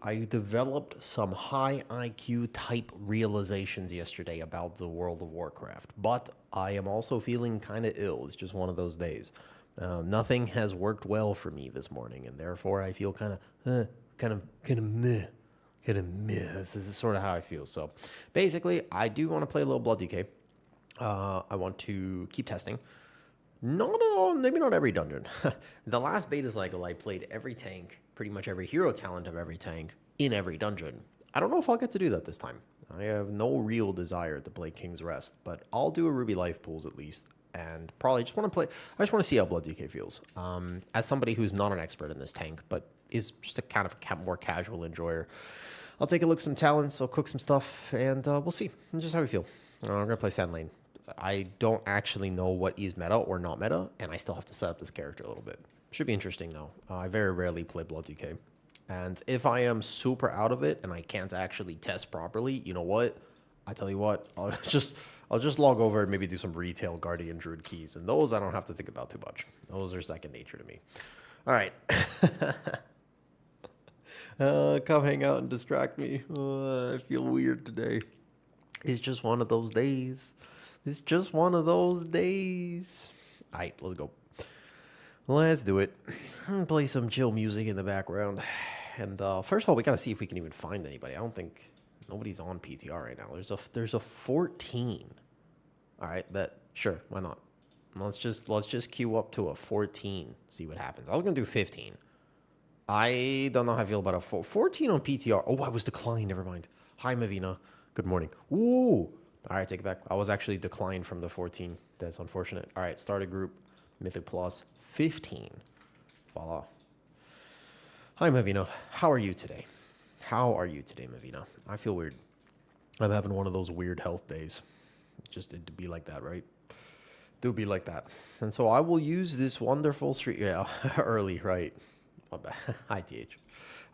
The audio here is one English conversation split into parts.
I developed some high IQ type realizations yesterday about the World of Warcraft, but I am also feeling kind of ill. It's just one of those days. Nothing has worked well for me this morning, and therefore I feel kind of meh. Kind of meh. This is sort of how I feel. So basically, I do want to play a little Blood DK. I want to keep testing. Not at all, maybe not every dungeon. The last beta cycle, I played every tank, pretty much every hero talent of every tank in every dungeon. I don't know if I'll get to do that this time. I have no real desire to play King's Rest, but I'll do a Ruby Life Pools at least, and probably just want to play. I just want to see how Blood DK feels. As somebody who's not an expert in this tank, but is just a kind of more casual enjoyer, I'll take a look at some talents, I'll cook some stuff, and we'll see just how we feel. I'm going to play Sand Lane. I don't actually know what is meta or not meta, and I still have to set up this character a little bit. Should be interesting, though. I very rarely play Blood DK. And if I am super out of it and I can't actually test properly, you know what? I tell you what, I'll just log over and maybe do some retail Guardian Druid keys, and those I don't have to think about too much. Those are second nature to me. All right. Come hang out and distract me. I feel weird today. It's just one of those days. It's just one of those days. All right, let's go. Let's do it. Play some chill music in the background. And first of all, we got to see if we can even find anybody. I don't think nobody's on PTR right now. There's a 14. All right, bet. Sure, why not? Let's just queue up to a 14. See what happens. I was going to do 15. I don't know how I feel about a 14 on PTR. Oh, I was declined. Never mind. Hi, Mavina. Good morning. Ooh. All right, take it back. I was actually declined from the 14. That's unfortunate. All right, start a group. Mythic Plus 15. Voila. Hi, Mavina. How are you today? How are you today, Mavina? I feel weird. I'm having one of those weird health days. Just it'd be like that, right? Do be like that. And so I will use this wonderful street. Yeah, early, right? Hi, TH.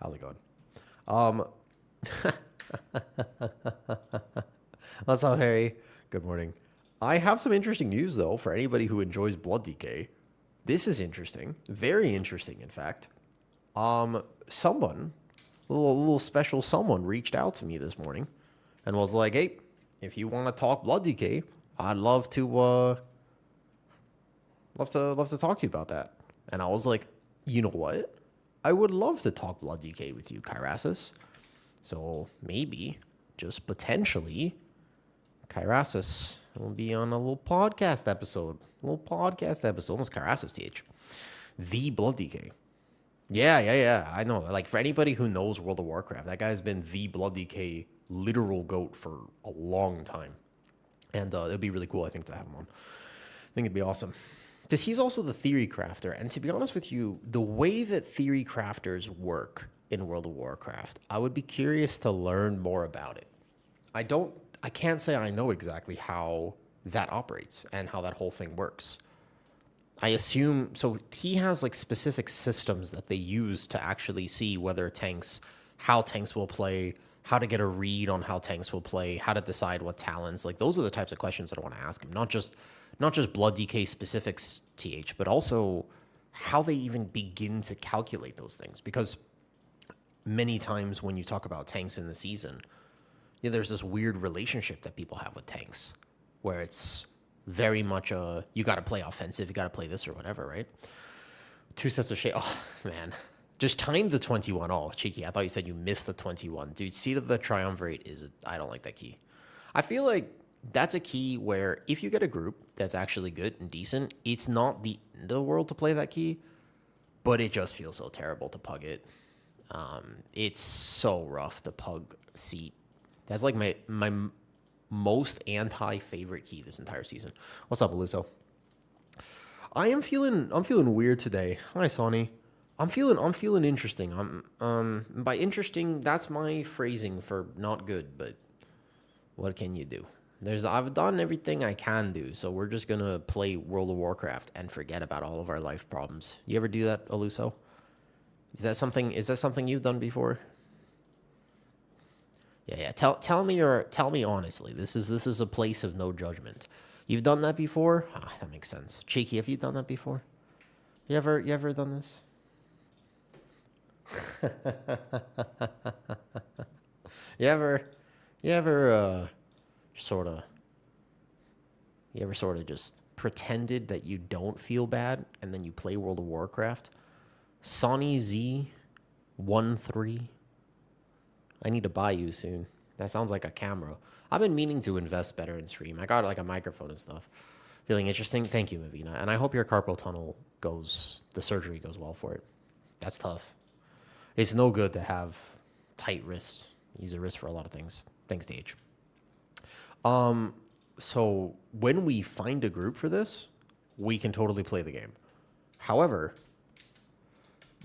How's it going? What's up, Harry? Good morning. I have some interesting news, though, for anybody who enjoys Blood DK. This is interesting. Very interesting, in fact. Someone, a little special someone reached out to me this morning and was like, hey, if you want to talk Blood DK, I'd love to talk to you about that. And I was like, you know what? I would love to talk Blood DK with you, Kyrasis. So maybe, just potentially, Kyrasis will be on a little podcast episode. Almost Kyrasis, TH. The Blood DK. Yeah. I know. Like, for anybody who knows World of Warcraft, that guy's been the Blood DK literal GOAT for a long time. And it'd be really cool, I think, to have him on. I think it'd be awesome. Because he's also the theory crafter. And to be honest with you, the way that theory crafters work in World of Warcraft, I would be curious to learn more about it. I can't say I know exactly how that operates and how that whole thing works. I assume, so he has like specific systems that they use to actually see whether how tanks will play, how to get a read on how tanks will play, how to decide what talents, like those are the types of questions that I want to ask him. Not just Blood DK specifics, TH, but also how they even begin to calculate those things. Because many times when you talk about tanks in the season, yeah, there's this weird relationship that people have with tanks where it's very much you got to play offensive, you got to play this or whatever, right? 2 sets of shade. Oh, man. Just time the 21. Oh, cheeky. I thought you said you missed the 21. Dude, Seat of the Triumvirate I don't like that key. I feel like that's a key where if you get a group that's actually good and decent, it's not the end of the world to play that key, but it just feels so terrible to pug it. It's so rough to pug Seat. That's like my most anti-favorite key this entire season. What's up, Aluso? I'm feeling weird today. Hi, Sonny. I'm feeling interesting. By interesting, that's my phrasing for not good, but what can you do? I've done everything I can do, so we're just gonna play World of Warcraft and forget about all of our life problems. You ever do that, Aluso? Is that something you've done before? Yeah. Tell me honestly. This is a place of no judgment. You've done that before? Ah, that makes sense. Cheeky, have you done that before? You ever done this? You ever, you ever, sort of, you ever sort of just pretended that you don't feel bad and then you play World of Warcraft? Sonny Z13. I need to buy you soon. That sounds like a camera. I've been meaning to invest better in stream. I got like a microphone and stuff. Feeling interesting? Thank you, Mavina. And I hope your carpal tunnel goes, the surgery goes well for it. That's tough. It's no good to have tight wrists. Use a wrist for a lot of things. Thanks, Dage. So when we find a group for this, we can totally play the game. However,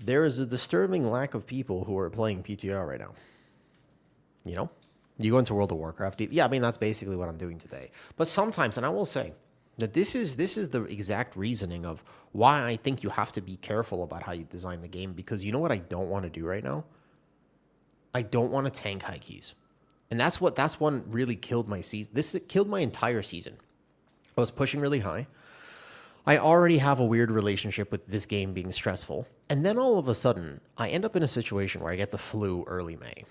there is a disturbing lack of people who are playing PTR right now. You know? You go into World of Warcraft. Yeah, I mean, that's basically what I'm doing today. But sometimes, and I will say that this is the exact reasoning of why I think you have to be careful about how you design the game, because you know what I don't want to do right now? I don't want to tank high keys. And that's one really killed my season. This killed my entire season. I was pushing really high. I already have a weird relationship with this game being stressful. And then all of a sudden, I end up in a situation where I get the flu early May.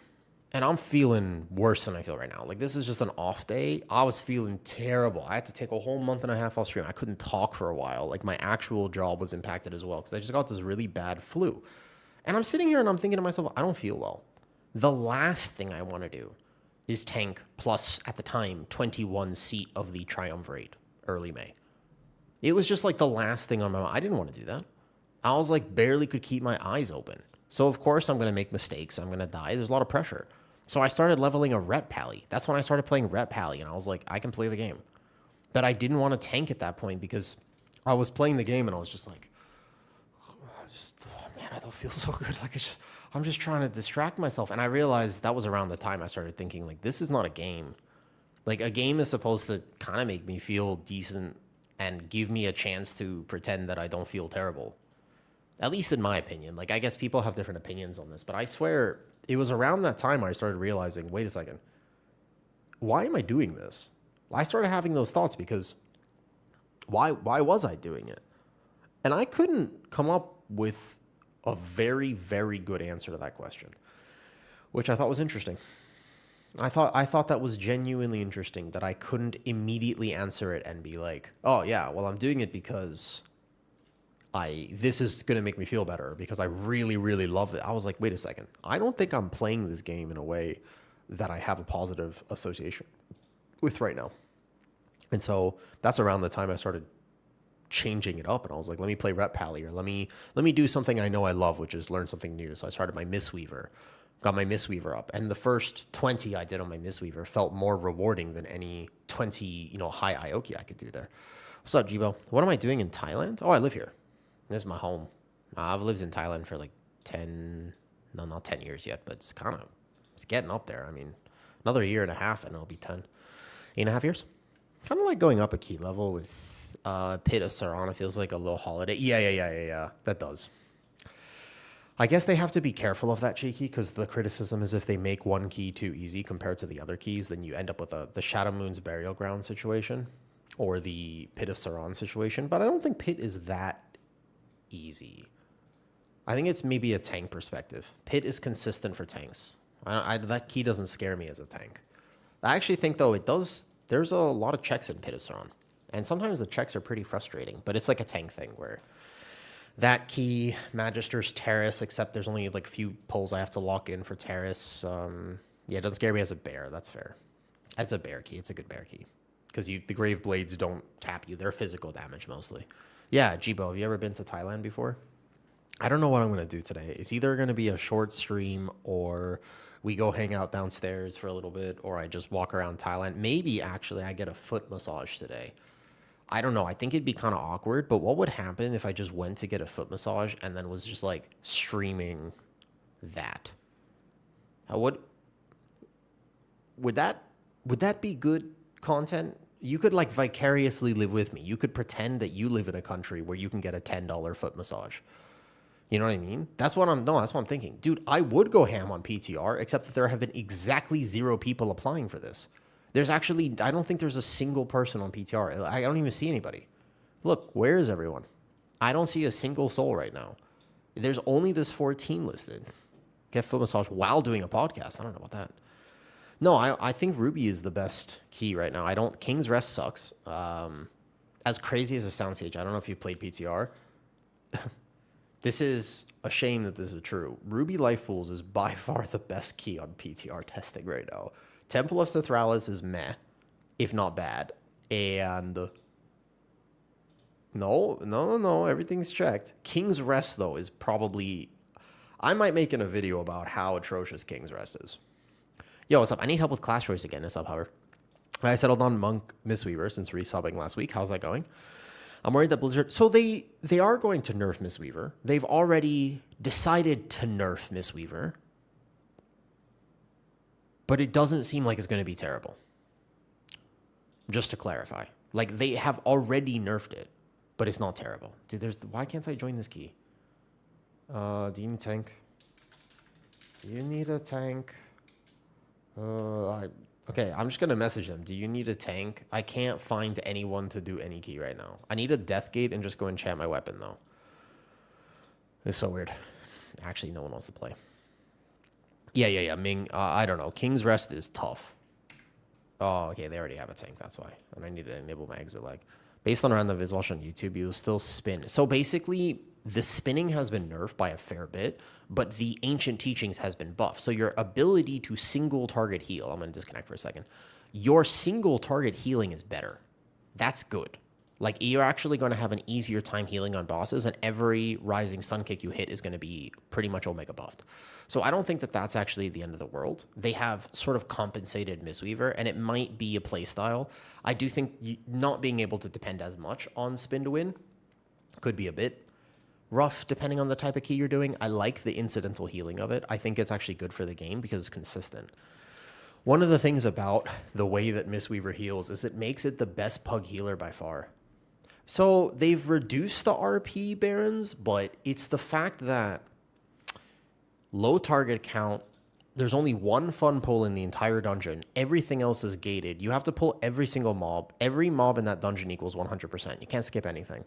And I'm feeling worse than I feel right now. Like, this is just an off day. I was feeling terrible. I had to take a whole month and a half off stream. I couldn't talk for a while. Like, my actual job was impacted as well because I just got this really bad flu. And I'm sitting here and I'm thinking to myself, I don't feel well. The last thing I want to do is tank plus, at the time, 21 seat of the Triumvirate early May. It was just like the last thing on my mind. I didn't want to do that. I was like, barely could keep my eyes open. So, of course, I'm going to make mistakes. I'm going to die. There's a lot of pressure. So I started leveling a Ret Pally. That's when I started playing Ret Pally, and I was like, I can play the game. But I didn't want to tank at that point because I was playing the game, and I was just like, man, I don't feel so good. Like, I'm just trying to distract myself. And I realized that was around the time I started thinking, like, this is not a game. Like, a game is supposed to kind of make me feel decent and give me a chance to pretend that I don't feel terrible. At least in my opinion. Like, I guess people have different opinions on this, but I swear it was around that time I started realizing, wait a second, why am I doing this? I started having those thoughts because why was I doing it? And I couldn't come up with a very, very good answer to that question, which I thought was interesting. I thought that was genuinely interesting that I couldn't immediately answer it and be like, oh yeah, well, I'm doing it because this is going to make me feel better because I really, really love it. I was like, wait a second. I don't think I'm playing this game in a way that I have a positive association with right now. And so that's around the time I started changing it up. And I was like, let me play Ret Pally, or let me do something I know I love, which is learn something new. So I started my Mistweaver, got my Mistweaver up. And the first 20 I did on my Mistweaver felt more rewarding than any 20, high Ioki I could do there. What's up, Jibo? What am I doing in Thailand? Oh, I live here. This is my home. I've lived in Thailand for like not 10 years yet, but it's getting up there. I mean, another year and a half and it'll be 10. 8.5 years? Kind of like going up a key level with Pit of Sarana. Feels like a little holiday. Yeah. That does. I guess they have to be careful of that, Cheeky, because the criticism is if they make one key too easy compared to the other keys, then you end up with the Shadow Moon's Burial Ground situation or the Pit of Saran situation. But I don't think Pit is that easy. I think it's maybe a tank perspective. Pit is consistent for tanks. That key doesn't scare me as a tank. I actually think, though, it does. There's a lot of checks in Pit of Saran. And sometimes the checks are pretty frustrating. But it's like a tank thing where that key, Magister's Terrace, except there's only like a few pulls I have to lock in for Terrace. Yeah, it doesn't scare me as a bear. That's fair. It's a bear key. It's a good bear key. Because the Grave Blades don't tap you. They're physical damage mostly. Yeah, Jibo, have you ever been to Thailand before? I don't know what I'm going to do today. It's either going to be a short stream or we go hang out downstairs for a little bit or I just walk around Thailand. Maybe, actually, I get a foot massage today. I don't know. I think it'd be kind of awkward, but what would happen if I just went to get a foot massage and then was just, like, streaming that? Would that be good content? You could, like, vicariously live with me. You could pretend that you live in a country where you can get a $10 foot massage. You know what I mean? That's what I'm thinking. Dude, I would go ham on PTR, except that there have been exactly 0 people applying for this. There's actually, I don't think there's a single person on PTR. I don't even see anybody. Look, where is everyone? I don't see a single soul right now. There's only this 14 listed. Get foot massage while doing a podcast. I don't know about that. No, I think Ruby is the best key right now. I don't. King's Rest sucks. As crazy as it sounds, Sage, I don't know if you played PTR. This is a shame that this is true. Ruby Life Pools is by far the best key on PTR testing right now. Temple of Cithralis is meh, if not bad. And no, everything's checked. King's Rest, though, is probably... I might make in a video about how atrocious King's Rest is. Yo, what's up? I need help with class choice again. What's up, Howard? I settled on Monk Mistweaver since resubbing last week. How's that going? I'm worried that Blizzard... So they are going to nerf Mistweaver. They've already decided to nerf Mistweaver. But it doesn't seem like it's going to be terrible. Just to clarify. Like, they have already nerfed it, but it's not terrible. Dude, why can't I join this key? Do you need a tank? Do you need a tank? Okay, I'm just going to message them. Do you need a tank? I can't find anyone to do any key right now. I need a death gate and just go enchant my weapon, though. It's so weird. Actually, no one wants to play. Yeah. Ming, I don't know. King's Rest is tough. Oh, okay, they already have a tank, that's why. And I need to enable my exit lag. Based on random viz watch on YouTube, you will still spin. So basically, the spinning has been nerfed by a fair bit, but the ancient teachings has been buffed. So your ability to single target heal, I'm going to disconnect for a second. Your single target healing is better. That's good. Like, you're actually going to have an easier time healing on bosses, and every rising sun kick you hit is going to be pretty much omega buffed. So I don't think that that's actually the end of the world. They have sort of compensated Mistweaver, and it might be a playstyle. I do think not being able to depend as much on spin to win could be a bit rough depending on the type of key you're doing. I like the incidental healing of it. I think it's actually good for the game because it's consistent. One of the things about the way that Mistweaver heals is it makes it the best pug healer by far. So they've reduced the RP barons, but it's the fact that low target count, there's only one fun pull in the entire dungeon. Everything else is gated. You have to pull every single mob. Every mob in that dungeon equals 100%. You can't skip anything.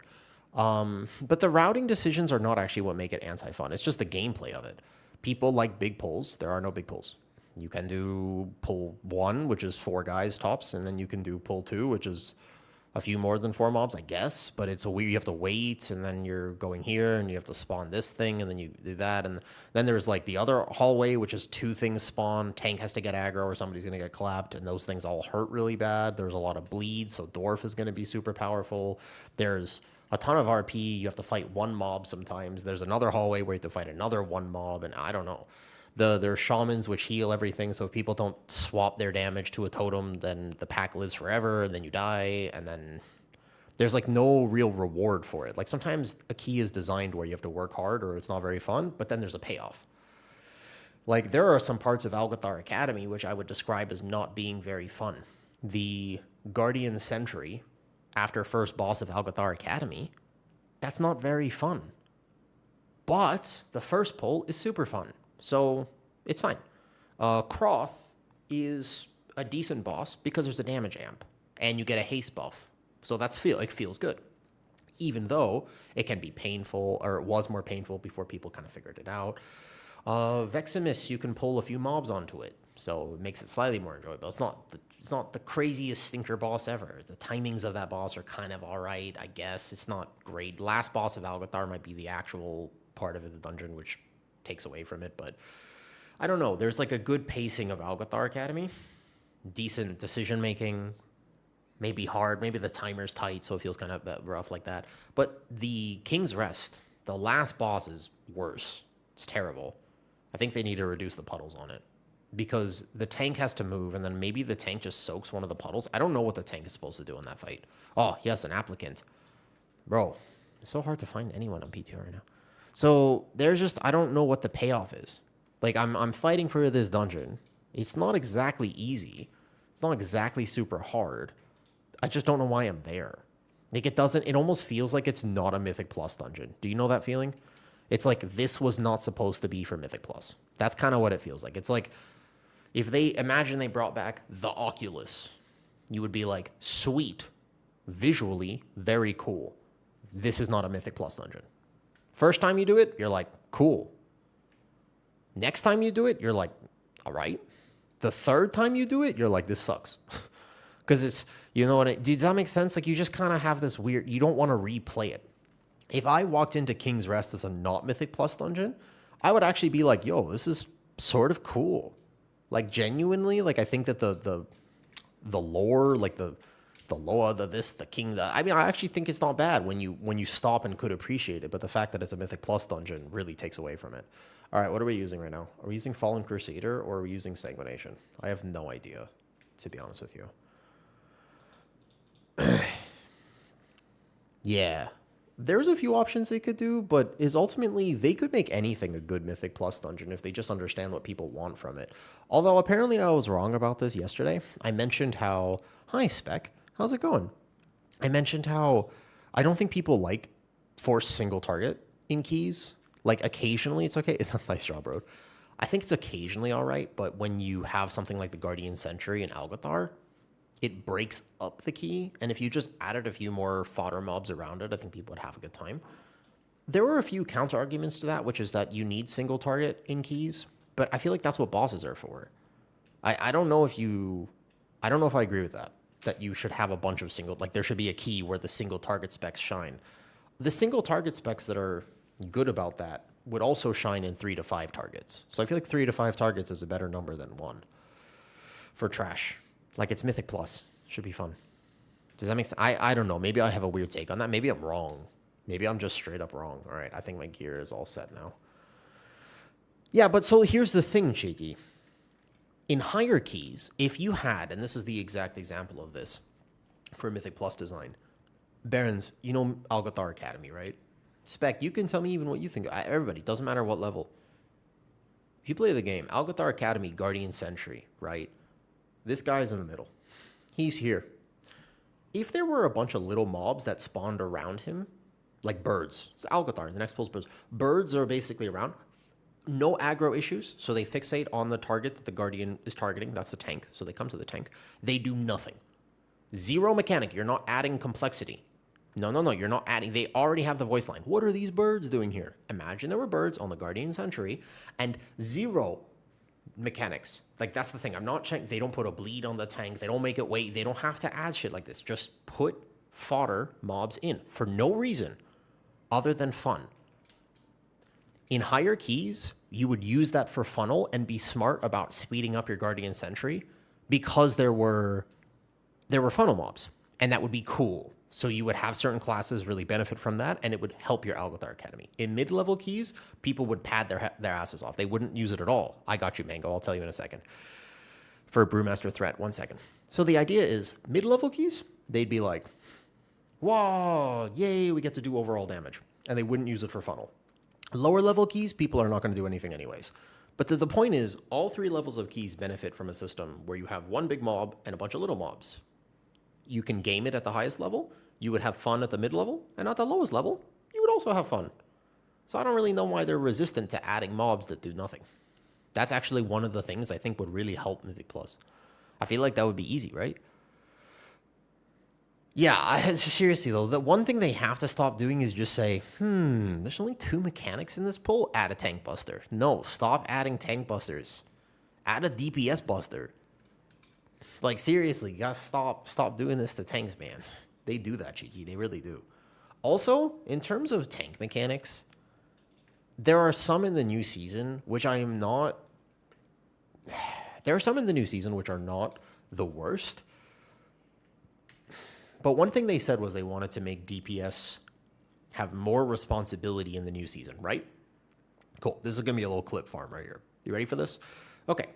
But the routing decisions are not actually what make it anti-fun. It's just the gameplay of it. People like big pulls. There are no big pulls. You can do pull 1, which is 4 guys tops, and then you can do pull 2, which is a few more than 4 mobs, I guess. But it's a weird, you have to wait, and then you're going here, and you have to spawn this thing, and then you do that. And then there's like the other hallway, which is 2 things spawn. Tank has to get aggro, or somebody's going to get clapped, and those things all hurt really bad. There's a lot of bleed, so Dwarf is going to be super powerful. There's a ton of RP. You have to fight 1 mob sometimes. There's another hallway where you have to fight another 1 mob, and I don't know. There's shamans which heal everything, so if people don't swap their damage to a totem, then the pack lives forever, and then you die, and then there's like no real reward for it. Like sometimes a key is designed where you have to work hard or it's not very fun, but then there's a payoff. Like there are some parts of Algathar Academy which I would describe as not being very fun. The Guardian Sentry, after first boss of Algathar Academy, that's not very fun. But the first pull is super fun. So it's fine. Croth is a decent boss because there's a damage amp and you get a haste buff. So it feels good. Even though it can be painful, or it was more painful before people kind of figured it out. Veximus, you can pull a few mobs onto it. So it makes it slightly more enjoyable. It's not the craziest stinker boss ever. The timings of that boss are kind of all right, I guess. It's not great. Last boss of Algathar might be the actual part of the dungeon, which takes away from it, but I don't know. There's like a good pacing of Algathar Academy, decent decision making, maybe hard, maybe the timer's tight, so it feels kind of rough like that. But the King's Rest, the last boss is worse. It's terrible. I think they need to reduce the puddles on it because the tank has to move, and then maybe the tank just soaks one of the puddles. I don't know what the tank is supposed to do in that fight. Oh, yes, an applicant. Bro, it's so hard to find anyone on PTR right now. So there's just, I don't know what the payoff is. Like I'm fighting for this dungeon. It's not exactly easy. It's not exactly super hard. I just don't know why I'm there. Like it almost feels like it's not a Mythic Plus dungeon. Do you know that feeling? It's like this was not supposed to be for Mythic Plus. That's kind of what it feels like. It's like if they brought back the Oculus, you would be like, sweet, visually very cool. This is not a Mythic Plus dungeon. First time you do it, you're like, cool. Next time you do it, you're like, all right. The third time you do it, you're like, this sucks. Because it's, you know what, does that make sense? Like, you just kind of have this weird, you don't want to replay it. If I walked into King's Rest as a not Mythic Plus dungeon, I would actually be like, yo, this is sort of cool. Like, genuinely, like, I think that the lore, like the Loa, the this, the king, I mean, I actually think it's not bad when you stop and could appreciate it, but the fact that it's a Mythic Plus dungeon really takes away from it. All right, what are we using right now? Are we using Fallen Crusader or are we using Sanguination? I have no idea, to be honest with you. Yeah. There's a few options they could do, but is ultimately they could make anything a good Mythic Plus dungeon if they just understand what people want from it. Although apparently I was wrong about this yesterday. I mentioned how, hi Spec, how's it going? I mentioned how I don't think people like forced single target in keys. Like occasionally it's okay. Nice job, bro. I think it's occasionally all right, but when you have something like the Guardian Sentry and Algathar, it breaks up the key, and if you just added a few more fodder mobs around it, I think people would have a good time. There were a few counter arguments to that, which is that you need single target in keys, but I feel like that's what bosses are for. I don't know if I agree with that you should have a bunch of single, like there should be a key where the single target specs shine. The single target specs that are good about that would also shine in 3 to 5 targets. So I feel like 3 to 5 targets is a better number than 1 for trash. Like, it's Mythic Plus. Should be fun. Does that make sense? I don't know. Maybe I have a weird take on that. Maybe I'm wrong. Maybe I'm just straight up wrong. All right, I think my gear is all set now. Yeah, but so here's the thing, Cheeky. In higher keys, if you had, and this is the exact example of this for Mythic Plus design, Barons, you know Algathar Academy, right? Spec, you can tell me even what you think. Everybody, doesn't matter what level. If you play the game, Algathar Academy, Guardian Sentry, right? This guy's in the middle. He's here. If there were a bunch of little mobs that spawned around him, like birds, it's Algathar, the next pulse birds. Birds are basically around. No aggro issues, so they fixate on the target that the Guardian is targeting. That's the tank, so they come to the tank. They do nothing. Zero mechanic. You're not adding complexity. No, you're not adding. They already have the voice line. What are these birds doing here? Imagine there were birds on the Guardian Sentry and zero mechanics. Like, that's the thing. I'm not checking. They don't put a bleed on the tank. They don't make it wait. They don't have to add shit like this. Just put fodder mobs in for no reason other than fun. In higher keys, you would use that for funnel and be smart about speeding up your Guardian Sentry because there were funnel mobs, and that would be cool. So you would have certain classes really benefit from that, and it would help your Algathar Academy. In mid-level keys, people would pad their asses off. They wouldn't use it at all. I got you, Mango. I'll tell you in a second. For a Brewmaster threat, 1 second. So the idea is, mid-level keys, they'd be like, whoa, yay, we get to do overall damage. And they wouldn't use it for funnel. Lower-level keys, people are not going to do anything anyways. But the point is, all 3 levels of keys benefit from a system where you have one big mob and a bunch of little mobs. You can game it at the highest level. You would have fun at the mid-level, and at the lowest level, you would also have fun. So I don't really know why they're resistant to adding mobs that do nothing. That's actually one of the things I think would really help Mythic Plus. I feel like that would be easy, right? Yeah, seriously though, the one thing they have to stop doing is just say, there's only 2 mechanics in this pull, add a tank buster. No, stop adding tank busters. Add a DPS buster. Like, seriously, you gotta stop doing this to tanks, man. They do that, Cheeky. They really do. Also, in terms of tank mechanics, there are some in the new season which I am not... There are some in the new season which are not the worst. But one thing they said was they wanted to make DPS have more responsibility in the new season, right? Cool. This is going to be a little clip farm right here. You ready for this? Okay.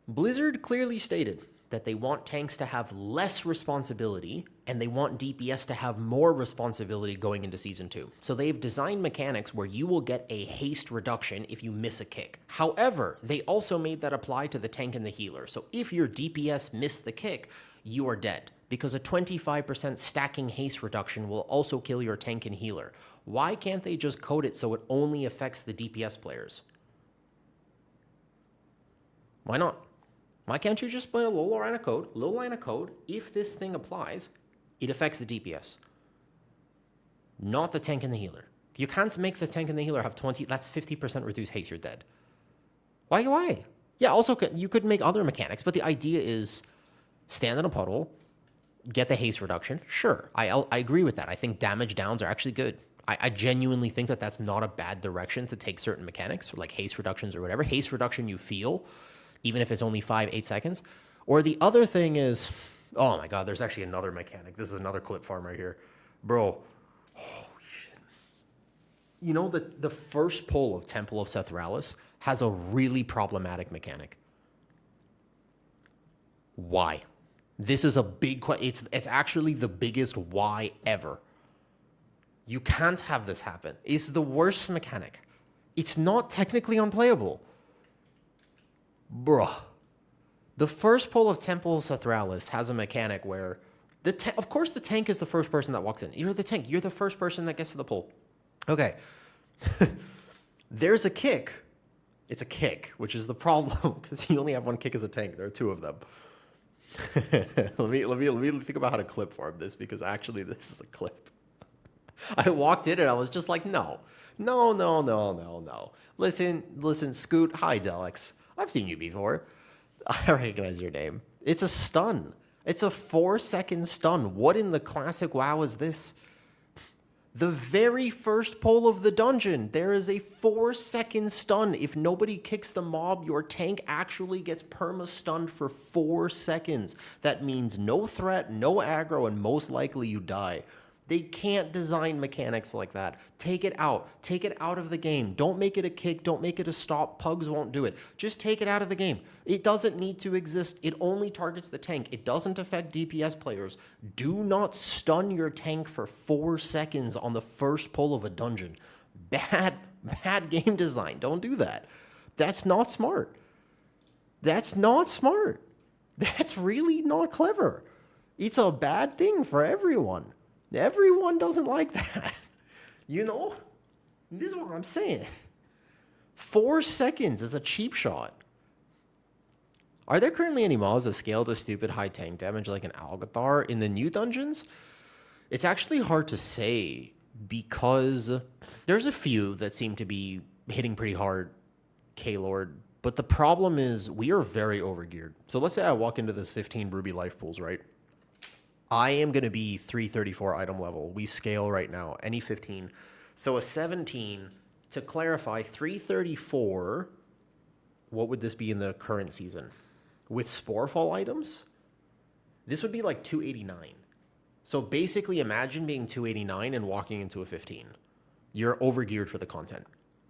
Blizzard clearly stated that they want tanks to have less responsibility and they want DPS to have more responsibility going into Season 2. So they've designed mechanics where you will get a haste reduction if you miss a kick. However, they also made that apply to the tank and the healer. So if your DPS missed the kick, you are dead, because a 25% stacking haste reduction will also kill your tank and healer. Why can't they just code it so it only affects the DPS players? Why not? Why can't you just put a little line of code, if this thing applies, it affects the DPS, not the tank and the healer. You can't make the tank and the healer have 20. That's 50% reduced haste. You're dead. Why? Yeah, also, you could make other mechanics, but the idea is stand in a puddle, get the haste reduction. Sure, I agree with that. I think damage downs are actually good. I genuinely think that that's not a bad direction to take certain mechanics, like haste reductions or whatever. Haste reduction you feel, even if it's only 5-8 seconds. Or the other thing is, oh my god, there's actually another mechanic. This is another clip farm right here. Bro, holy shit. You know, the first pull of Temple of Sethralis has a really problematic mechanic. Why? This is a big question. It's actually the biggest why ever. You can't have this happen. It's the worst mechanic. It's not technically unplayable. Bruh. The first pull of Temple of Sethralis has a mechanic where, of course the tank is the first person that walks in. You're the tank. You're the first person that gets to the pull. Okay. There's a kick. It's a kick, which is the problem, because you only have one kick as a tank. There are two of them. let me think about how to clip farm this, because actually this is a clip. I walked in and I was just like, no. Listen, Scoot. Hi, Delix. I've seen you before. I recognize your name. It's a stun. It's a 4-second stun. What in the classic WoW is this? The very first pull of the dungeon, there is a 4-second stun. If nobody kicks the mob, your tank actually gets perma-stunned for 4 seconds. That means no threat, no aggro, and most likely you die. They can't design mechanics like that. Take it out. Take it out of the game. Don't make it a kick. Don't make it a stop. Pugs won't do it. Just take it out of the game. It doesn't need to exist. It only targets the tank. It doesn't affect DPS players. Do not stun your tank for 4 seconds on the first pull of a dungeon. Bad game design. Don't do that. That's not smart. That's not smart. That's really not clever. It's a bad thing for everyone. Everyone doesn't like that. You know? This is what I'm saying. 4 seconds is a cheap shot. Are there currently any mobs that scale to stupid high tank damage like an Algathar in the new dungeons? It's actually hard to say, because there's a few that seem to be hitting pretty hard, K-Lord. But the problem is we are very overgeared. So let's say I walk into this 15 Ruby life pools, right? I am going to be 334 item level. We scale right now, any 15. So a 17, to clarify, 334, what would this be in the current season? With Sporefall items, this would be like 289. So basically imagine being 289 and walking into a 15. You're overgeared for the content.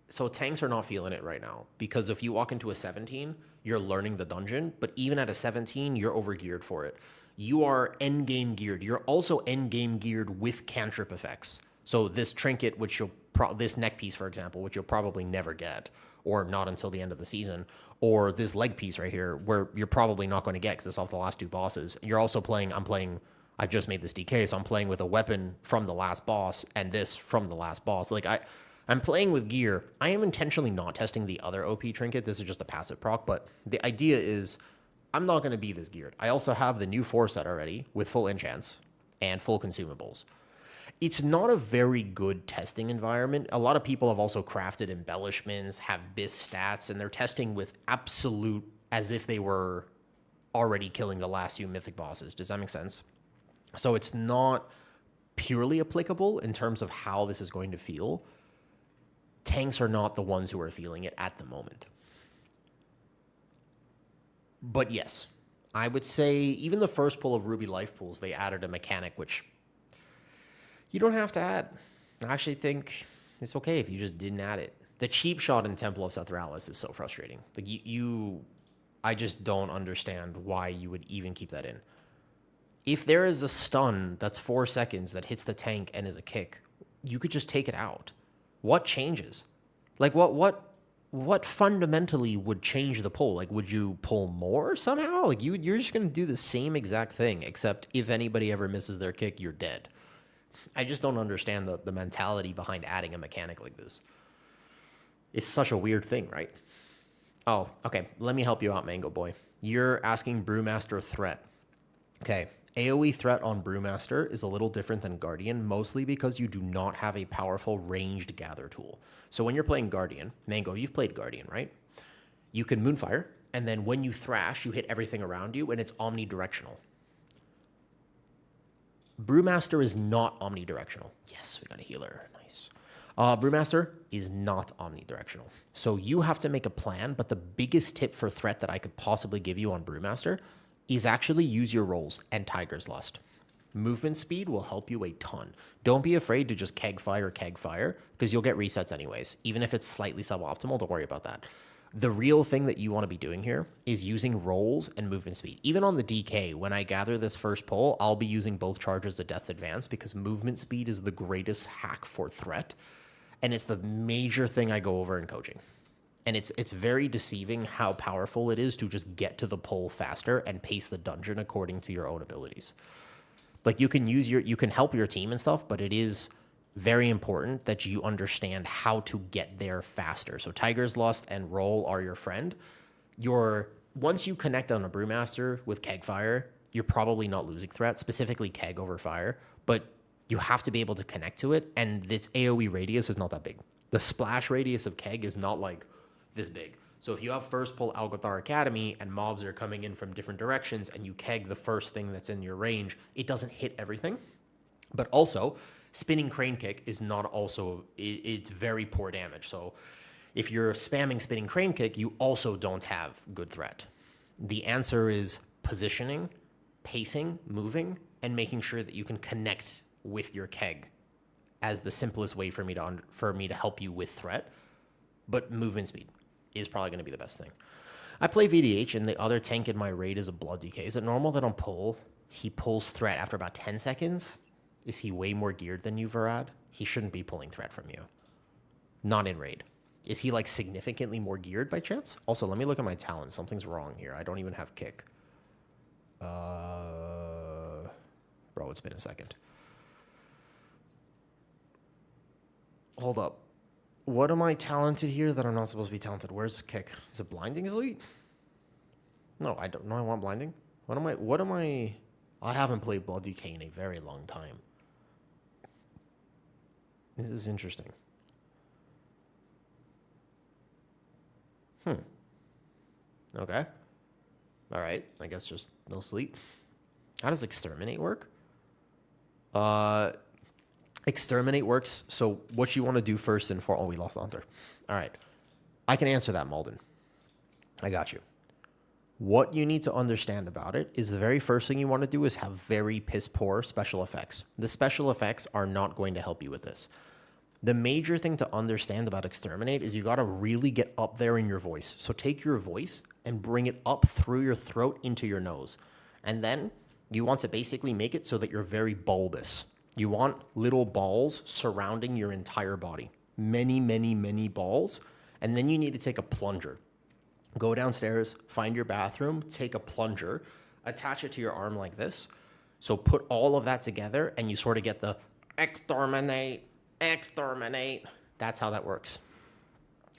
So tanks are not feeling it right now, because if you walk into a 17, you're learning the dungeon, but even at a 17, you're overgeared for it. You are endgame geared. You're also endgame geared with cantrip effects. So this trinket, which you'll this neck piece, for example, which you'll probably never get, or not until the end of the season, or this leg piece right here, where you're probably not going to get because it's off the last 2 bosses. You're also playing. I just made this DK, so I'm playing with a weapon from the last boss and this from the last boss. Like I'm playing with gear. I am intentionally not testing the other OP trinket. This is just a passive proc, but the idea is, I'm not going to be this geared. I also have the new 4 set already with full enchants and full consumables. It's not a very good testing environment. A lot of people have also crafted embellishments, have BIS stats, and they're testing with absolute, as if they were already killing the last few mythic bosses. Does that make sense? So it's not purely applicable in terms of how this is going to feel. Tanks are not the ones who are feeling it at the moment. But yes, I would say even the first pull of Ruby Life Pools, they added a mechanic which you don't have to add. I actually think it's okay if you just didn't add it. The cheap shot in Temple of Sethralis is so frustrating. Like I just don't understand why you would even keep that in. If there is a stun that's 4 seconds that hits the tank and is a kick, you could just take it out. What changes? Like what fundamentally would change the pull? Like, would you pull more somehow? Like, you're just going to do the same exact thing, except if anybody ever misses their kick, you're dead. I just don't understand the mentality behind adding a mechanic like this. It's such a weird thing, right? Oh, okay. Let me help you out, Mango Boy. You're asking Brewmaster threat. Okay. AoE threat on Brewmaster is a little different than Guardian, mostly because you do not have a powerful ranged gather tool. So when you're playing Guardian, Mango, you've played Guardian, right? You can Moonfire, and then when you thrash, you hit everything around you, and it's omnidirectional. Brewmaster is not omnidirectional. Yes, we got a healer. Nice. Brewmaster is not omnidirectional. So you have to make a plan, but the biggest tip for threat that I could possibly give you on Brewmaster is actually use your rolls and Tiger's Lust. Movement speed will help you a ton. Don't be afraid to just keg fire, because you'll get resets anyways. Even if it's slightly suboptimal, don't worry about that. The real thing that you want to be doing here is using rolls and movement speed. Even on the DK, when I gather this first pull, I'll be using both charges of Death's Advance because movement speed is the greatest hack for threat. And it's the major thing I go over in coaching. And it's very deceiving how powerful it is to just get to the pull faster and pace the dungeon according to your own abilities. Like you can help your team and stuff, but it is very important that you understand how to get there faster. So Tiger's Lust and Roll are your friend. Once you connect on a Brewmaster with Keg Fire, you're probably not losing threat, specifically Keg over Fire, but you have to be able to connect to it, and its AoE radius is not that big. The splash radius of Keg is not like this big. So if you have first pull Algothar Academy and mobs are coming in from different directions and you Keg the first thing that's in your range, it doesn't hit everything. But also, spinning Crane Kick is not also, it's very poor damage. So if you're spamming spinning Crane Kick, you also don't have good threat. The answer is positioning, pacing, moving, and making sure that you can connect with your Keg as the simplest way for me to help you with threat. But movement speed is probably going to be the best thing. I play VDH, and the other tank in my raid is a Blood DK. Is it normal that on pull, he pulls threat after about 10 seconds? Is he way more geared than you, Varad? He shouldn't be pulling threat from you. Not in raid. Is he like significantly more geared by chance? Also, let me look at my talent. Something's wrong here. I don't even have kick. Bro, it's been a second. Hold up. What am I talented here that I'm not supposed to be talented? Where's kick? Is it blinding elite? No, I don't know. I want blinding. What am I? I haven't played Blood DK in a very long time. This is interesting. Okay. All right. I guess just no sleep. How does exterminate work? Exterminate works. So what you want to do first and for... Oh, we lost the hunter. All right. I can answer that, Malden. I got you. What you need to understand about it is the very first thing you want to do is have very piss poor special effects. The special effects are not going to help you with this. The major thing to understand about exterminate is you got to really get up there in your voice. So take your voice and bring it up through your throat into your nose. And then you want to basically make it so that you're very bulbous. You want little balls surrounding your entire body. Many, many, many balls. And then you need to take a plunger. Go downstairs, find your bathroom, take a plunger, attach it to your arm like this. So put all of that together and you sort of get the exterminate, exterminate. That's how that works.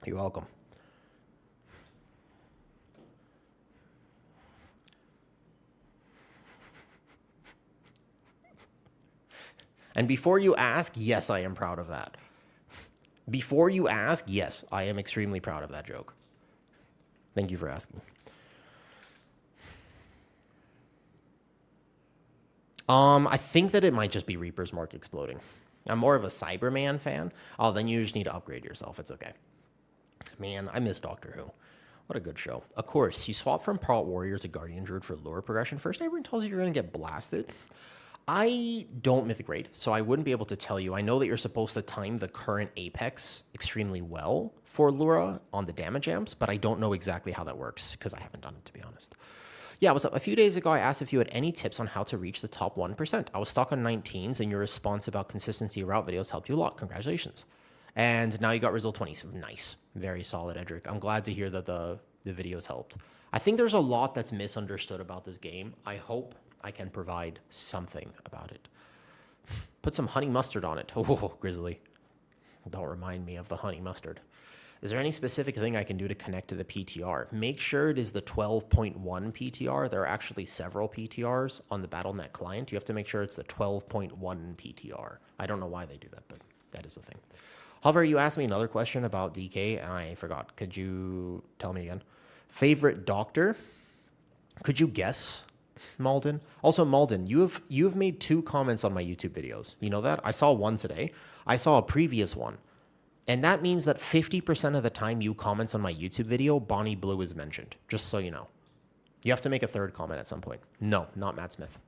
You're welcome. And before you ask, yes, I am proud of that. Before you ask, yes, I am extremely proud of that joke. Thank you for asking. I think that it might just be Reaper's Mark exploding. I'm more of a Cyberman fan. Oh, then you just need to upgrade yourself. It's okay. Man, I miss Doctor Who. What a good show. Of course, you swap from Prot Warrior to Guardian Druid for lure progression. First, everyone tells you you're going to get blasted. I don't Mythic Raid, so I wouldn't be able to tell you. I know that you're supposed to time the current Apex extremely well for Lura on the damage amps, but I don't know exactly how that works because I haven't done it, to be honest. Yeah, what's up? A few days ago, I asked if you had any tips on how to reach the top 1%. I was stuck on 19s, and your response about consistency route videos helped you a lot. Congratulations. And now you got result 20s. Nice. Very solid, Edric. I'm glad to hear that the videos helped. I think there's a lot that's misunderstood about this game. I hope I can provide something about it. Put some honey mustard on it. Oh, Grizzly. Don't remind me of the honey mustard. Is there any specific thing I can do to connect to the PTR? Make sure it is the 12.1 PTR. There are actually several PTRs on the Battle.net client. You have to make sure it's the 12.1 PTR. I don't know why they do that, but that is a thing. However, you asked me another question about DK, and I forgot. Could you tell me again? Favorite doctor? Could you guess, Malden? Also, Malden, you have made 2 comments on my YouTube videos. You know that? I saw one today. I saw a previous one. And that means that 50% of the time you comment on my YouTube video, Bonnie Blue is mentioned, just so you know. You have to make a 3rd comment at some point. No, not Matt Smith.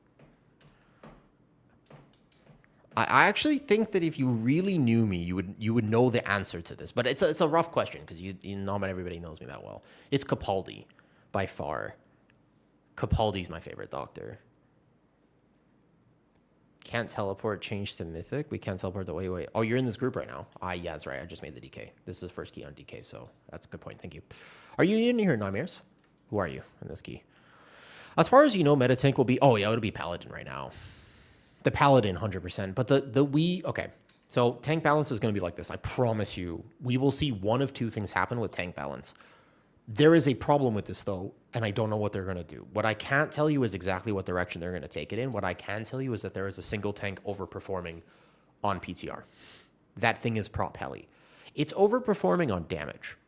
I actually think that if you really knew me, you would know the answer to this. But it's a rough question because not everybody knows me that well. It's Capaldi, by far. Capaldi's my favorite doctor. Can't teleport, change to Mythic. We can't teleport the wait. Oh, you're in this group right now. Yeah, that's right. I just made the DK. This is the first key on DK, so that's a good point. Thank you. Are you in here, Nightmares? Who are you in this key? As far as you know, meta tank will be... Oh, yeah, it'll be Paladin right now. The Paladin, 100%. But okay. So tank balance is going to be like this. I promise you. We will see one of 2 things happen with tank balance. There is a problem with this, though, and I don't know what they're going to do. What I can't tell you is exactly what direction they're going to take it in. What I can tell you is that there is a single tank overperforming on PTR. That thing is Prop Pally. It's overperforming on damage.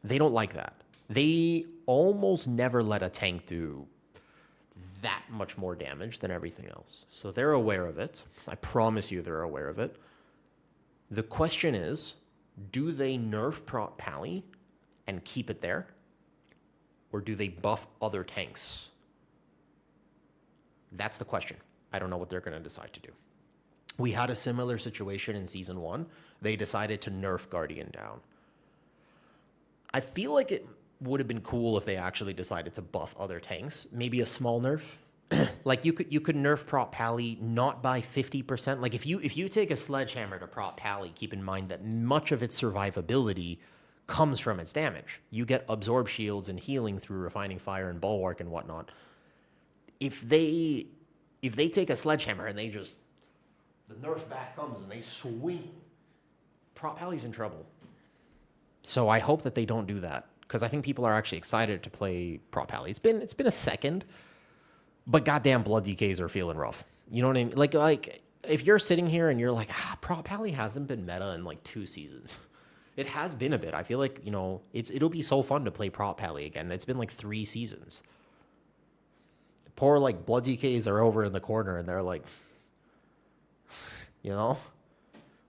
They don't like that. They almost never let a tank do that much more damage than everything else. So they're aware of it. I promise you they're aware of it. The question is, do they nerf Prop Pally and keep it there? Or do they buff other tanks? That's the question. I don't know what they're going to decide to do. We had a similar situation in Season 1. They decided to nerf Guardian down. I feel like it would have been cool if they actually decided to buff other tanks. Maybe a small nerf. Like you could nerf Prop Pally not by 50%. Like if you take a sledgehammer to Prop Pally, keep in mind that much of its survivability comes from its damage. You get absorb shields and healing through refining fire and bulwark and whatnot. If they take a sledgehammer and the nerf back comes and they swing, Prop Pally's in trouble. So I hope that they don't do that because I think people are actually excited to play Prop Pally. It's been a second, but goddamn blood DKs are feeling rough. You know what I mean? Like if you're sitting here and you're like, Prop Pally hasn't been meta in like 2 seasons. It has been a bit. I feel like, it'll be so fun to play Prop Pally again. It's been like 3 seasons. Poor, blood DKs are over in the corner, and they're like,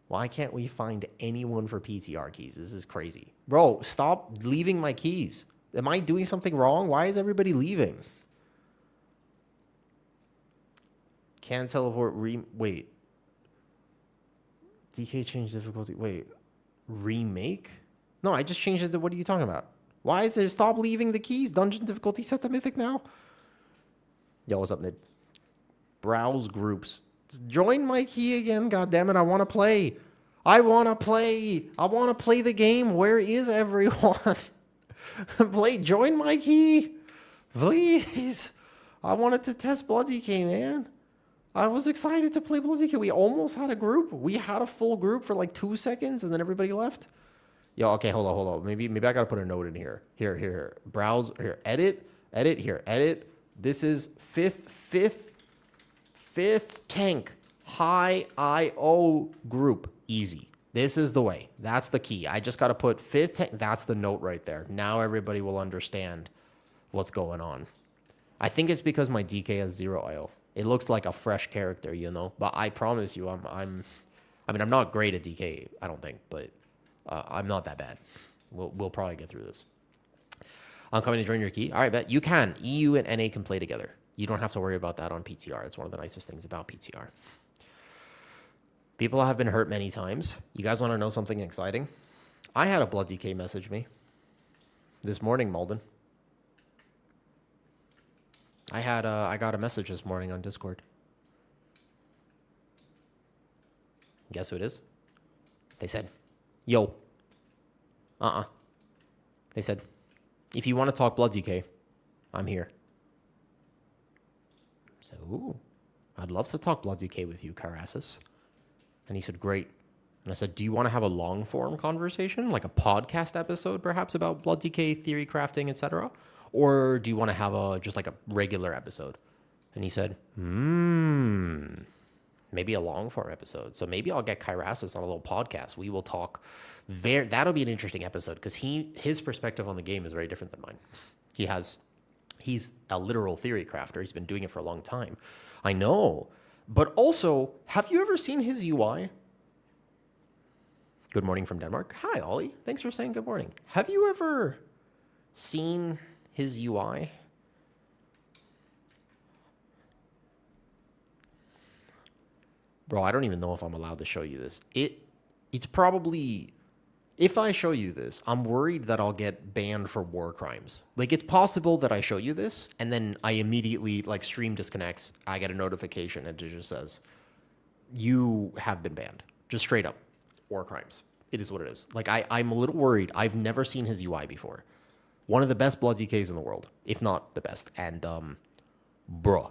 why can't we find anyone for PTR keys? This is crazy. Bro, stop leaving my keys. Am I doing something wrong? Why is everybody leaving? Can't teleport, wait. DK change difficulty, wait. Remake? No, I just changed it to what are you talking about? Why is there stop leaving the keys? Dungeon difficulty set to mythic now? Yo, what's up, Nid? Browse groups. Join my key again, goddammit. I want to play. I want to play the game. Where is everyone? Join my key. Please. I wanted to test Blood DK, man. I was excited to play Blood DK. We almost had a group. We had a full group for like 2 seconds, and then everybody left. Yo, okay, hold on. Maybe I gotta put a note in here. Here. Browse. Here, edit. Here, edit. This is fifth tank high IO group. Easy. This is the way. That's the key. I just gotta put 5th tank. That's the note right there. Now everybody will understand what's going on. I think it's because my DK has 0 IO. It looks like a fresh character, But I promise you, I'm not great at DK, I don't think, but I'm not that bad. We'll probably get through this. I'm coming to join your key. All right, bet you can. EU and NA can play together. You don't have to worry about that on PTR. It's one of the nicest things about PTR. People have been hurt many times. You guys want to know something exciting? I had a Blood DK message me this morning, Malden. I got a message this morning on Discord. Guess who it is? They said, yo. They said, if you want to talk Blood DK, I'm here. So, ooh, I'd love to talk Blood DK with you, Carasis. And he said, great. And I said, do you want to have a long form conversation, like a podcast episode, perhaps about blood DK, theory crafting, etc.? Or do you want to have just like a regular episode? And he said, maybe a long form episode. So maybe I'll get Kyrasis on a little podcast. We will talk that'll be an interesting episode because his perspective on the game is very different than mine. He's a literal theory crafter. He's been doing it for a long time. I know. But also, have you ever seen his UI? Good morning from Denmark. Hi, Ollie. Thanks for saying good morning. Have you ever seen his UI? Bro, I don't even know if I'm allowed to show you this. It's probably, if I show you this, I'm worried that I'll get banned for war crimes. Like, it's possible that I show you this, and then I immediately, like, stream disconnects. I get a notification, and it just says, you have been banned. Just straight up. War crimes. It is what it is. Like, I'm a little worried. I've never seen his UI before. One of the best blood DKs in the world, if not the best. And, bruh.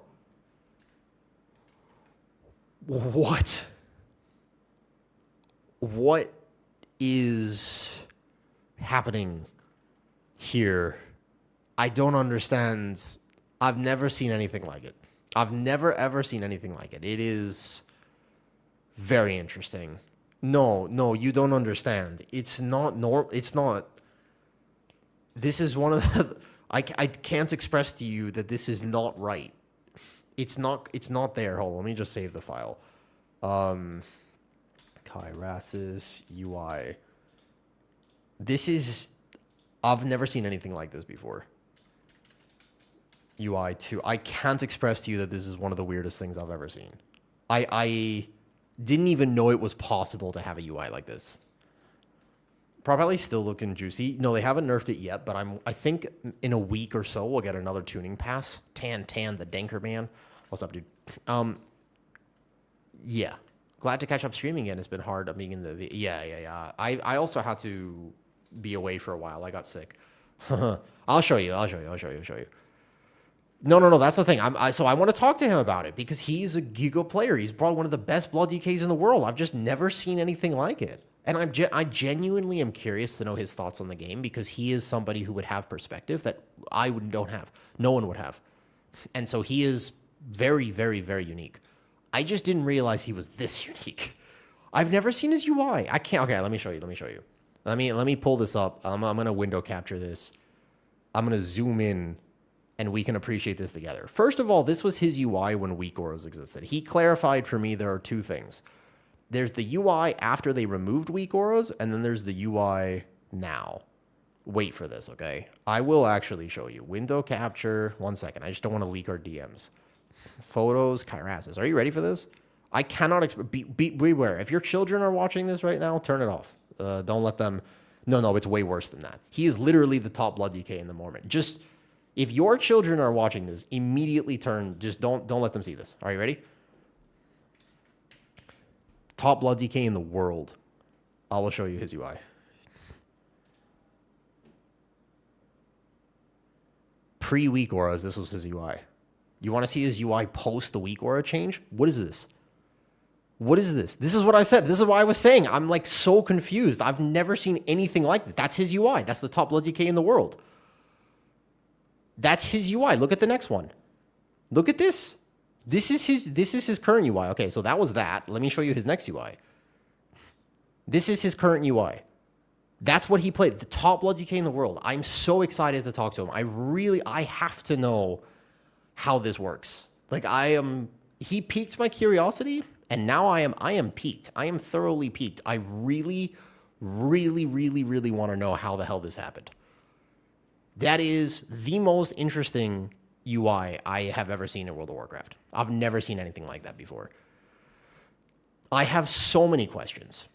What is happening here? I don't understand. I've never seen anything like it. I've never, ever seen anything like it. It is very interesting. No, you don't understand. It's not it's not. This is one of the, I can't express to you that this is not right. It's not there. Hold on, let me just save the file. Kyrasis UI. This is, I've never seen anything like this before. UI 2. I can't express to you that this is one of the weirdest things I've ever seen. I didn't even know it was possible to have a UI like this. Probably still looking juicy. No, they haven't nerfed it yet, but I think in a week or so we'll get another tuning pass. Tan, the Danker man. What's up, dude? Yeah. Glad to catch up streaming again. It's been hard being in the... Yeah. I also had to be away for a while. I got sick. I'll show you. No. That's the thing. So I want to talk to him about it because he's a Giga player. He's probably one of the best blood DKs in the world. I've just never seen anything like it. And I genuinely am curious to know his thoughts on the game because he is somebody who would have perspective that I don't have. No one would have. And so he is very, very, very unique. I just didn't realize he was this unique. I've never seen his UI. I can't. Okay, let me show you. Let me pull this up. I'm going to window capture this. I'm going to zoom in and we can appreciate this together. First of all, this was his UI when weak auras existed. He clarified for me there are two things. There's the UI after they removed weak auras, and then there's the UI now. Wait for this, okay? I will actually show you. Window capture. 1 second. I just don't want to leak our DMs. Photos, Kyrasis. Are you ready for this? I cannot... beware. If your children are watching this right now, turn it off. Don't let them... No, it's way worse than that. He is literally the top blood DK in the moment. Just... If your children are watching this, immediately turn... Just don't let them see this. Are you ready? Top blood DK in the world. I will show you his UI. Pre-weak auras, this was his UI. You want to see his UI post the weak aura change? What is this? This is what I said. This is what I was saying. I'm like so confused. I've never seen anything like that. That's his UI. That's the top blood DK in the world. That's his UI. Look at the next one. Look at this. This is his current UI. Okay, so that was that. Let me show you his next UI. This is his current UI. That's what he played. The top blood DK in the world. I'm so excited to talk to him. I have to know how this works. Like he piqued my curiosity and now I am piqued. I am thoroughly piqued. I really, really, really, really want to know how the hell this happened. That is the most interesting UI I have ever seen in World of Warcraft. I've never seen anything like that before. I have so many questions.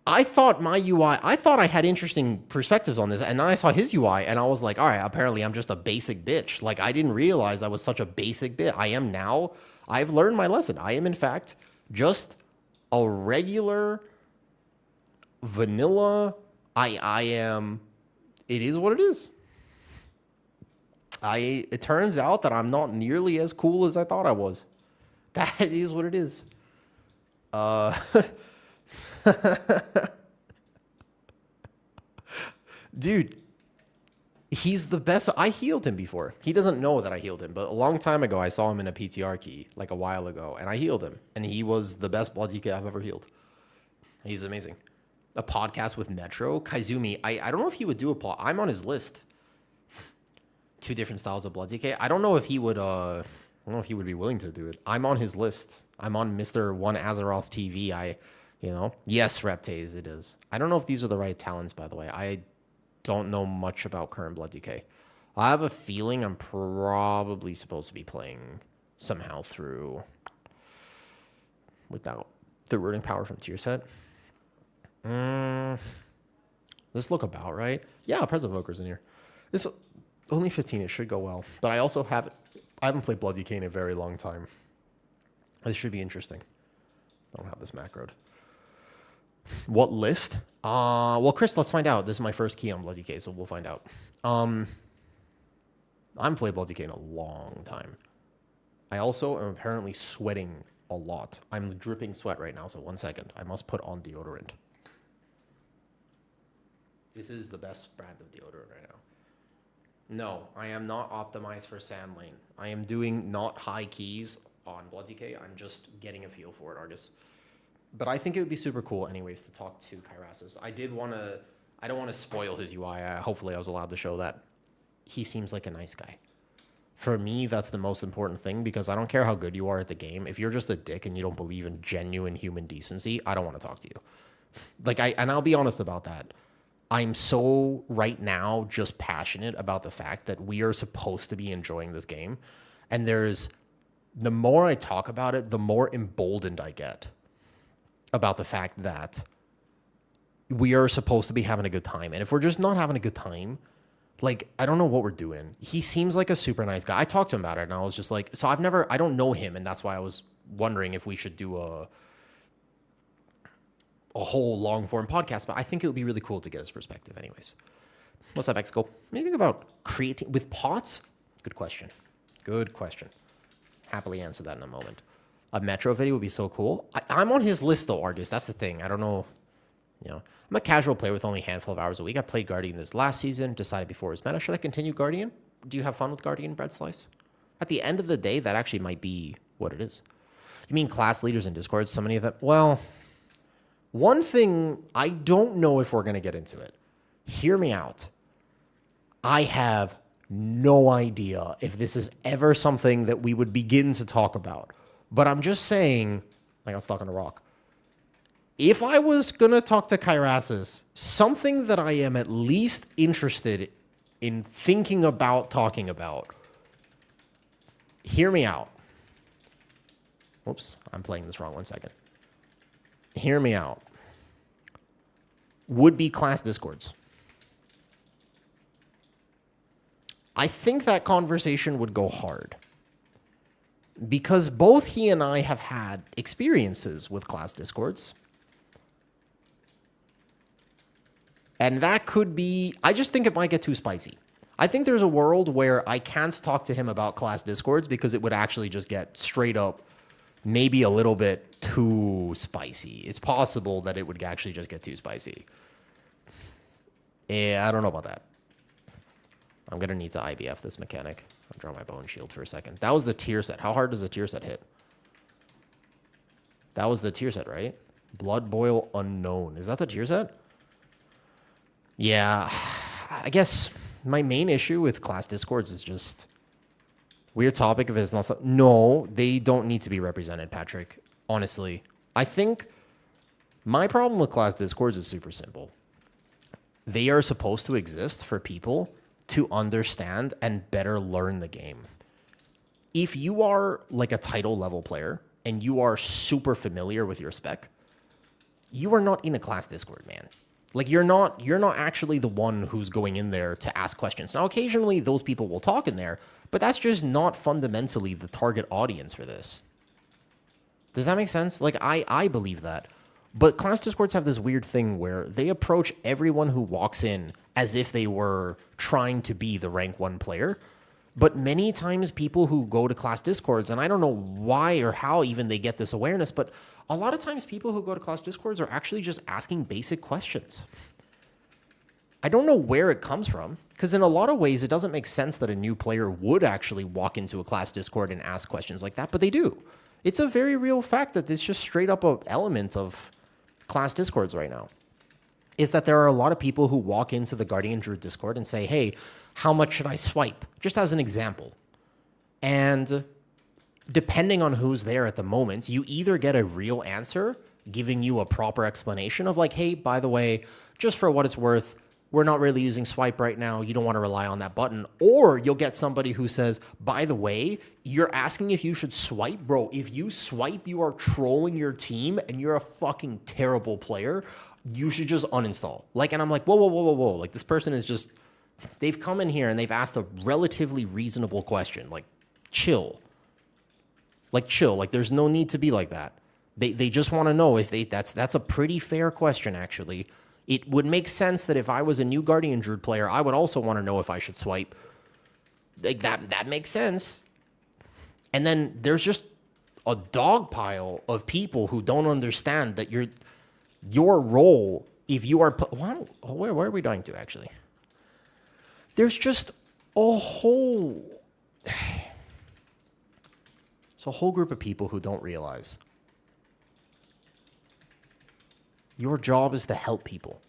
I thought my UI, I thought I had interesting perspectives on this, and then I saw his UI, and I was like, all right, apparently I'm just a basic bitch. Like, I didn't realize I was such a basic bitch. I am now. I've learned my lesson. I am, in fact, just a regular, vanilla. I am... It is what it is. It turns out that I'm not nearly as cool as I thought I was. That is what it is. Dude, he's the best. I healed him before. He doesn't know that I healed him, but a long time ago, I saw him in a PTR key, like a while ago, and I healed him. And he was the best blood DK I've ever healed. He's amazing. A podcast with Metro. Kaizumi, I don't know if he would do a pod. I'm on his list. 2 different styles of blood DK. I don't know if he would, I don't know if he would be willing to do it. I'm on his list. I'm on Mr. One Azeroth TV. Yes, Reptase, it is. I don't know if these are the right talents, by the way. I don't know much about current blood DK. I have a feeling I'm probably supposed to be playing somehow through without the rooting power from tier set. This look about right. Yeah, President Evoker's in here. It's only 15. It should go well. But I haven't played blood DK in a very long time. This should be interesting. I don't have this macroed. What list? Well, Chris, let's find out. This is my first key on blood DK, so we'll find out. I haven't played blood DK in a long time. I also am apparently sweating a lot. I'm dripping sweat right now, so 1 second. I must put on deodorant. This is the best brand of deodorant right now. No, I am not optimized for sand lane. I am doing not high keys on blood DK. I'm just getting a feel for it, Argus. But I think it would be super cool anyways to talk to Kyrasis. I don't want to spoil his UI. Hopefully I was allowed to show that. He seems like a nice guy. For me, that's the most important thing because I don't care how good you are at the game. If you're just a dick and you don't believe in genuine human decency, I don't want to talk to you. And I'll be honest about that. I'm so right now just passionate about the fact that we are supposed to be enjoying this game. And the more I talk about it, the more emboldened I get about the fact that we are supposed to be having a good time. And if we're just not having a good time, I don't know what we're doing. He seems like a super nice guy. I talked to him about it and I was just like, so I don't know him. And that's why I was wondering if we should do a whole long form podcast, but I think it would be really cool to get his perspective anyways. What's up, Exco? What do you think about creating with pots? Good question. Happily answer that in a moment. A Metro video would be so cool. I'm on his list though, Argus. That's the thing. I don't know. I'm a casual player with only a handful of hours a week. I played Guardian this last season, decided before his meta. Should I continue Guardian? Do you have fun with Guardian, Bread Slice? At the end of the day, that actually might be what it is. You mean class leaders in Discord? So many of them? Well, one thing, I don't know if we're going to get into it. Hear me out. I have no idea if this is ever something that we would begin to talk about. But I'm just saying, like I was talking to Rock, if I was going to talk to Kyrasis, something that I am at least interested in thinking about talking about, hear me out. Whoops, I'm playing this wrong. 1 second. Hear me out. Would be class discords. I think that conversation would go hard. Because both he and I have had experiences with class discords. And that could be, I just think it might get too spicy. I think there's a world where I can't talk to him about class discords because it would actually just get straight up maybe a little bit too spicy. It's possible that it would actually just get too spicy. Yeah, I don't know about that. I'm going to need to IBF this mechanic. I'll draw my bone shield for a second. That was the tier set. How hard does the tier set hit? That was the tier set, right? Blood Boil Unknown. Is that the tier set? Yeah. I guess my main issue with class discords is just weird topic if it's not so. No, they don't need to be represented, Patrick. Honestly. I think my problem with class discords is super simple. They are supposed to exist for people to understand and better learn the game. If you are like a title level player and you are super familiar with your spec, you are not in a class discord, man. Like you're not actually the one who's going in there to ask questions. Now, occasionally those people will talk in there, but that's just not fundamentally the target audience for this. Does that make sense? Like I believe that. But class discords have this weird thing where they approach everyone who walks in as if they were trying to be the rank 1 player. But many times people who go to class discords, and I don't know why or how even they get this awareness, but a lot of times people who go to class discords are actually just asking basic questions. I don't know where it comes from, because in a lot of ways, it doesn't make sense that a new player would actually walk into a class discord and ask questions like that, but they do. It's a very real fact that it's just straight up an element of class discords right now, is that there are a lot of people who walk into the Guardian Druid Discord and say, hey, how much should I swipe? Just as an example. And depending on who's there at the moment, you either get a real answer giving you a proper explanation of like, hey, by the way, just for what it's worth, we're not really using swipe right now. You don't want to rely on that button. Or you'll get somebody who says, by the way, you're asking if you should swipe? Bro, if you swipe, you are trolling your team and you're a fucking terrible player. You should just uninstall. Like, and I'm like, whoa, whoa, whoa, whoa, whoa. Like, this person is just, they've come in here and they've asked a relatively reasonable question. Like, chill. Like, chill. Like, there's no need to be like that. They just want to know if that's a pretty fair question, actually. It would make sense that if I was a new Guardian Druid player, I would also want to know if I should swipe. Like, that makes sense. And then there's just a dog pile of people who don't understand that your role, if you are... Where are we going to, actually? There's just a whole... It's a whole group of people who don't realize your job is to help people.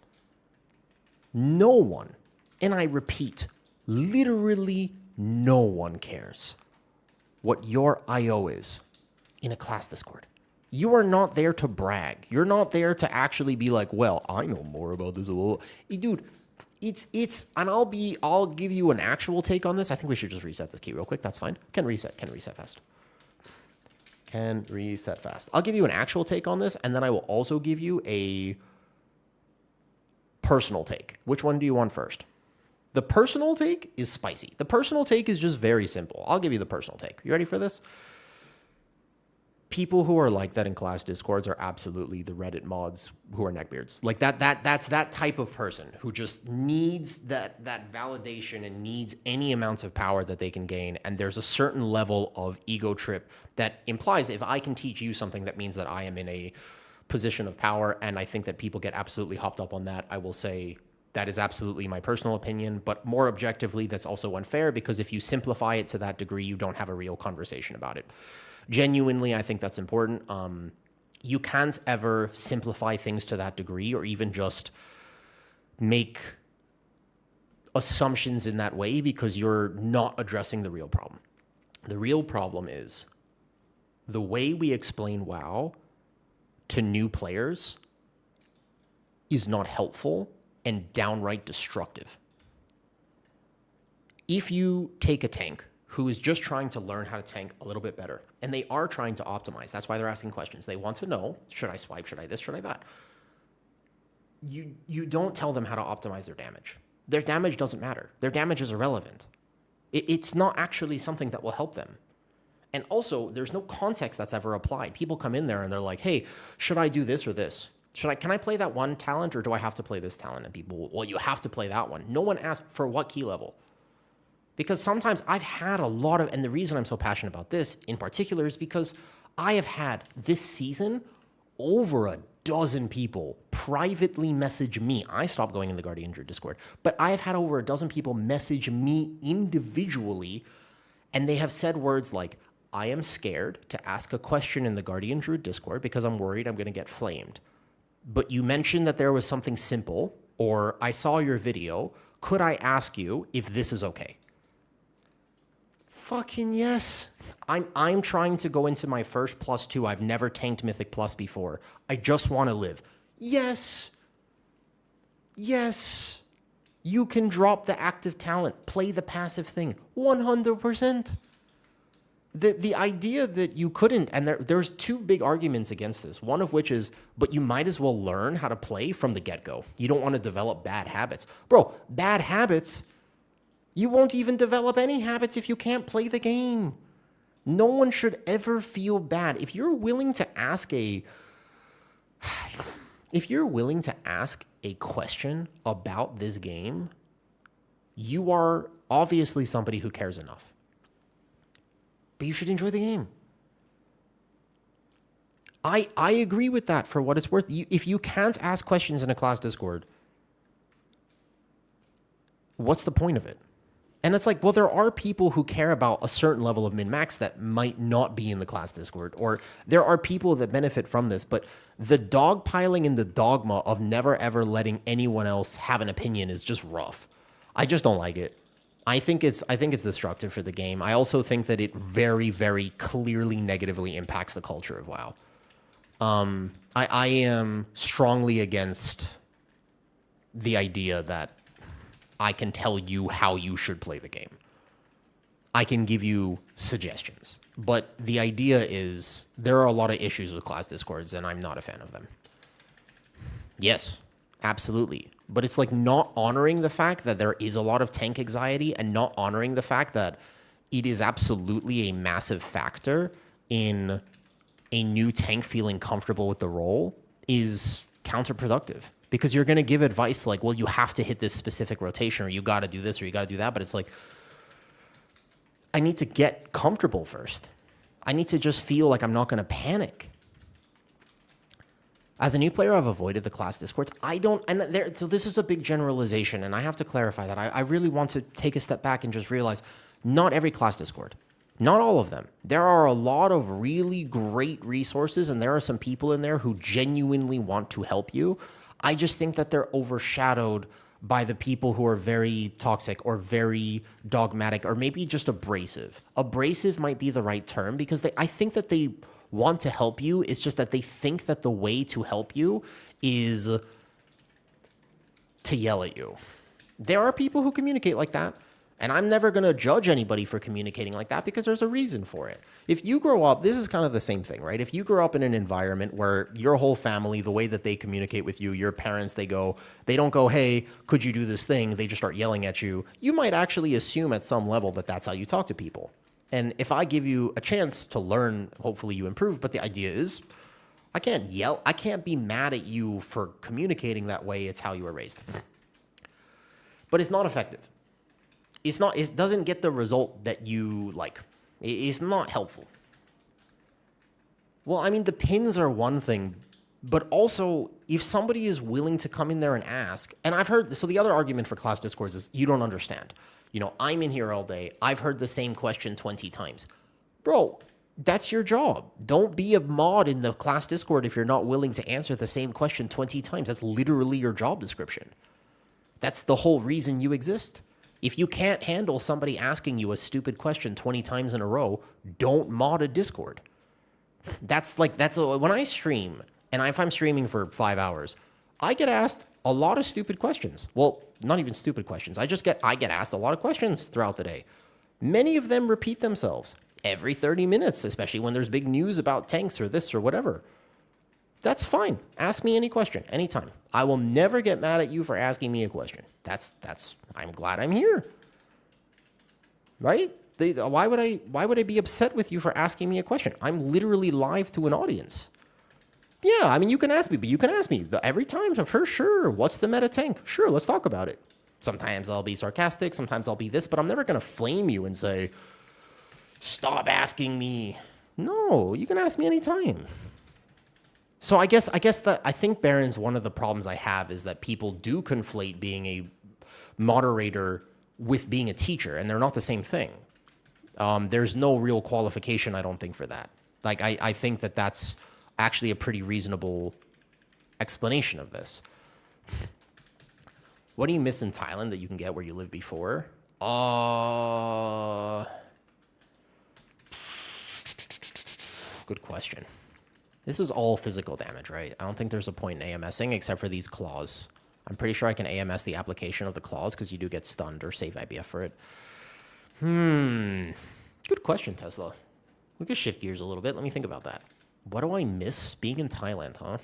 No one, and I repeat, literally no one cares what your IO is in a class Discord. You are not there to brag. You're not there to actually be like, well, I know more about this. Dude, it's, and I'll give you an actual take on this. I think we should just reset this key real quick. That's fine. Can reset fast. Can reset fast. I'll give you an actual take on this, and then I will also give you a personal take. Which one do you want first? The personal take is spicy. The personal take is just very simple. I'll give you the personal take. You ready for this? People who are like that in class discords are absolutely the Reddit mods who are neckbeards. Like that's that type of person who just needs that validation and needs any amounts of power that they can gain. And there's a certain level of ego trip that implies if I can teach you something, that means that I am in a position of power. And I think that people get absolutely hopped up on that. I will say that is absolutely my personal opinion, but more objectively, that's also unfair, because if you simplify it to that degree, you don't have a real conversation about it. Genuinely, I think that's important. You can't ever simplify things to that degree or even just make assumptions in that way, because you're not addressing the real problem. The real problem is the way we explain WoW to new players is not helpful and downright destructive. If you take a tank who is just trying to learn how to tank a little bit better, and they are trying to optimize. That's why they're asking questions. They want to know, should I swipe? Should I this? Should I that? You don't tell them how to optimize their damage. Their damage doesn't matter. Their damage is irrelevant. It's not actually something that will help them. And also, there's no context that's ever applied. People come in there and they're like, hey, should I do this or this? Can I play that one talent, or do I have to play this talent? And people, well, you have to play that one. No one asked for what key level. Because sometimes I've had a lot of, and the reason I'm so passionate about this in particular is because I have had this season over a dozen people privately message me. I stopped going in the Guardian Druid Discord, but I have had over a dozen people message me individually, and they have said words like, I am scared to ask a question in the Guardian Druid Discord because I'm worried I'm going to get flamed. But you mentioned that there was something simple, or I saw your video. Could I ask you if this is okay? Fucking yes. I'm trying to go into my first +2. I've never tanked Mythic Plus before. I just want to live. Yes. Yes. You can drop the active talent, play the passive thing. 100%. The idea that you couldn't, and there's two big arguments against this. One of which is, but you might as well learn how to play from the get-go. You don't want to develop bad habits. Bro, bad habits... You won't even develop any habits if you can't play the game. No one should ever feel bad. If you're willing to ask a question about this game, you are obviously somebody who cares enough. but you should enjoy the game. I agree with that for what it's worth. If you can't ask questions in a class Discord, what's the point of it? And it's like, well, there are people who care about a certain level of min-max that might not be in the class Discord, or there are people that benefit from this, but the dogpiling and the dogma of never ever letting anyone else have an opinion is just rough. I just don't like it. I think it's destructive for the game. I also think that it very, very clearly negatively impacts the culture of WoW. I am strongly against the idea that I can tell you how you should play the game. I can give you suggestions. But the idea is there are a lot of issues with class Discords, and I'm not a fan of them. Yes, absolutely. But it's like not honoring the fact that there is a lot of tank anxiety and not honoring the fact that it is absolutely a massive factor in a new tank feeling comfortable with the role is counterproductive. Because you're going to give advice like, well, you have to hit this specific rotation, or you got to do this, or you got to do that. But it's like, I need to get comfortable first. I need to just feel like I'm not going to panic. As a new player, I've avoided the class Discords. So this is a big generalization, and I have to clarify that. I really want to take a step back and just realize not every class Discord. Not all of them. There are a lot of really great resources, and there are some people in there who genuinely want to help you. I just think that they're overshadowed by the people who are very toxic or very dogmatic or maybe just abrasive. Abrasive might be the right term because I think that they want to help you. It's just that they think that the way to help you is to yell at you. There are people who communicate like that. And I'm never going to judge anybody for communicating like that because there's a reason for it. If you grow up, this is kind of the same thing, right? If you grow up in an environment where your whole family, the way that they communicate with you, your parents, they don't go, hey, could you do this thing? They just start yelling at you. You might actually assume at some level that that's how you talk to people. And if I give you a chance to learn, hopefully you improve. But the idea is I can't yell. I can't be mad at you for communicating that way. It's how you were raised. But it's not effective. It doesn't get the result that you like. It's not helpful. Well, I mean, the pins are one thing, but also if somebody is willing to come in there and ask, and I've heard, so the other argument for class Discords is you don't understand. You know, I'm in here all day. I've heard the same question 20 times. Bro, that's your job. Don't be a mod in the class Discord if you're not willing to answer the same question 20 times. That's literally your job description. That's the whole reason you exist. If you can't handle somebody asking you a stupid question 20 times in a row, don't mod a Discord. When I stream, and if I'm streaming for 5 hours, I get asked a lot of stupid questions. Well, not even stupid questions. I get asked a lot of questions throughout the day. Many of them repeat themselves every 30 minutes, especially when there's big news about tanks or this or whatever. That's fine. Ask me any question, anytime. I will never get mad at you for asking me a question. I'm glad I'm here. Right? Why would I be upset with you for asking me a question? I'm literally live to an audience. Yeah, I mean, you can ask me, but you can ask me every time, so for sure. What's the meta tank? Sure, let's talk about it. Sometimes I'll be sarcastic, sometimes I'll be this, but I'm never going to flame you and say, stop asking me. No, you can ask me anytime. So I think, Barron's, one of the problems I have is that people do conflate being a moderator with being a teacher, and they're not the same thing. There's no real qualification, I don't think, for that. Like, I think that that's actually a pretty reasonable explanation of this. What do you miss in Thailand that you can get where you lived before? Good question. This is all physical damage, right? I don't think there's a point in AMSing except for these claws. I'm pretty sure I can AMS the application of the claws because you do get stunned or save IBF for it. Good question, Tesla. We could shift gears a little bit. Let me think about that. What do I miss being in Thailand, huh?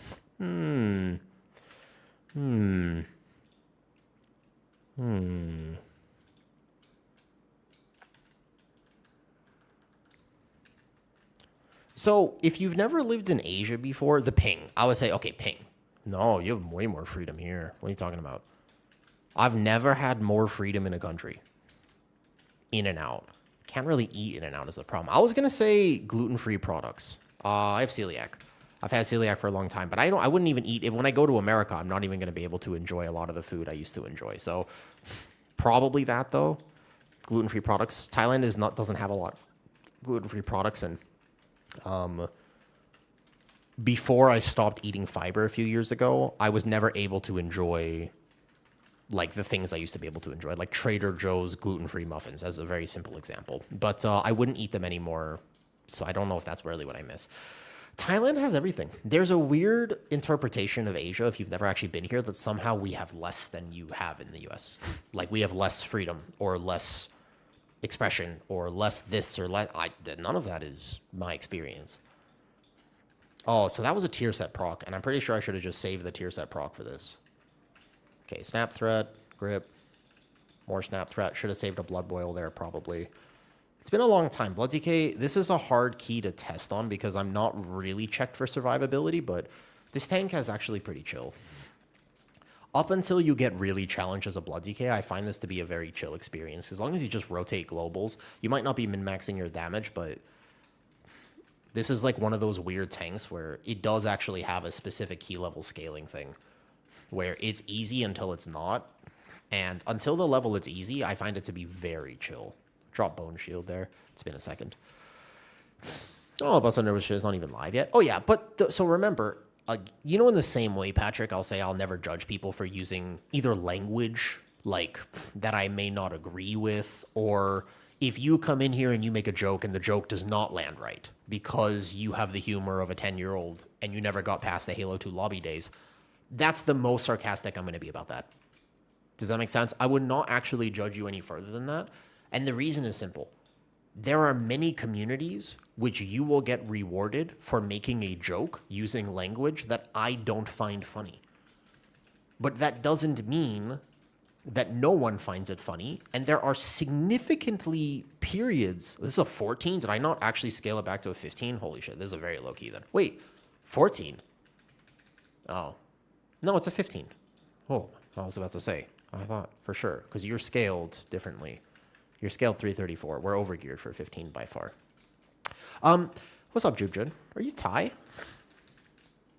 So if you've never lived in Asia before, the ping. I would say, okay, ping. No, you have way more freedom here. What are you talking about? I've never had more freedom in a country. In and out. can't really eat in and out is the problem. I was gonna say gluten-free products. I have celiac. I've had celiac for a long time, but I wouldn't even eat it. When I go to America, I'm not even gonna be able to enjoy a lot of the food I used to enjoy. So probably that though. Gluten-free products. Thailand doesn't have a lot of gluten-free products, and before I stopped eating fiber a few years ago, I was never able to enjoy like the things I used to be able to enjoy, like Trader Joe's gluten-free muffins, as a very simple example. But I wouldn't eat them anymore, so I don't know if that's really what I miss. Thailand has everything. There's a weird interpretation of Asia, if you've never actually been here, that somehow we have less than you have in the US. Like we have less freedom or less expression or less this or less. None of that is my experience. Oh, so that was a tier set proc, and I'm pretty sure I should have just saved the tier set proc for this. Okay, snap threat, grip, more snap threat. Should have saved a blood boil there, probably. It's been a long time. Blood DK, this is a hard key to test on because I'm not really checked for survivability, but this tank is actually pretty chill. Up until you get really challenged as a Blood DK, I find this to be a very chill experience. As long as you just rotate globals, you might not be min-maxing your damage, but this is like one of those weird tanks where it does actually have a specific key level scaling thing, where it's easy until it's not, and until the level it's easy, I find it to be very chill. Drop Bone Shield there. It's been a second. Oh, Bust Under shit is not even live yet. Oh, yeah, but so remember, you know, in the same way, Patrick, I'll say I'll never judge people for using either language, like, that I may not agree with, or if you come in here and you make a joke and the joke does not land right because you have the humor of a 10-year-old and you never got past the Halo 2 lobby days, that's the most sarcastic I'm going to be about that. Does that make sense? I would not actually judge you any further than that. And the reason is simple. There are many communities which you will get rewarded for making a joke using language that I don't find funny. But that doesn't mean that no one finds it funny. And there are significantly periods. This is a 14. Did I not actually scale it back to a 15? Holy shit. This is a very low key then. Wait, 14? Oh. No, it's a 15. Oh, I was about to say. I thought for sure. Because you're scaled differently. You're scaled 334. We're overgeared for 15 by far. What's up, Jubjud? Are you Thai?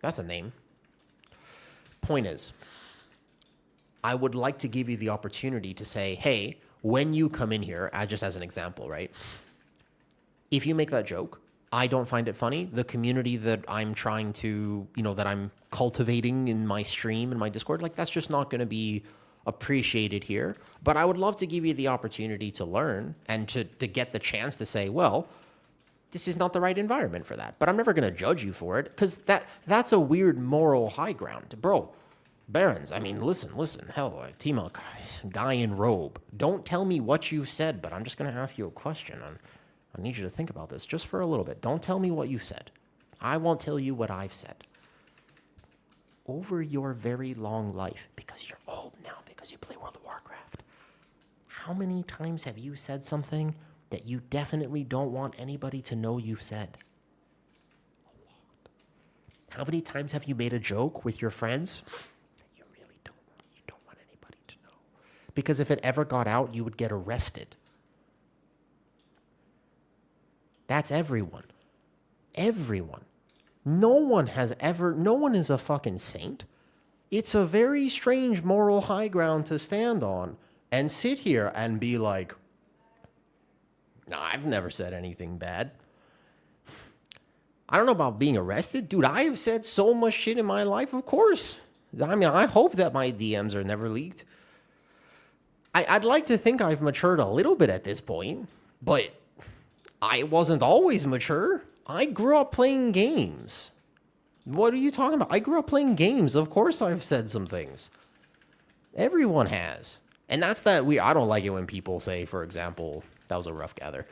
That's a name. Point is, I would like to give you the opportunity to say, hey, when you come in here, just as an example, right? If you make that joke, I don't find it funny. The community that I'm trying to, that I'm cultivating in my stream and my Discord, like that's just not going to be appreciated here. But I would love to give you the opportunity to learn and to get the chance to say, well, this is not the right environment for that. But I'm never going to judge you for it because that's a weird moral high ground. Bro, Barons, I mean, listen. Hell, T-Monk, guy in robe. Don't tell me what you've said, but I'm just going to ask you a question. I need you to think about this just for a little bit. Don't tell me what you said. I won't tell you what I've said. Over your very long life, because you're old now, because you play World of Warcraft, how many times have you said something that you definitely don't want anybody to know you've said? A lot. How many times have you made a joke with your friends that you really don't want anybody to know? Because if it ever got out, you would get arrested. That's everyone. Everyone. No one is a fucking saint. It's a very strange moral high ground to stand on and sit here and be like, no, I've never said anything bad. I don't know about being arrested. Dude, I have said so much shit in my life, of course. I mean, I hope that my DMs are never leaked. I'd like to think I've matured a little bit at this point, but I wasn't always mature. I grew up playing games. What are you talking about? I grew up playing games. Of course I've said some things. Everyone has. And that's that I don't like it when people say, for example, that was a rough gather.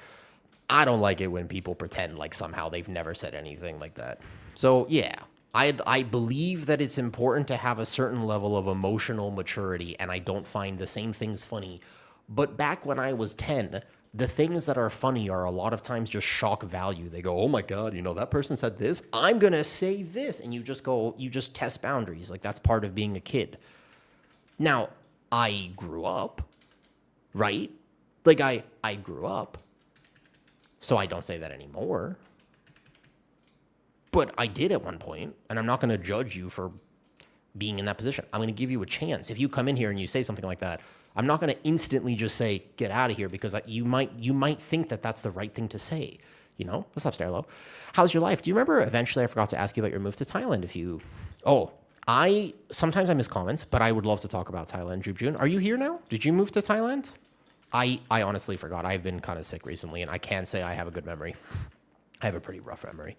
I don't like it when people pretend like somehow they've never said anything like that. So, yeah, I believe that it's important to have a certain level of emotional maturity, and I don't find the same things funny. But back when I was 10, the things that are funny are a lot of times just shock value. They go, oh my God, that person said this. I'm going to say this. And you just test boundaries. Like that's part of being a kid. Now, I grew up, right? Like I grew up, So I don't say that anymore. But I did at one point, and I'm not going to judge you for being in that position. I'm going to give you a chance. If you come in here and you say something like that, I'm not going to instantly just say, get out of here, because you might think that that's the right thing to say. You know? What's up, Sterlo? How's your life? Do you remember eventually I forgot to ask you about your move to Thailand? Sometimes I miss comments, but I would love to talk about Thailand. Jub June, are you here now? Did you move to Thailand? I honestly forgot. I've been kind of sick recently, and I can say I have a good memory. I have a pretty rough memory.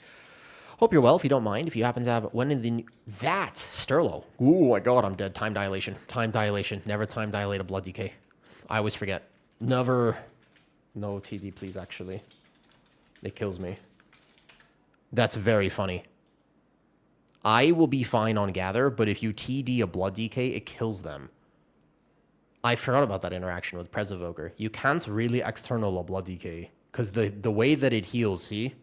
Hope you're well, if you don't mind. If you happen to have that Sterlo. Oh my God, I'm dead. Time dilation. Time dilation. Never time dilate a blood decay. I always forget. Never. No TD, please. Actually, it kills me. That's very funny. I will be fine on gather, but if you TD a blood decay, it kills them. I forgot about that interaction with Presevoker. You can't really external a blood decay because the way that it heals. See.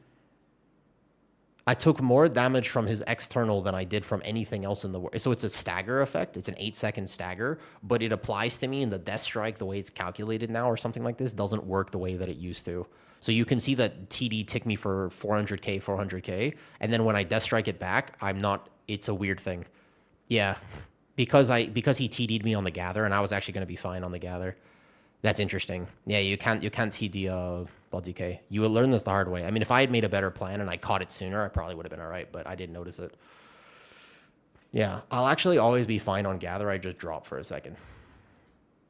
I took more damage from his external than I did from anything else in the world. So it's a stagger effect. It's an 8-second stagger, but it applies to me in the Death Strike. The way it's calculated now or something like this doesn't work the way that it used to. So you can see that TD ticked me for 400k, and then when I Death Strike it back, it's a weird thing. Yeah, because he TD'd me on the gather, and I was actually going to be fine on the gather. That's interesting. Yeah, you can't TD blood decay. You will learn this the hard way. I mean, if I had made a better plan and I caught it sooner, I probably would have been all right, but I didn't notice it. Yeah, I'll actually always be fine on gather. I just drop for a second.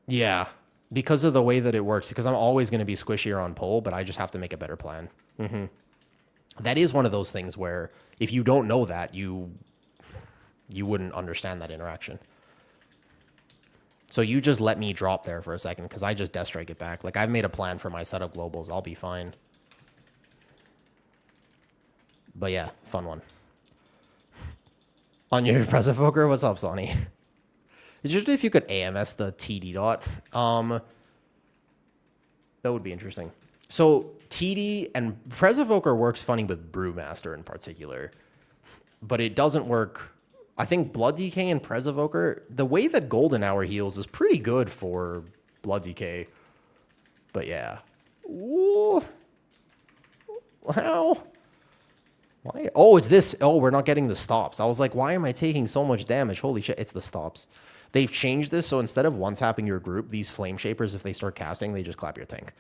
Yeah, because of the way that it works, because I'm always going to be squishier on pull, but I just have to make a better plan. That is one of those things where if you don't know that, you wouldn't understand that interaction. So you just let me drop there for a second because I just Death Strike it back. Like, I've made a plan for my setup globals. I'll be fine. But yeah, fun one. On your Presevoker, what's up, Sonny? Just if you could AMS the TD dot. That would be interesting. So TD and Presevoker works funny with Brewmaster in particular. But it doesn't work. I think Blood Decay and Presevoker, the way that Golden Hour heals is pretty good for Blood Decay. But yeah. Ooh. Wow. Why? Oh, it's this. Oh, we're not getting the stops. I was like, why am I taking so much damage? Holy shit, it's the stops. They've changed this, so instead of one-tapping your group, these Flame Shapers, if they start casting, they just clap your tank.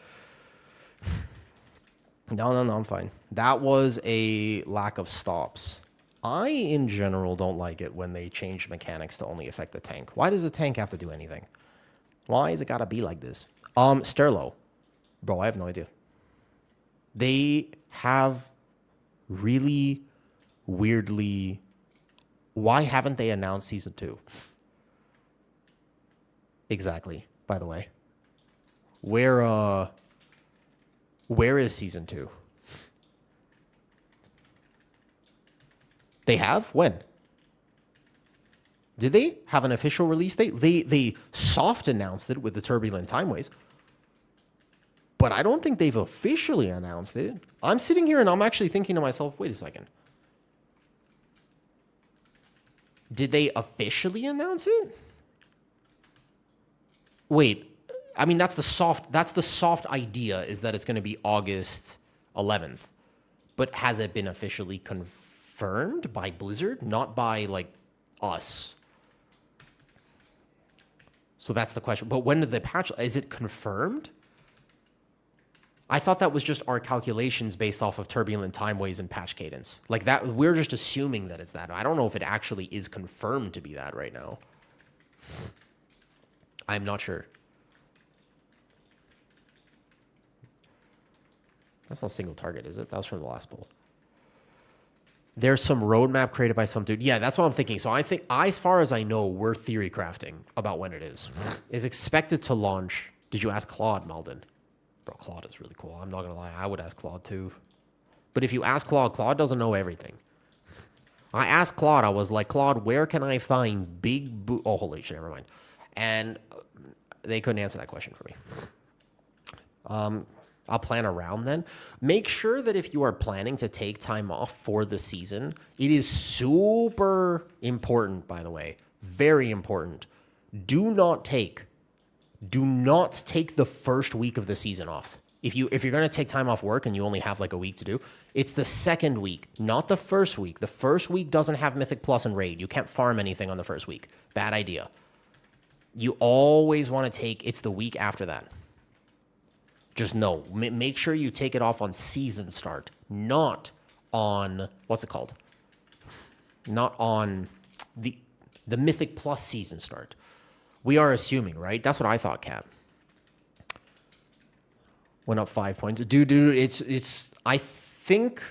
No, I'm fine. That was a lack of stops. I, in general, don't like it when they change mechanics to only affect the tank. Why does the tank have to do anything? Why is it gotta be like this? Sterlo. Bro, I have no idea. They have really weirdly... Why haven't they announced Season 2? Exactly, by the way. Where is Season 2? They have? When? Did they have an official release date? They soft announced it with the Turbulent Timeways. But I don't think they've officially announced it. I'm sitting here and I'm actually thinking to myself, wait a second. Did they officially announce it? Wait, I mean, that's the soft idea, is that it's going to be August 11th. But has it been officially confirmed by Blizzard? Not by, like, us. So that's the question. But when did the patch... Is it confirmed? I thought that was just our calculations based off of Turbulent Timeways and patch cadence. Like, that, we're just assuming that it's that. I don't know if it actually is confirmed to be that right now. I'm not sure. That's not a single target, is it? That was from the last poll. There's some roadmap created by some dude. Yeah, that's what I'm thinking. So I think, as far as I know, we're theory crafting about when it is. It's expected to launch. Did you ask Claude, Malden? Bro, Claude is really cool. I'm not going to lie. I would ask Claude too. But if you ask Claude, Claude doesn't know everything. I asked Claude, I was like, Claude, where can I find big boot? Oh, holy shit, never mind. And they couldn't answer that question for me. I'll plan around then. Make sure that if you are planning to take time off for the season, it is super important, by the way. Very important. Do not take the first week of the season off. If you're going to take time off work and you only have like a week to do, it's the second week, not the first week. The first week doesn't have Mythic Plus and Raid. You can't farm anything on the first week. Bad idea. You always want to take, it's the week after that. Just know, make sure you take it off on season start, not on, what's it called? Not on the Mythic Plus season start. We are assuming, right? That's what I thought, Cap. Went up 5 points. Dude, it's, I think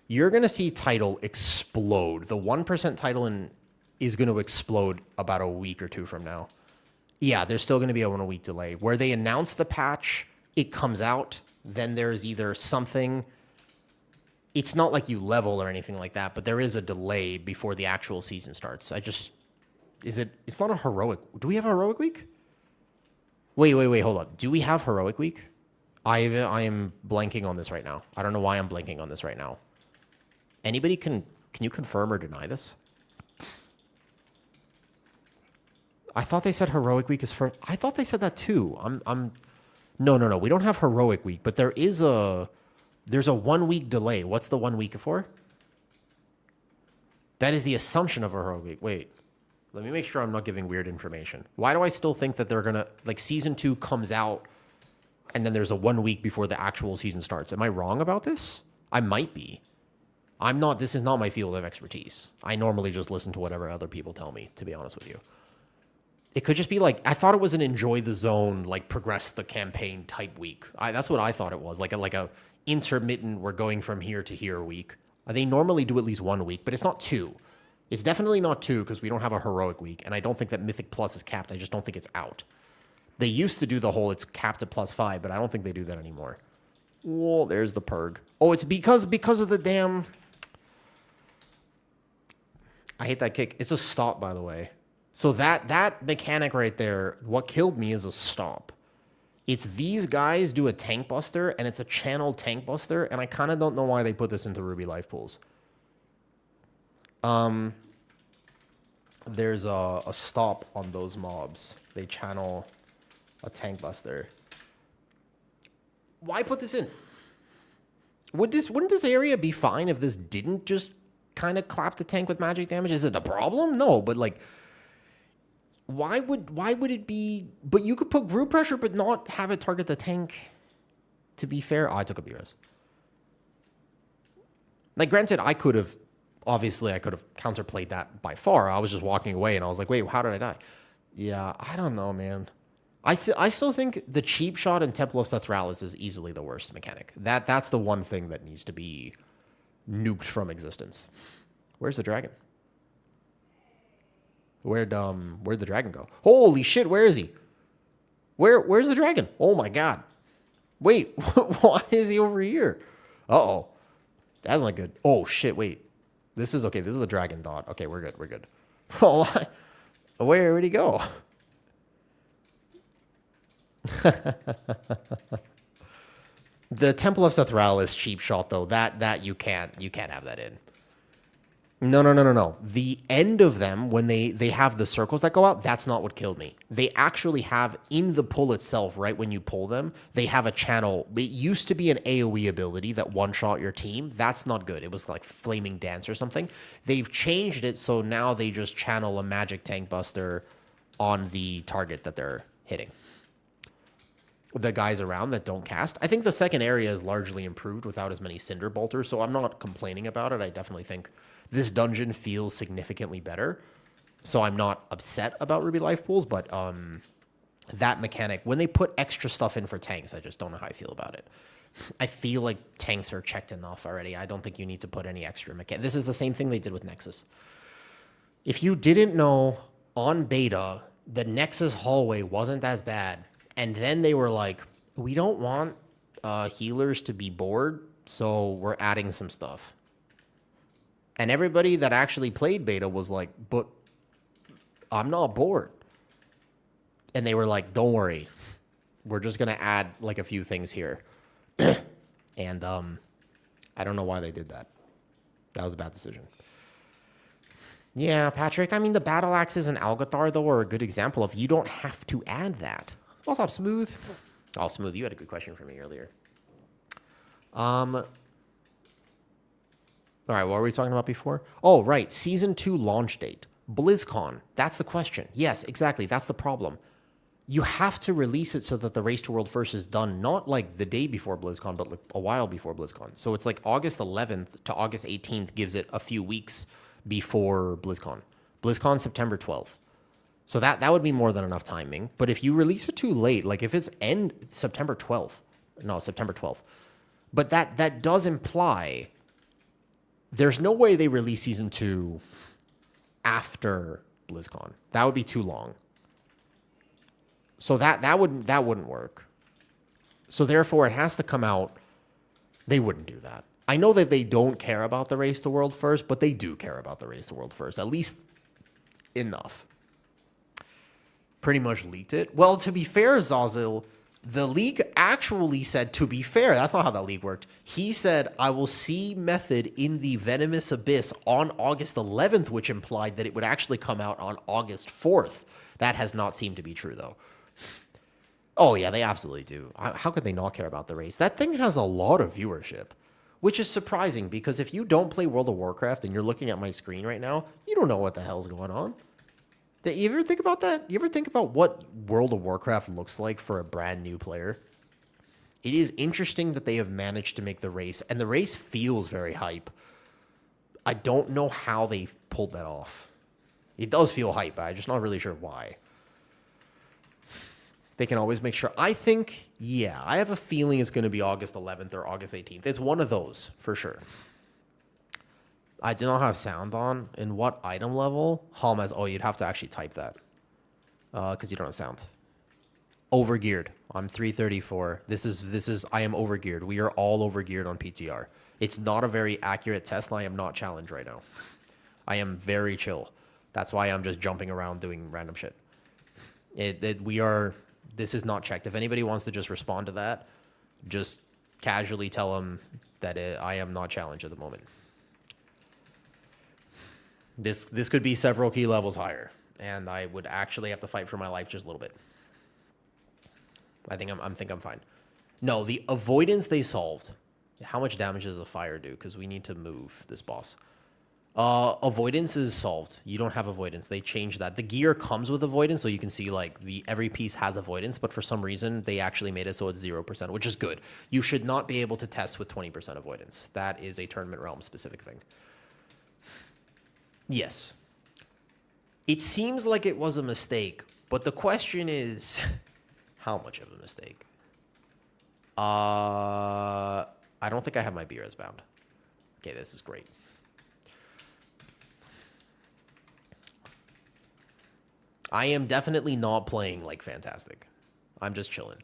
you're going to see title explode. The 1% title is going to explode about a week or two from now. Yeah, there's still going to be a 1 week delay. Where they announce the patch, it comes out, then there's either something, it's not like you level or anything like that, but there is a delay before the actual season starts. It's not a heroic, do we have a heroic week? Wait, hold on. Do we have heroic week? I am blanking on this right now. I don't know why I'm blanking on this right now. Anybody can you confirm or deny this? I thought they said heroic week is for, I thought they said that too. No. We don't have heroic week, but there's a 1 week delay. What's the 1 week for? That is the assumption of a heroic week. Wait, let me make sure I'm not giving weird information. Why do I still think that they're gonna, like, season 2 comes out and then there's a 1 week before the actual season starts? Am I wrong about this? I might be. I'm not, this is not my field of expertise. I normally just listen to whatever other people tell me, to be honest with you. It could just be like, I thought it was an enjoy the zone, like progress the campaign type week. That's what I thought it was, like a intermittent, we're going from here to here week. They normally do at least 1 week, but it's not 2. It's definitely not 2 because we don't have a heroic week, and I don't think that Mythic Plus is capped. I just don't think it's out. They used to do the whole, it's capped at +5, but I don't think they do that anymore. Well, there's the perg. Oh, it's because of the damn, I hate that kick. It's a stop, by the way. So that mechanic right there, what killed me is a stop. It's these guys do a tank buster, and it's a channel tank buster, and I kind of don't know why they put this into Ruby life pools. There's a stop on those mobs. They channel a tank buster. Why put this in? Wouldn't this area be fine if this didn't just kind of clap the tank with magic damage? Is it a problem? No, but like, why would it be? But you could put group pressure, but not have it target the tank. To be fair, I took a B-res. Like, granted, I could have counterplayed that by far. I was just walking away, and I was like, wait, how did I die? Yeah, I don't know, man. I still think the cheap shot in Temple of Sethralis is easily the worst mechanic. That's the one thing that needs to be nuked from existence. Where's the dragon? Where'd the dragon go? Holy shit, where is he? Where's the dragon? Oh my god. Wait, why is he over here? Uh-oh. That's not good. Oh shit, wait. This is okay. This is a dragon dot. Okay, we're good. Oh, where'd he go? The Temple of Sethralis cheap shot though, that you can't have that in. No. The end of them, when they have the circles that go out, that's not what killed me. They actually have, in the pull itself, right when you pull them, they have a channel. It used to be an AoE ability that one-shot your team. That's not good. It was like Flaming Dance or something. They've changed it, so now they just channel a magic tank buster on the target that they're hitting. The guys around that don't cast. I think the second area is largely improved without as many Cinder Bolters, so I'm not complaining about it. I definitely think this dungeon feels significantly better, so I'm not upset about Ruby Life Pools, but that mechanic, when they put extra stuff in for tanks, I just don't know how I feel about it. I feel like tanks are checked enough already. I don't think you need to put any extra mechanic. This is the same thing they did with Nexus. If you didn't know, on beta, the Nexus hallway wasn't as bad, and then they were like, we don't want healers to be bored, so we're adding some stuff. And everybody that actually played beta was like, but I'm not bored. And they were like, don't worry. We're just going to add like a few things here. And I don't know why they did that. That was a bad decision. Yeah, Patrick, I mean, the battle axes and Algathar, though, are a good example of you don't have to add that. What's up, Smooth? Oh, Smooth, you had a good question for me earlier. All right, what were we talking about before? Oh, right. Season 2 launch date. BlizzCon. That's the question. Yes, exactly. That's the problem. You have to release it so that the Race to World First is done, not like the day before BlizzCon, but like a while before BlizzCon. So it's like August 11th to August 18th gives it a few weeks before BlizzCon. BlizzCon September 12th. So that would be more than enough timing. But if you release it too late, like if it's end September 12th, no, September 12th. But that does imply there's no way they release season 2 after BlizzCon. That would be too long. So that wouldn't work. So therefore, it has to come out. They wouldn't do that. I know that they don't care about the Race to World First, but they do care about the Race to World First, at least enough. Pretty much leaked it. Well, to be fair, Zazil, the league actually said, to be fair, that's not how that league worked. He said, I will see Method in the Venomous Abyss on August 11th, which implied that it would actually come out on August 4th. That has not seemed to be true, though. Oh, yeah, they absolutely do. How could they not care about the race? That thing has a lot of viewership, which is surprising because if you don't play World of Warcraft and you're looking at my screen right now, you don't know what the hell's going on. You ever think about that? You ever think about what World of Warcraft looks like for a brand new player? It is interesting that they have managed to make the race, and the race feels very hype. I don't know how they pulled that off. It does feel hype, but I'm just not really sure why. They can always make sure. I think, yeah, I have a feeling it's going to be August 11th or August 18th. It's one of those, for sure. I do not have sound on. In what item level? Halmaz. Oh, you'd have to actually type that. Because you don't have sound. Overgeared. I'm 334. This is, I am overgeared. We are all overgeared on PTR. It's not a very accurate test, and I am not challenged right now. I am very chill. That's why I'm just jumping around doing random shit. This is not checked. If anybody wants to just respond to that, just casually tell them that I am not challenged at the moment. This could be several key levels higher, and I would actually have to fight for my life just a little bit. I think I'm fine. No, the avoidance they solved. How much damage does a fire do? Because we need to move this boss. Avoidance is solved. You don't have avoidance. They changed that. The gear comes with avoidance, so you can see like every piece has avoidance, but for some reason they actually made it so it's 0%, which is good. You should not be able to test with 20% avoidance. That is a Tournament Realm specific thing. Yes. It seems like it was a mistake, but the question is, how much of a mistake? I don't think I have my beer as bound. Okay, this is great. I am definitely not playing like fantastic. I'm just chilling.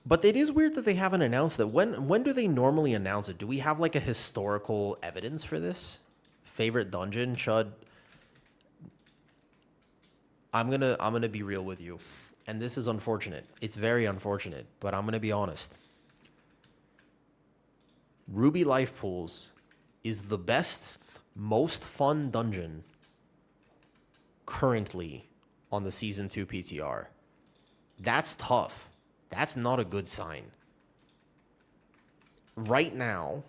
But it is weird that they haven't announced that. When do they normally announce it? Do we have like a historical evidence for this? Favorite dungeon? Chud. I'm gonna be real with you. And this is unfortunate. It's very unfortunate, but I'm gonna be honest. Ruby Life Pools is the best, most fun dungeon currently on the Season 2 PTR. That's tough. That's not a good sign. Right now,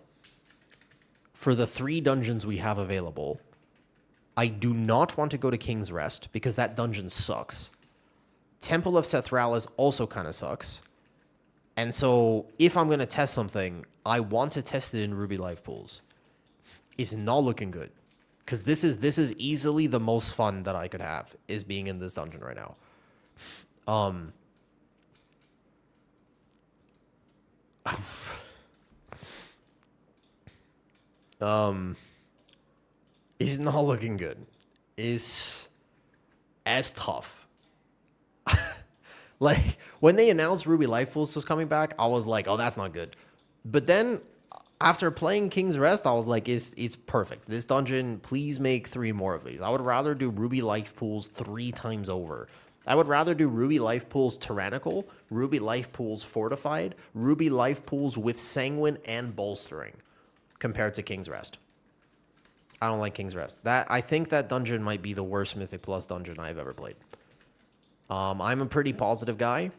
for the 3 dungeons we have available, I do not want to go to King's Rest because that dungeon sucks. Temple of Sethralis also kind of sucks. And so if I'm going to test something, I want to test it in Ruby Life Pools. It's not looking good. Because this is easily the most fun that I could have, is being in this dungeon right now. It's not looking good. It's as tough. Like, when they announced Ruby Life Pools was coming back, I was like, oh, that's not good. But then, after playing King's Rest, I was like, it's perfect. This dungeon, please make 3 more of these. I would rather do Ruby Life Pools 3 times over. I would rather do Ruby Life Pools Tyrannical, Ruby Life Pools Fortified, Ruby Life Pools with Sanguine and Bolstering, compared to King's Rest. I don't like King's Rest. I think that dungeon might be the worst Mythic Plus dungeon I've ever played. I'm a pretty positive guy.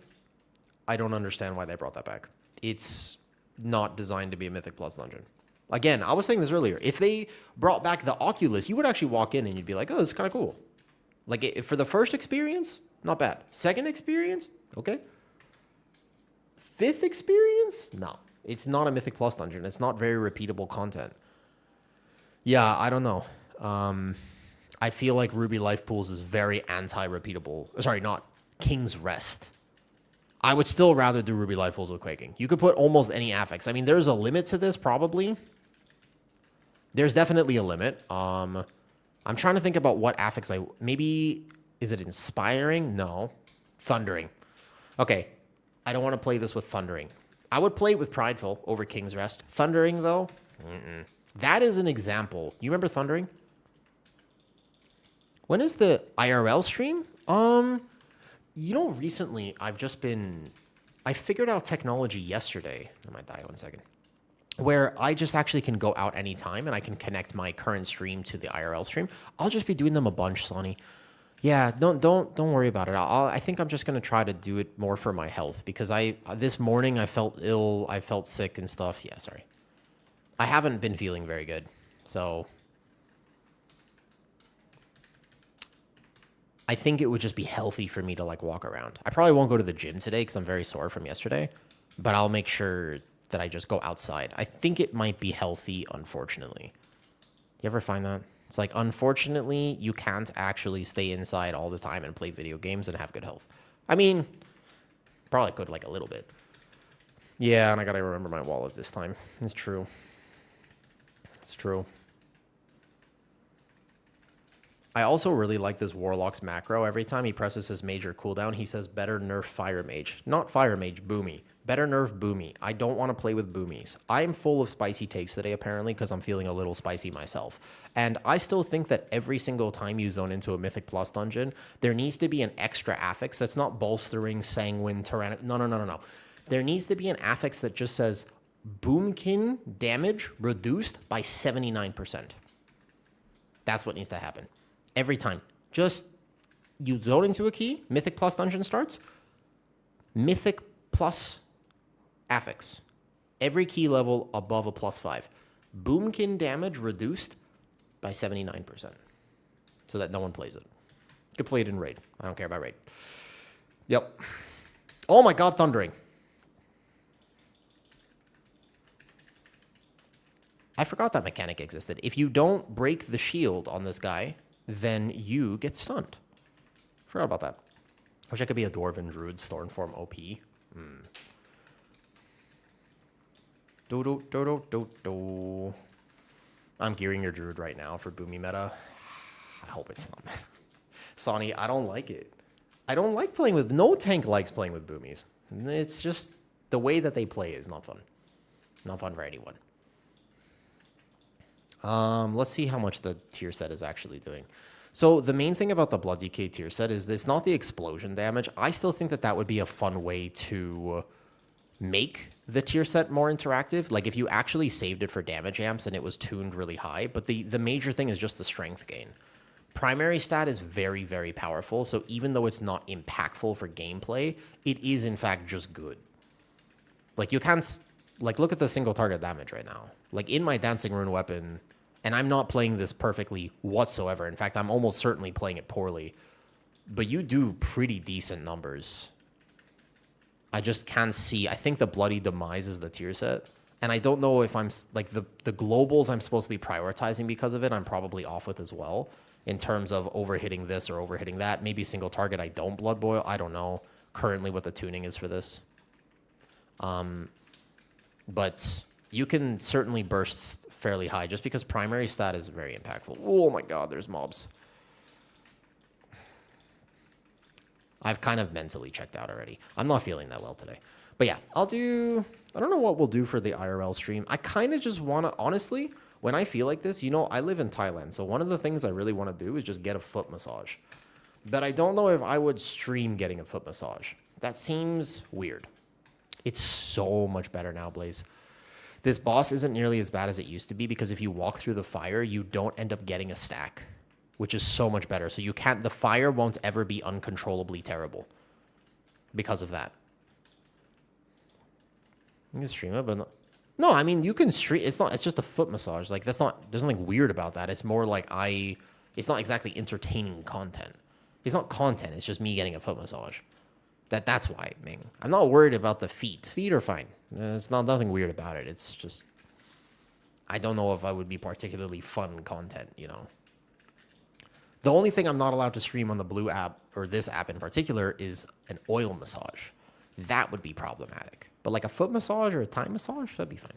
I don't understand why they brought that back. It's not designed to be a Mythic Plus dungeon. Again, I was saying this earlier. If they brought back the Oculus, you would actually walk in and you'd be like, oh, this is kind of cool. Like, for the first experience, not bad. Second experience, okay. Fifth experience, no. It's not a Mythic Plus dungeon. It's not very repeatable content. Yeah, I don't know. I feel like Ruby Life Pools is very anti-repeatable. Sorry, not King's Rest. I would still rather do Ruby Life Pools with Quaking. You could put almost any affix. I mean, there's a limit to this, probably. There's definitely a limit. I'm trying to think about what affix maybe, is it Inspiring? No. Thundering. Okay. I don't want to play this with Thundering. I would play it with Prideful over King's Rest. Thundering, though? That is an example. You remember Thundering? When is the IRL stream? Recently I figured out technology yesterday. I might die 1 second. Where I just actually can go out anytime and I can connect my current stream to the IRL stream. I'll just be doing them a bunch, Sonny. Yeah, don't worry about it. I think I'm just gonna try to do it more for my health because this morning I felt ill, I felt sick and stuff. Yeah, sorry. I haven't been feeling very good, so I think it would just be healthy for me to like walk around. I probably won't go to the gym today because I'm very sore from yesterday, but I'll make sure that I just go outside. I think it might be healthy, unfortunately. You ever find that? It's like, unfortunately, you can't actually stay inside all the time and play video games and have good health. I mean, probably could like a little bit. Yeah, and I gotta remember my wallet this time. It's true. It's true. I also really like this Warlock's macro. Every time he presses his major cooldown, he says, better nerf Fire Mage. Not Fire Mage, Boomy. Better nerf Boomy. I don't want to play with Boomies. I'm full of spicy takes today, apparently, because I'm feeling a little spicy myself. And I still think that every single time you zone into a Mythic Plus dungeon, there needs to be an extra affix that's not bolstering, sanguine, tyrannic. No. There needs to be an affix that just says, Boomkin damage reduced by 79%. That's what needs to happen. Every time. Just, you zone into a key, Mythic Plus dungeon starts, Mythic Plus affix. Every key level above a +5. Boomkin damage reduced by 79%. So that no one plays it. You could play it in Raid. I don't care about Raid. Yep. Oh my god, Thundering. I forgot that mechanic existed. If you don't break the shield on this guy, then you get stunned. Forgot about that. Wish I could be a Dwarven Druid Stormform OP. Do. I'm gearing your Druid right now for Boomy meta. I hope it's not meta. Sonny, I don't like it. I don't like playing with... No tank likes playing with Boomies. It's just... The way that they play is not fun. Not fun for anyone. Let's see how much the tier set is actually doing. So the main thing about the Blood DK tier set is it's not the explosion damage. I still think that that would be a fun way to make the tier set more interactive. Like if you actually saved it for damage amps and it was tuned really high. But the major thing is just the strength gain. Primary stat is very, very powerful. So even though it's not impactful for gameplay, it is in fact just good. Like you can't... Like look at the single target damage right now. Like in my Dancing Rune weapon... And I'm not playing this perfectly whatsoever. In fact, I'm almost certainly playing it poorly. But you do pretty decent numbers. I just can't see. I think the Bloody Demise is the tier set. And I don't know if I'm... Like, the globals I'm supposed to be prioritizing because of it, I'm probably off with as well. In terms of overhitting this or overhitting that. Maybe single target I don't Blood Boil. I don't know currently what the tuning is for this. But you can certainly burst fairly high just because primary stat is very impactful. Oh my god, there's mobs. I've kind of mentally checked out already. I'm not feeling that well today. But yeah, I don't know what we'll do for the IRL stream. I kind of just want to, honestly, when I feel like this, you know, I live in Thailand. So one of the things I really want to do is just get a foot massage. But I don't know if I would stream getting a foot massage. That seems weird. It's so much better now, Blaze. This boss isn't nearly as bad as it used to be because if you walk through the fire, you don't end up getting a stack. which is so much better. So you can't, the fire won't ever be uncontrollably terrible because of that. You can stream it, but no, I mean, you can stream, it's just a foot massage. Like, there's nothing weird about that. It's more like it's not exactly entertaining content. It's not content, it's just me getting a foot massage. That's why, Ming. I'm not worried about the feet. Feet are fine. It's nothing weird about it. It's just, I don't know if I would be particularly fun content, you know. The only thing I'm not allowed to stream on the Blue app, or this app in particular, is an oil massage. That would be problematic. But like a foot massage or a Thai massage, that'd be fine.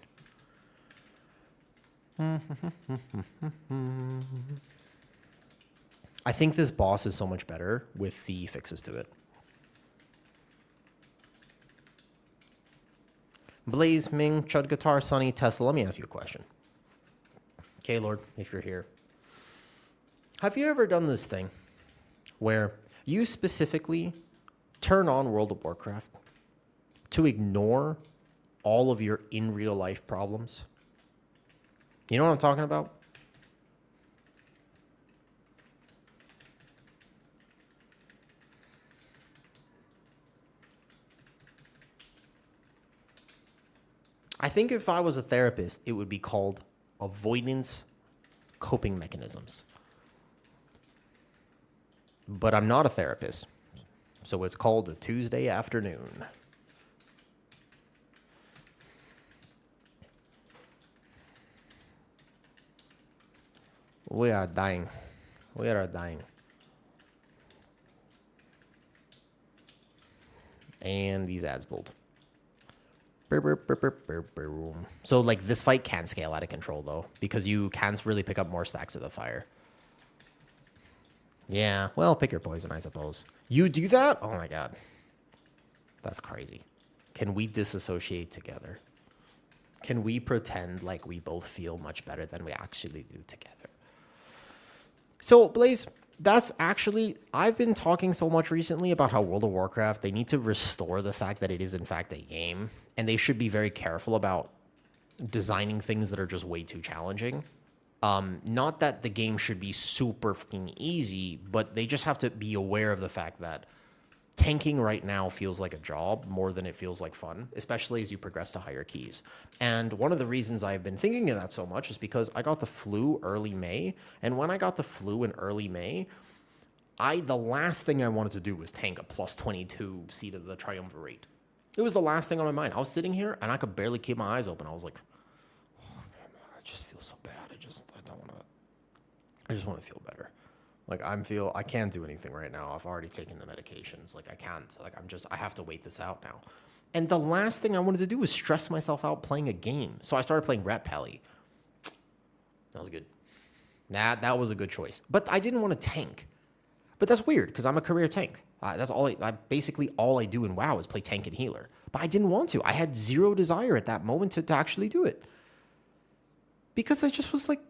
I think this boss is so much better with the fixes to it. Blaze, Ming, Chud Guitar, Sunny, Tesla, let me ask you a question. Okay, Lord, if you're here. Have you ever done this thing where you specifically turn on World of Warcraft to ignore all of your in real life problems? You know what I'm talking about? I think if I was a therapist, it would be called avoidance coping mechanisms. But I'm not a therapist, so it's called a Tuesday afternoon. We are dying. We are dying. And these ads bold. So like this fight can scale out of control though, because you can really pick up more stacks of the fire. Yeah, well, pick your poison, I suppose. You do that? Oh my god. That's crazy. Can we disassociate together? Can we pretend like we both feel much better than we actually do together? So, Blaze, that's actually, I've been talking so much recently about how World of Warcraft, they need to restore the fact that it is in fact a game, and they should be very careful about designing things that are just way too challenging. Not that the game should be super fucking easy, but they just have to be aware of the fact that tanking right now feels like a job more than it feels like fun, especially as you progress to higher keys. And one of the reasons I've been thinking of that so much is because I got the flu early May, and when I got the flu in early May, the last thing I wanted to do was tank a plus 22 Seat of the Triumvirate. It was the last thing on my mind. I was sitting here, and I could barely keep my eyes open. I was like, oh, man, I just feel so bad. I just want to feel better. Like I can't do anything right now. I've already taken the medications. Like I can't, like I have to wait this out now. And the last thing I wanted to do was stress myself out playing a game. So I started playing Ret Pally. That was good. That was a good choice. But I didn't want to tank. But that's weird because I'm a career tank. That's all basically all I do in WoW is play tank and healer. But I didn't want to. I had zero desire at that moment to actually do it. Because I just was like,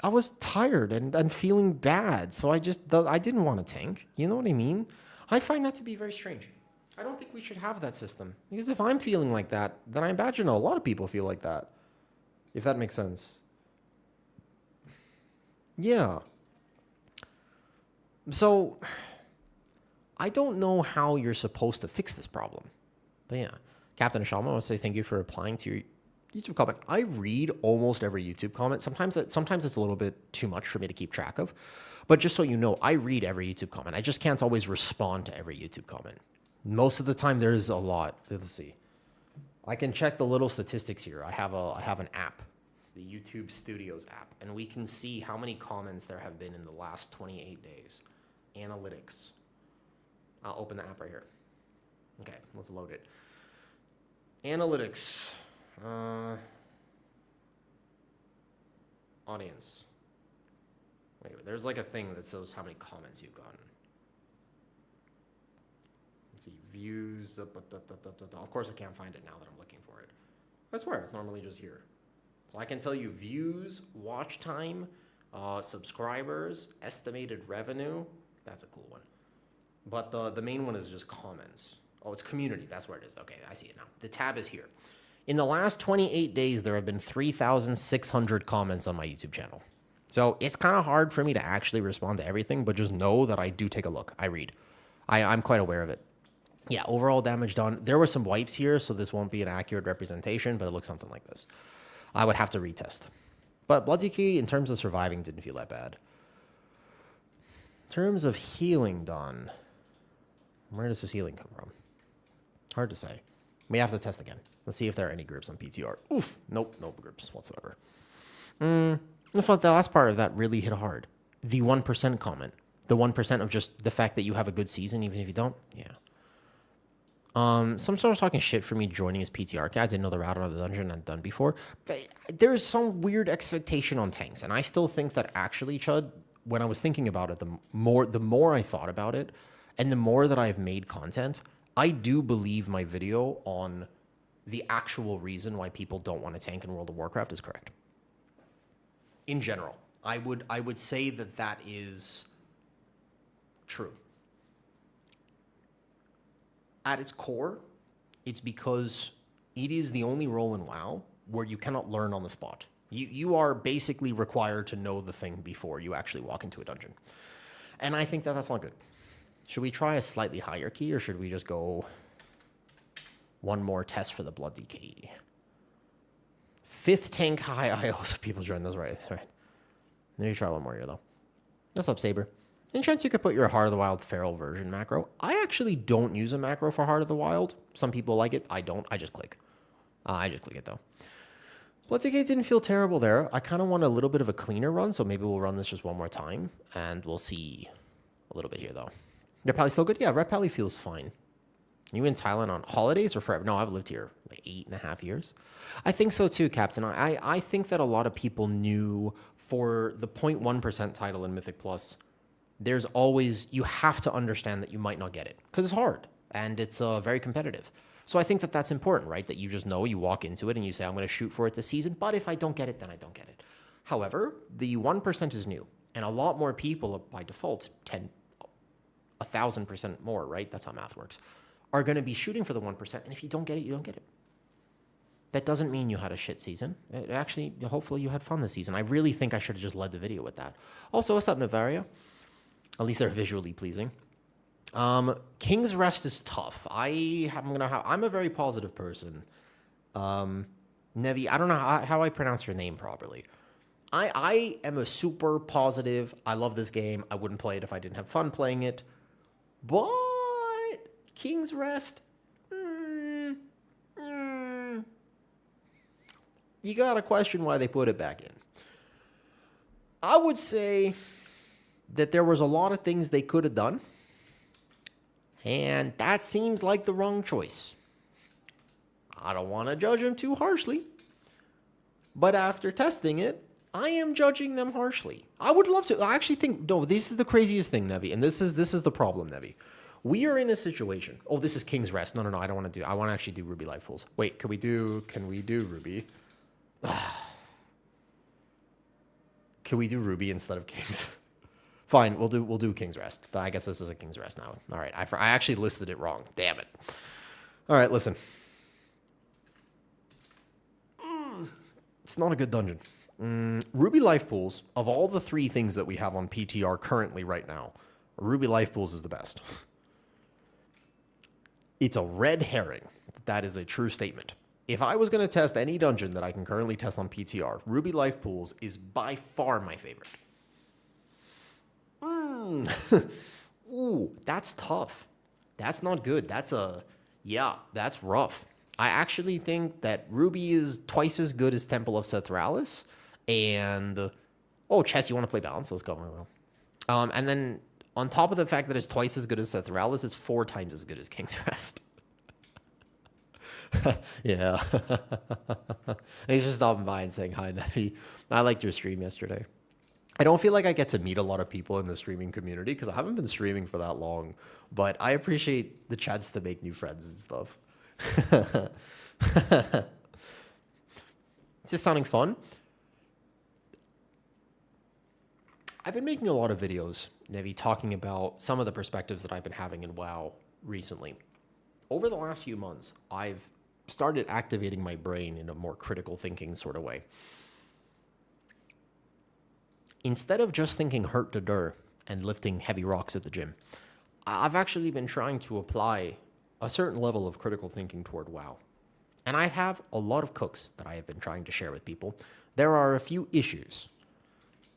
I was tired and feeling bad, so I didn't want to tank. You know what I mean? I find that to be very strange. I don't think we should have that system. Because if I'm feeling like that, then I imagine a lot of people feel like that. If that makes sense. Yeah. So, I don't know how you're supposed to fix this problem. But yeah. Captain Ashama, I want to say thank you for replying to your YouTube comment. I read almost every YouTube comment. Sometimes it's a little bit too much for me to keep track of. But just so you know, I read every YouTube comment. I just can't always respond to every YouTube comment. Most of the time there is a lot. Let's see. I can check the little statistics here. I have an app. It's the YouTube Studios app. And we can see how many comments there have been in the last 28 days. Analytics. I'll open the app right here. Okay, let's load it. Analytics. Audience. Wait, there's like a thing that shows how many comments you've gotten. Let's see, views. Of course, I can't find it now that I'm looking for it. I swear, it's normally just here. So I can tell you views, watch time, subscribers, estimated revenue. That's a cool one. But the main one is just comments. Oh, it's community. That's where it is. Okay, I see it now. The tab is here. In the last 28 days, there have been 3,600 comments on my YouTube channel. So it's kind of hard for me to actually respond to everything, but just know that I do take a look. I read. I'm quite aware of it. Yeah, overall damage done. There were some wipes here, so this won't be an accurate representation, but it looks something like this. I would have to retest. But Blood DK, in terms of surviving, didn't feel that bad. In terms of healing done, where does this healing come from? Hard to say. We have to test again. Let's see if there are any groups on PTR. Oof. Nope, no groups whatsoever. I thought the last part of that really hit hard. The 1% comment. The 1% of just the fact that you have a good season, even if you don't. Yeah. Some sort of talking shit for me joining as PTR. I didn't know the route out of the dungeon I'd done before. But there's some weird expectation on tanks, and I still think that actually, Chud, when I was thinking about it, the more I thought about it, and the more that I've made content, I do believe my video on the actual reason why people don't want to tank in World of Warcraft is correct. In general, I would say that that is true. At its core, it's because it is the only role in WoW where you cannot learn on the spot. You are basically required to know the thing before you actually walk into a dungeon. And I think that that's not good. Should we try a slightly higher key, or should we just go one more test for the Blood DK? 5th tank high IO, so people join those, right? That's right. Maybe try one more here, though. What's up, Saber? Any chance you could put your Heart of the Wild Feral version macro? I actually don't use a macro for Heart of the Wild. Some people like it. I don't. I just click. I just click it, though. Blood DK didn't feel terrible there. I kind of want a little bit of a cleaner run, so maybe we'll run this just one more time, and we'll see a little bit here, though. Red Pally still good? Yeah, Red Pally feels fine. You in Thailand on holidays or forever? No, I've lived here like 8.5 years. I think so too, Captain. I think that a lot of people knew for the 0.1% title in Mythic Plus, there's always, you have to understand that you might not get it because it's hard and it's very competitive. So I think that that's important, right? That you just know, you walk into it and you say, I'm going to shoot for it this season, but if I don't get it, then I don't get it. However, the 1% is new, and a lot more people by default, 1,000% more, right? That's how math works, are going to be shooting for the 1%. And if you don't get it, you don't get it. That doesn't mean you had a shit season. It actually, hopefully you had fun this season. I really think I should have just led the video with that. Also, what's up, Navaria? At least they're visually pleasing. King's Rest is tough. I'm a very positive person. Nevi, I don't know how I pronounce your name properly. I am a super positive. I love this game. I wouldn't play it if I didn't have fun playing it. But King's Rest, you gotta question why they put it back in. I would say that there was a lot of things they could have done, and that seems like the wrong choice. I don't want to judge them too harshly, but after testing it, I am judging them harshly. I would love to. I actually think, no, this is the craziest thing, Nevi, and this is the problem, Nevi. We are in a situation. Oh, this is King's Rest. No, I don't want to do. I want to actually do Ruby Life Pools. Wait, can we do Ruby? Can we do Ruby instead of King's? Fine, we'll do King's Rest. I guess this is a King's Rest now. All right, I actually listed it wrong. Damn it. All right, listen. It's not a good dungeon. Ruby Life Pools, of all the 3 things that we have on PTR currently right now, Ruby Life Pools is the best. It's a red herring. That is a true statement. If I was going to test any dungeon that I can currently test on PTR, Ruby Life Pools is by far my favorite. Ooh, that's tough. That's not good. That's rough. I actually think that Ruby is twice as good as Temple of Sethralis. And, Chess, you want to play balance? Let's go. And then on top of the fact that it's twice as good as Sethralis, it's 4 times as good as King's Rest. Yeah. He's just stopping by and saying hi, Nevi. I liked your stream yesterday. I don't feel like I get to meet a lot of people in the streaming community because I haven't been streaming for that long, but I appreciate the chance to make new friends and stuff. Is this sounding fun? I've been making a lot of videos, Nevi, talking about some of the perspectives that I've been having in WoW recently. Over the last few months, I've started activating my brain in a more critical thinking sort of way. instead of just thinking hurt to dur and lifting heavy rocks at the gym, I've actually been trying to apply a certain level of critical thinking toward WoW. And I have a lot of cooks that I have been trying to share with people. There are a few issues,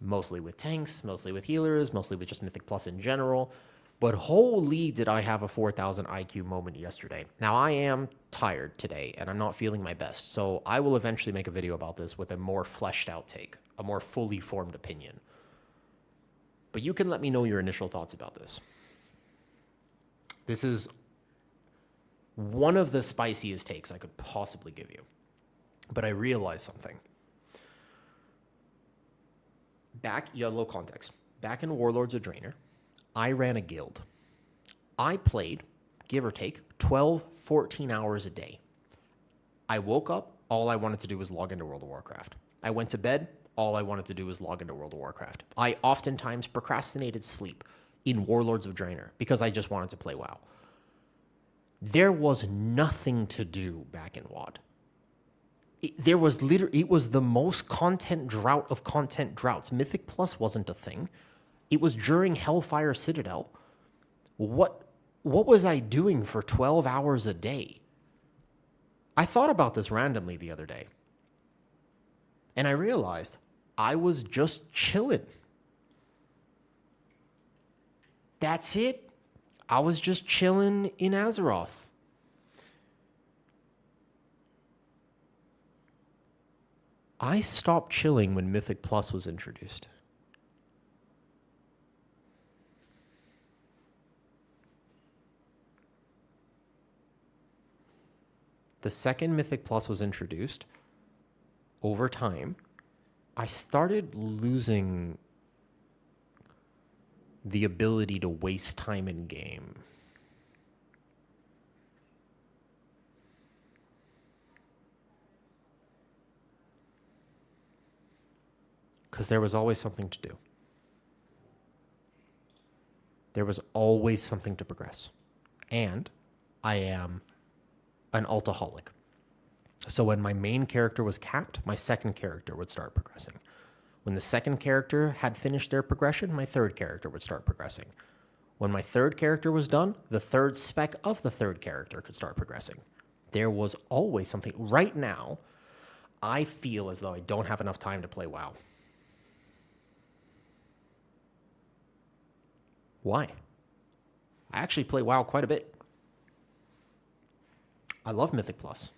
mostly with tanks, mostly with healers, mostly with just Mythic Plus in general. But holy did I have a 4,000 IQ moment yesterday. Now I am tired today and I'm not feeling my best. So I will eventually make a video about this with a more fleshed out take, a more fully formed opinion. But you can let me know your initial thoughts about this. This is one of the spiciest takes I could possibly give you. But I realized something. Low context. Back in Warlords of Draenor, I ran a guild. I played, give or take, 12, 14 hours a day. I woke up, all I wanted to do was log into World of Warcraft. I went to bed, all I wanted to do was log into World of Warcraft. I oftentimes procrastinated sleep in Warlords of Draenor because I just wanted to play WoW. There was nothing to do back in WoD. It was the most content drought of content droughts. Mythic Plus wasn't a thing. It was during Hellfire Citadel. What was I doing for 12 hours a day? I thought about this randomly the other day. And I realized I was just chilling. That's it. I was just chilling in Azeroth. I stopped chilling when Mythic Plus was introduced. The second Mythic Plus was introduced, over time, I started losing the ability to waste time in game. Because there was always something to do. There was always something to progress. And I am an altaholic. So when my main character was capped, my second character would start progressing. When the second character had finished their progression, my third character would start progressing. When my third character was done, the third spec of the third character could start progressing. There was always something. Right now, I feel as though I don't have enough time to play WoW. Why? I actually play WoW quite a bit. I love Mythic Plus.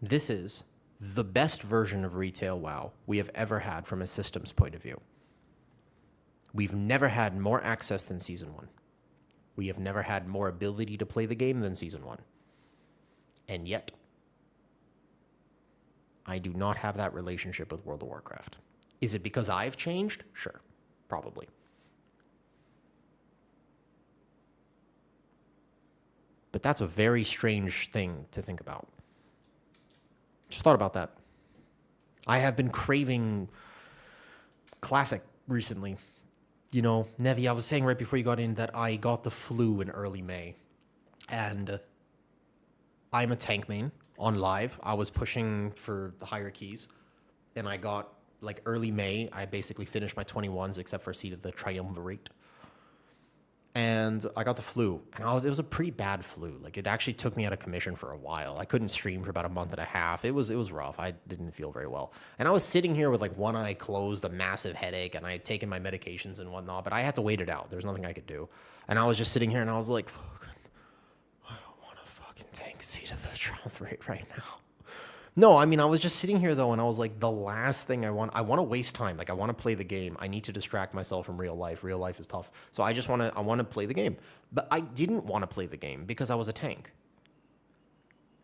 This is the best version of retail WoW we have ever had from a systems point of view. We've never had more access than Season 1. We have never had more ability to play the game than Season 1. And yet, I do not have that relationship with World of Warcraft. Is it because I've changed? Sure, probably. But that's a very strange thing to think about. Just thought about that. I have been craving Classic recently. You know, Nevi, I was saying right before you got in that I got the flu in early May. And I'm a tank main on live. I was pushing for the higher keys. And I got, like, early May, I basically finished my 21s except for seeded the Triumvirate. And I got the flu, and it was a pretty bad flu. Like, it actually took me out of commission for a while. I couldn't stream for about a month and a half. It was rough. I didn't feel very well. And I was sitting here with, like, one eye closed, a massive headache, and I had taken my medications and whatnot, but I had to wait it out. There was nothing I could do. And I was just sitting here, and I was like, I don't want to fucking tank seed of the Triumvirate right now. No, I mean, I was just sitting here, though, and I was like, the last thing I want to waste time. Like, I want to play the game. I need to distract myself from real life. Real life is tough. So I want to play the game. But I didn't want to play the game because I was a tank.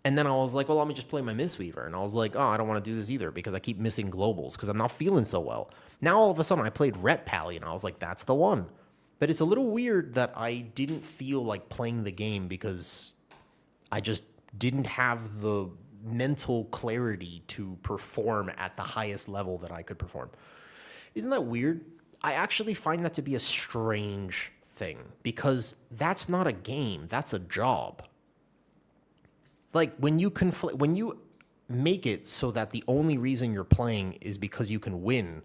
And then I was like, well, let me just play my Mistweaver. And I was like, oh, I don't want to do this either because I keep missing globals because I'm not feeling so well. Now, all of a sudden, I played Ret Pally, and I was like, that's the one. But it's a little weird that I didn't feel like playing the game because I just didn't have the mental clarity to perform at the highest level that I could perform. Isn't that weird? I actually find that to be a strange thing because that's not a game, that's a job. Like when you make it so that the only reason you're playing is because you can win,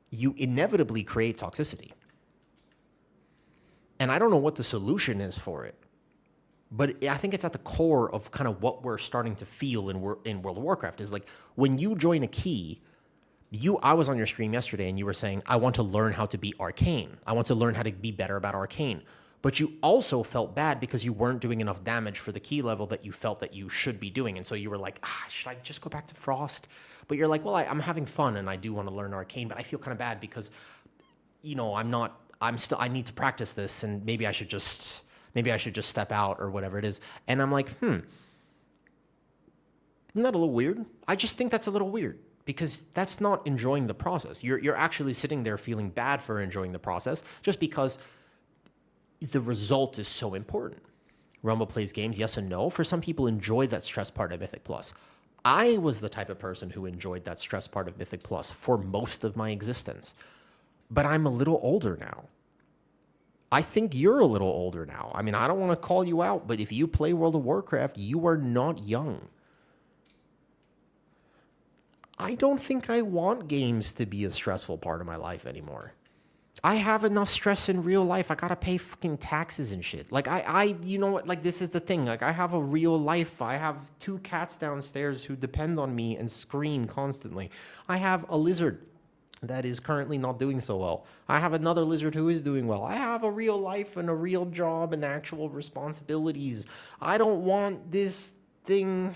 you inevitably create toxicity. And I don't know what the solution is for it, but I think it's at the core of kind of what we're starting to feel in World of Warcraft is like when you join a key, I was on your stream yesterday and you were saying, I want to learn how to be arcane. I want to learn how to be better about arcane. But you also felt bad because you weren't doing enough damage for the key level that you felt that you should be doing. And so you were like, should I just go back to Frost? But you're like, well, I'm having fun and I do want to learn arcane, but I feel kind of bad because, I need to practice this and maybe I should just step out or whatever it is. And I'm like, isn't that a little weird? I just think that's a little weird. Because that's not enjoying the process. You're actually sitting there feeling bad for enjoying the process just because the result is so important. Rumble plays games, yes and no. For some people, enjoy that stress part of Mythic Plus. I was the type of person who enjoyed that stress part of Mythic Plus for most of my existence. But I'm a little older now. I think you're a little older now. I mean, I don't want to call you out, but if you play World of Warcraft, you are not young. I don't think I want games to be a stressful part of my life anymore. I have enough stress in real life. I gotta pay fucking taxes and shit. Like, you know what? Like, this is the thing. Like, I have a real life. I have 2 cats downstairs who depend on me and scream constantly. I have a lizard that is currently not doing so well. I have another lizard who is doing well. I have a real life and a real job and actual responsibilities. I don't want this thing,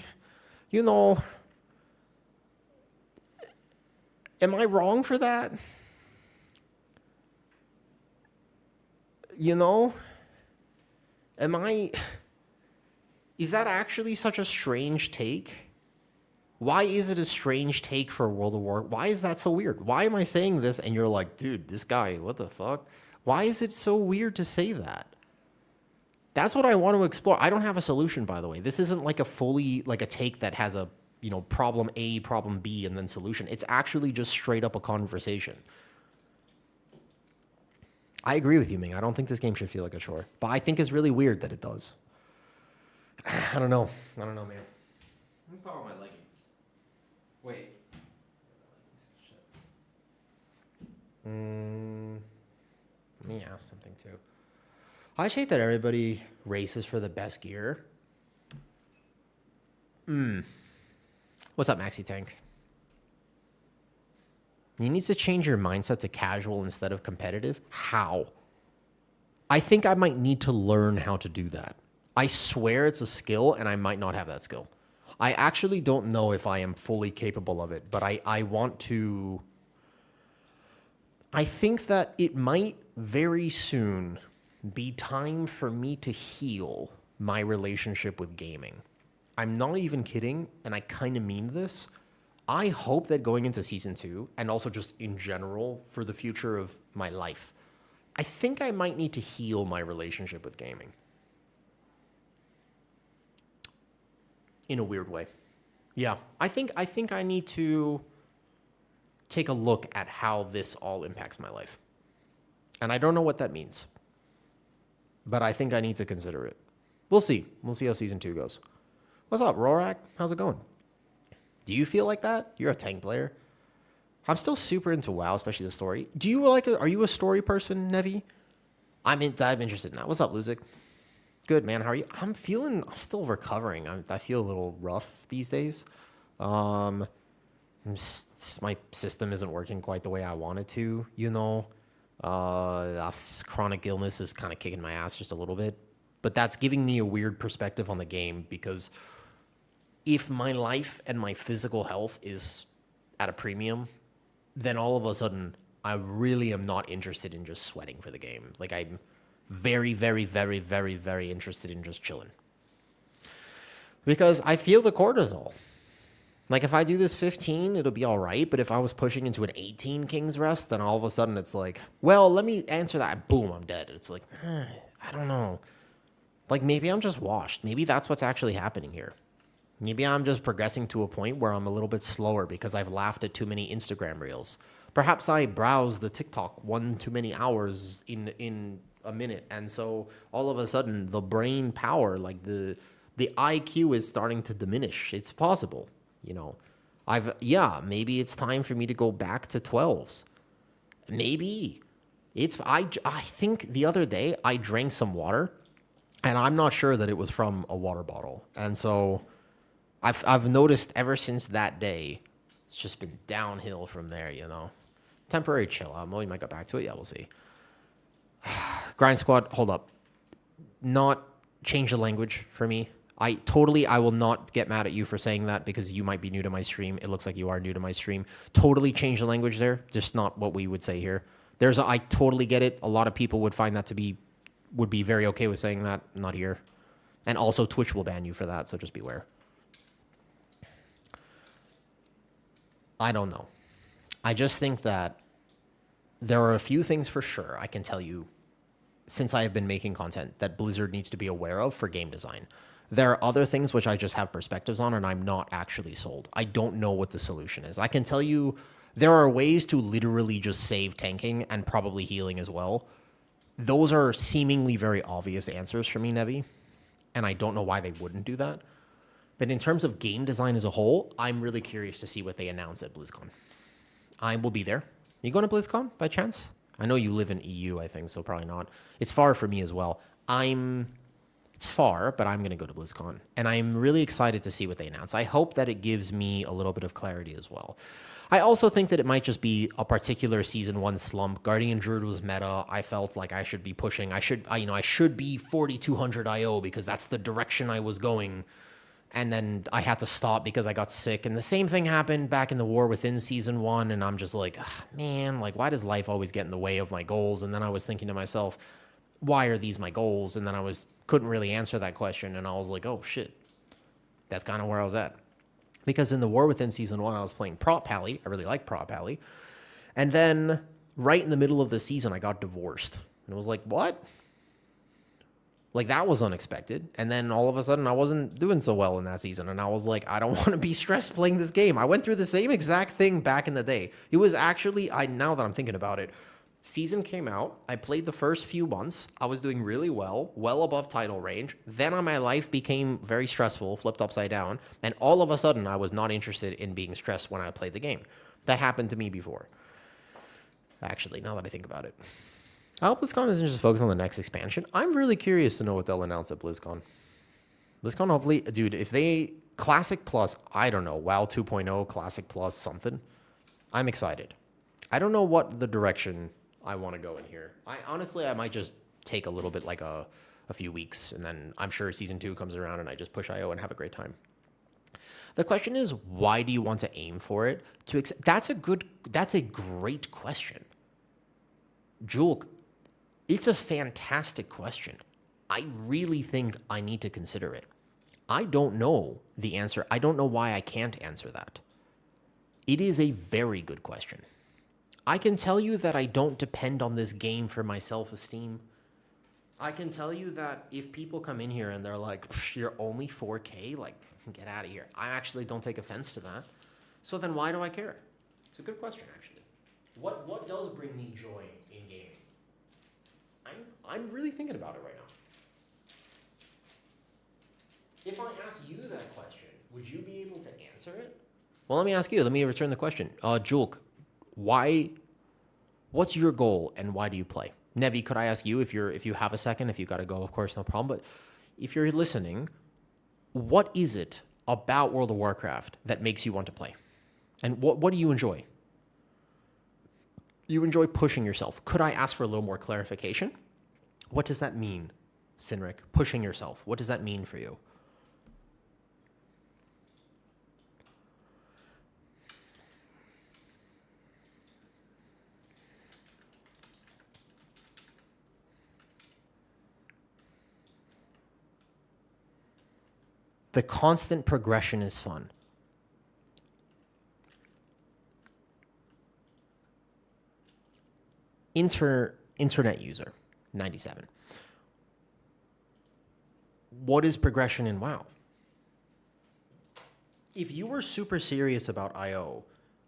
Am I wrong for that? Is that actually such a strange take? Why is it a strange take for World of War? Why is that so weird? Why am I saying this and you're like, dude, this guy, what the fuck? Why is it so weird to say that? That's what I want to explore. I don't have a solution, by the way. This isn't like a take that has a, problem A, problem B, and then solution. It's actually just straight up a conversation. I agree with you, Ming. I don't think this game should feel like a chore. But I think it's really weird that it does. I don't know, man. Let me put on my leggings. Wait. Let me ask something, too. I hate that everybody races for the best gear. What's up, Maxi Tank? You need to change your mindset to casual instead of competitive. How? I think I might need to learn how to do that. I swear it's a skill, and I might not have that skill. I actually don't know if I am fully capable of it, but I want to... I think that it might very soon be time for me to heal my relationship with gaming. I'm not even kidding, and I kind of mean this. I hope that going into Season 2, and also just in general for the future of my life, I think I might need to heal my relationship with gaming. In a weird way. Yeah, I think I need to take a look at how this all impacts my life. And I don't know what that means. But I think I need to consider it. We'll see. We'll see how Season 2 goes. What's up, Rorak? How's it going? Do you feel like that? You're a tank player. I'm still super into WoW, especially the story. Are you a story person, Nevi? I'm interested in that. What's up, Luzik? Good, man. How are you? I'm still recovering. I feel a little rough these days. My system isn't working quite the way I want it to, chronic illness is kind of kicking my ass just a little bit. But that's giving me a weird perspective on the game because if my life and my physical health is at a premium, then all of a sudden I really am not interested in just sweating for the game. Like I'm very, very, very, very, very interested in just chilling. Because I feel the cortisol. Like if I do this 15, it'll be all right. But if I was pushing into an 18 King's Rest, then all of a sudden it's like, well, let me answer that. Boom, I'm dead. It's like, I don't know. Like maybe I'm just washed. Maybe that's what's actually happening here. Maybe I'm just progressing to a point where I'm a little bit slower because I've laughed at too many Instagram reels. Perhaps I browse the TikTok one too many hours in a minute. And so all of a sudden the brain power, like the The IQ is starting to diminish. It's possible, you know. Maybe it's time for me to go back to 12s. Maybe. I think the other day I drank some water and I'm not sure that it was from a water bottle. And so I've noticed ever since that day, it's just been downhill from there, you know. Temporary chill out. We might get back to it. Yeah, we'll see. Grind squad, hold up. Not change the language for me. I will not get mad at you for saying that because you might be new to my stream. It looks like you are new to my stream. Totally change the language there. Just not what we would say here. I totally get it. A lot of people would find that would be very okay with saying that. Not here. And also Twitch will ban you for that, so just beware. I don't know. I just think that there are a few things for sure I can tell you since I have been making content that Blizzard needs to be aware of for game design. There are other things which I just have perspectives on and I'm not actually sold. I don't know what the solution is. I can tell you there are ways to literally just save tanking and probably healing as well. Those are seemingly very obvious answers for me, Nevi, and I don't know why they wouldn't do that. But in terms of game design as a whole, I'm really curious to see what they announce at BlizzCon. I will be there. You going to BlizzCon by chance? I know you live in EU, I think, so probably not. It's far for me as well. It's far, but I'm going to go to BlizzCon. And I'm really excited to see what they announce. I hope that it gives me a little bit of clarity as well. I also think that it might just be a particular Season 1 slump. Guardian Druid was meta. I felt like I should be pushing. I should be 4200 IO because that's the direction I was going. And then I had to stop because I got sick. And the same thing happened back in the War Within Season 1. And I'm just like, man, like, why does life always get in the way of my goals? And then I was thinking to myself, why are these my goals? And then couldn't really answer that question. And I was like, oh, shit. That's kind of where I was at. Because in the War Within Season 1, I was playing Prop Pally. I really like Prop Pally. And then right in the middle of the season, I got divorced. And I was like, what? Like, that was unexpected. And then all of a sudden, I wasn't doing so well in that season. And I was like, I don't want to be stressed playing this game. I went through the same exact thing back in the day. It was actually, now that I'm thinking about it, season came out. I played the first few months. I was doing really well above title range. Then my life became very stressful, flipped upside down. And all of a sudden, I was not interested in being stressed when I played the game. That happened to me before. Actually, now that I think about it. I hope BlizzCon isn't just focused on the next expansion. I'm really curious to know what they'll announce at BlizzCon. BlizzCon, hopefully, dude, if they Classic Plus, I don't know, WoW 2.0, Classic Plus, something. I'm excited. I don't know what the direction I want to go in here. I might just take a little bit like a few weeks, and then I'm sure Season 2 comes around and I just push IO and have a great time. The question is, why do you want to aim for it? That's a great question. Julek, it's a fantastic question. I really think I need to consider it. I don't know the answer. I don't know why I can't answer that. It is a very good question. I can tell you that I don't depend on this game for my self-esteem. I can tell you that if people come in here and they're like, you're only 4K, like, get out of here. I actually don't take offense to that. So then why do I care? It's a good question, actually. What does bring me joy in gaming? I'm really thinking about it right now. If I ask you that question, would you be able to answer it? Well, let me ask you. Let me return the question. Julek, what's your goal and why do you play? Nevi, could I ask you if you have a second? If you got to go, of course, no problem. But if you're listening, what is it about World of Warcraft that makes you want to play? And what do you enjoy? You enjoy pushing yourself. Could I ask for a little more clarification? What does that mean, Sinric? Pushing yourself. What does that mean for you? The constant progression is fun. Internet user, 97. What is progression in WoW? If you were super serious about IO,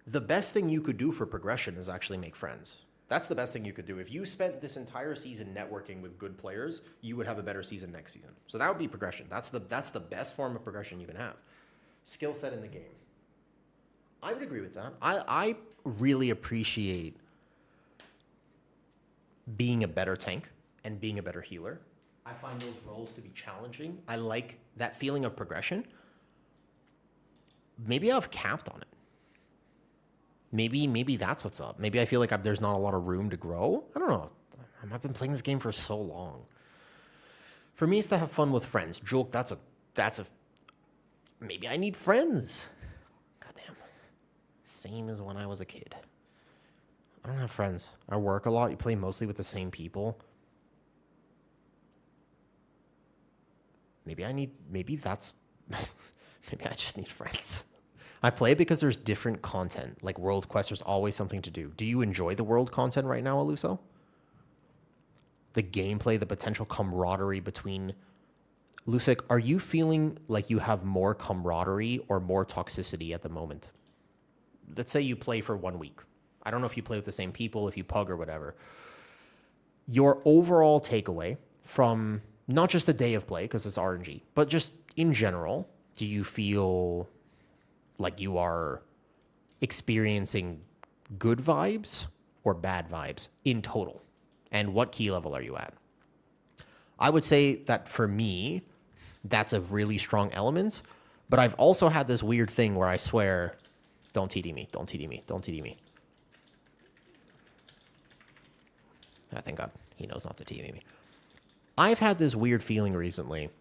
the best thing you could do for progression is actually make friends. That's the best thing you could do. If you spent this entire season networking with good players, you would have a better season next season. So that would be progression. That's the best form of progression you can have. Skill set in the game. I would agree with that. I really appreciate being a better tank and being a better healer. I find those roles to be challenging. I like that feeling of progression. Maybe I've capped on it. Maybe that's what's up. Maybe I feel like there's not a lot of room to grow. I don't know. I've been playing this game for so long. For me, it's to have fun with friends. Joke, that's a. Maybe I need friends. Goddamn. Same as when I was a kid. I don't have friends. I work a lot. You play mostly with the same people. Maybe that's. Maybe I just need friends. I play because there's different content. Like world quests, there's always something to do. Do you enjoy the world content right now, Aluso? The gameplay, the potential camaraderie between... Lusik, are you feeling like you have more camaraderie or more toxicity at the moment? Let's say you play for 1 week. I don't know if you play with the same people, if you pug or whatever. Your overall takeaway from not just the day of play, because it's RNG, but just in general, do you feel like you are experiencing good vibes or bad vibes in total? And what key level are you at? I would say that for me, that's a really strong element. But I've also had this weird thing where I swear, don't TD me, don't TD me, don't TD me. Thank God he knows not to TD me. I've had this weird feeling recently,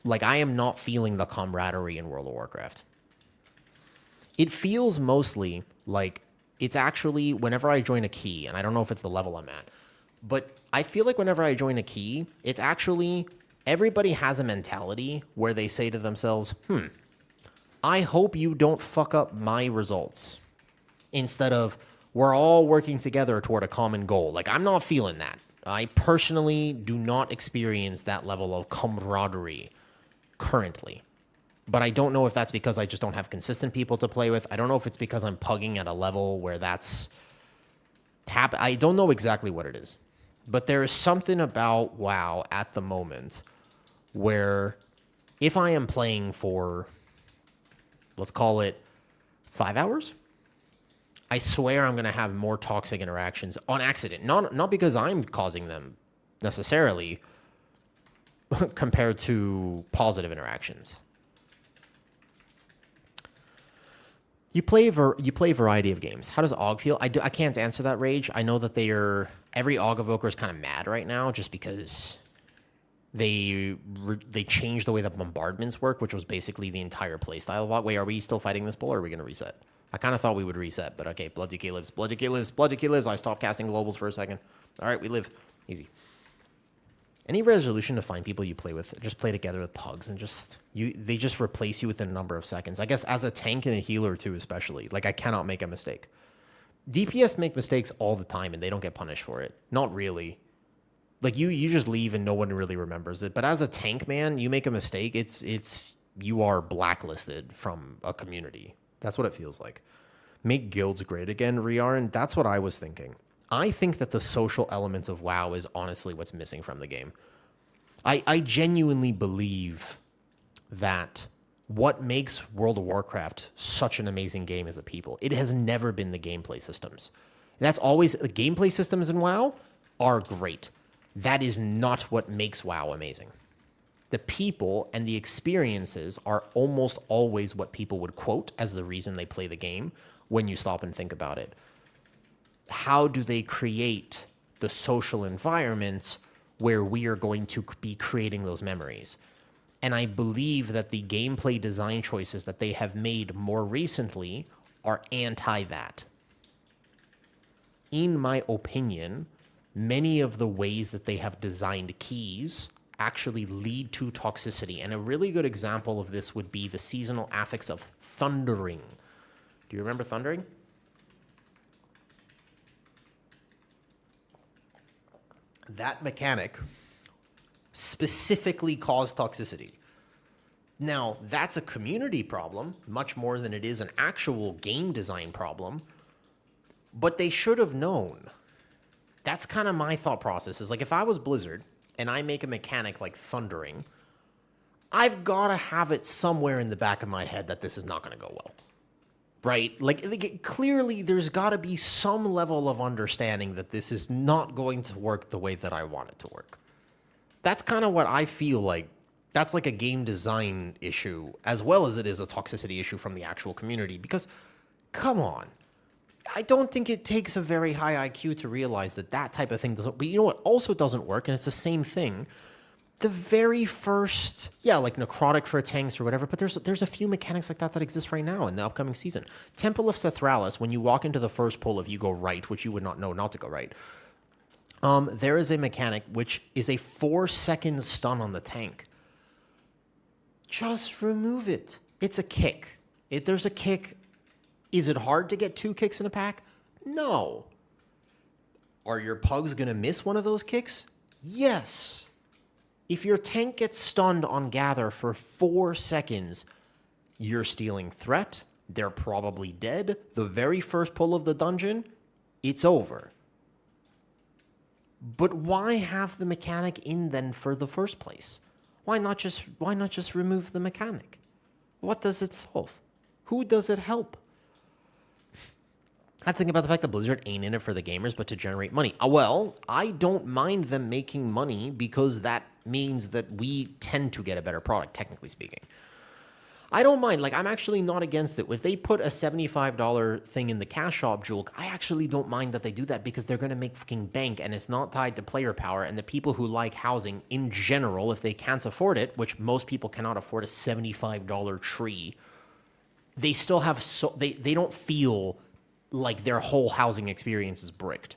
like I am not feeling the camaraderie in World of Warcraft. It feels mostly like it's actually whenever I join a key, and I don't know if it's the level I'm at, but I feel like whenever I join a key, it's actually everybody has a mentality where they say to themselves, I hope you don't fuck up my results. Instead of, we're all working together toward a common goal. Like, I'm not feeling that. I personally do not experience that level of camaraderie currently. But I don't know if that's because I just don't have consistent people to play with. I don't know if it's because I'm pugging at a level where that's... I don't know exactly what it is. But there is something about WoW at the moment where if I am playing for, let's call it 5 hours, I swear I'm going to have more toxic interactions on accident. Not because I'm causing them necessarily compared to positive interactions. You play a variety of games. How does AUG feel? I can't answer that, Rage. I know that every AUG evoker is kind of mad right now just because they changed the way that bombardments work, which was basically the entire playstyle of AUG. Wait, are we still fighting this bull or are we going to reset? I kind of thought we would reset, but okay, Blood DK lives. Blood DK lives. Blood DK lives. I stopped casting globals for a second. All right, we live. Easy. Any resolution to find people you play with, just play together with pugs and they just replace you within a number of seconds. I guess as a tank and a healer too, especially. Like I cannot make a mistake. DPS make mistakes all the time and they don't get punished for it. Not really. Like you just leave and no one really remembers it. But as a tank man, you make a mistake, you are blacklisted from a community. That's what it feels like. Make guilds great again, Riarn. That's what I was thinking. I think that the social element of WoW is honestly what's missing from the game. I genuinely believe that what makes World of Warcraft such an amazing game is the people. It has never been the gameplay systems. That's always... The gameplay systems in WoW are great. That is not what makes WoW amazing. The people and the experiences are almost always what people would quote as the reason they play the game when you stop and think about it. How do they create the social environments where we are going to be creating those memories? And I believe that the gameplay design choices that they have made more recently are anti that. In my opinion, many of the ways that they have designed keys actually lead to toxicity. And a really good example of this would be the seasonal affix of thundering. Do you remember thundering? That mechanic specifically caused toxicity. Now, that's a community problem, much more than it is an actual game design problem, but they should have known That's kind of my thought process. Is like if I was Blizzard and I make a mechanic like thundering, I've got to have it somewhere in the back of my head that this is not going to go well. Right? Like clearly there's got to be some level of understanding that this is not going to work the way that I want it to work. That's kind of what I feel like. That's like a game design issue as well as it is a toxicity issue from the actual community. Because, come on. I don't think it takes a very high IQ to realize that that type of thing doesn't... But you know what also doesn't work, and it's the same thing... The very first, like necrotic for tanks or whatever, but there's a few mechanics like that exist right now in the upcoming season. Temple of Sethralis, when you walk into the first pull, if you go right, which you would not know not to go right, there is a mechanic which is a 4-second stun on the tank. Just remove it. It's a kick. There's a kick. Is it hard to get 2 kicks in a pack? No. Are your pugs going to miss one of those kicks? Yes. If your tank gets stunned on gather for 4 seconds, you're stealing threat. They're probably dead. The very first pull of the dungeon, it's over. But why have the mechanic in then for the first place? Why not just remove the mechanic? What does it solve? Who does it help? I think about the fact that Blizzard ain't in it for the gamers, but to generate money. Well, I don't mind them making money because that means that we tend to get a better product, technically speaking. I don't mind. Like, I'm actually not against it. If they put a $75 thing in the cash shop, Julek, I actually don't mind that they do that because they're going to make fucking bank and it's not tied to player power. And the people who like housing in general, if they can't afford it, which most people cannot afford a $75 tree, they still have they don't feel like their whole housing experience is bricked.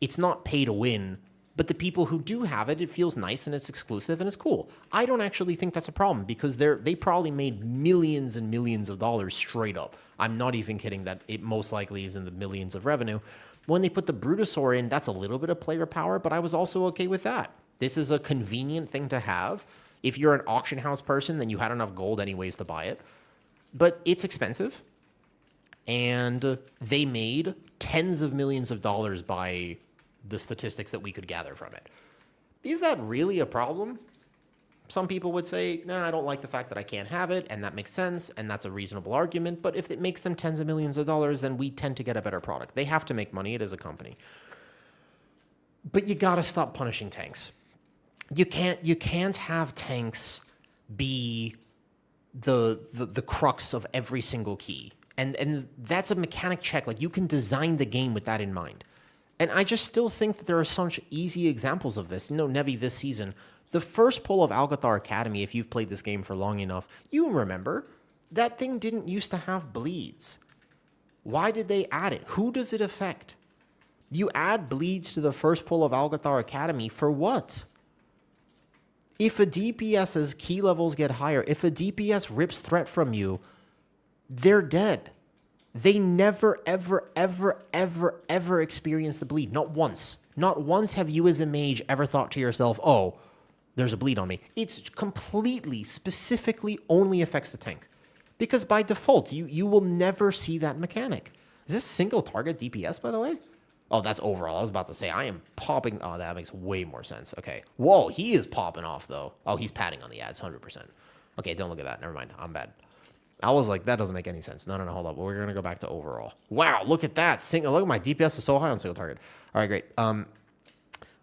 It's not pay to win, but the people who do have it, it feels nice and it's exclusive and it's cool. I don't actually think that's a problem because they probably made millions and millions of dollars straight up. I'm not even kidding that it most likely is in the millions of revenue. When they put the Brutosaur in, that's a little bit of player power, but I was also okay with that. This is a convenient thing to have. If you're an auction house person, then you had enough gold anyways to buy it. But it's expensive. And they made tens of millions of dollars by the statistics that we could gather from it. Is that really a problem? Some people would say, nah, I don't like the fact that I can't have it, and that makes sense, and that's a reasonable argument, but if it makes them tens of millions of dollars, then we tend to get a better product. They have to make money. It is a company. But you gotta stop punishing tanks. You can't have tanks be the crux of every single key. And that's a mechanic check. Like, you can design the game with that in mind. And I just still think that there are such easy examples of this. You know, Nevi this season, the first pull of Algathar Academy, if you've played this game for long enough, you remember that thing didn't used to have bleeds. Why did they add it? Who does it affect? You add bleeds to the first pull of Algathar Academy for what? If a DPS's key levels get higher, if a DPS rips threat from you, they're dead. They never, ever, ever, ever, ever experience the bleed. Not once. Not once have you as a mage ever thought to yourself, oh, there's a bleed on me. It's completely, specifically only affects the tank. Because by default, you will never see that mechanic. Is this single target DPS, by the way? Oh, that's overall. I was about to say, I am popping. Oh, that makes way more sense. Okay. Whoa, he is popping off, though. Oh, he's padding on the ads, 100%. Okay, don't look at that. Never mind. I'm bad. I was like, that doesn't make any sense. No, hold up. We're going to go back to overall. Wow, look at that. Look at my DPS is so high on single target. All right, great.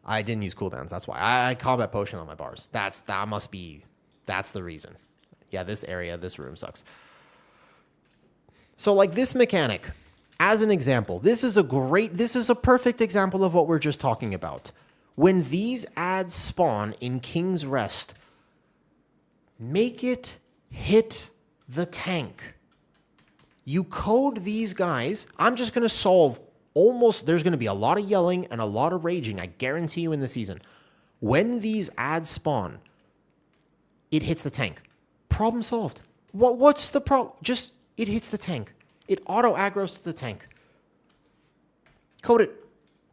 I didn't use cooldowns. That's why. I combat potion on my bars. That's the reason. Yeah, this room sucks. So, like, this mechanic, as an example, this is a perfect example of what we're just talking about. When these ads spawn in King's Rest, make it hit the tank. You code these guys. I'm just going to solve there's going to be a lot of yelling and a lot of raging, I guarantee you, in the season. When these ads spawn, it hits the tank. Problem solved. What's the problem? Just, it hits the tank. It auto-aggros to the tank. Code it.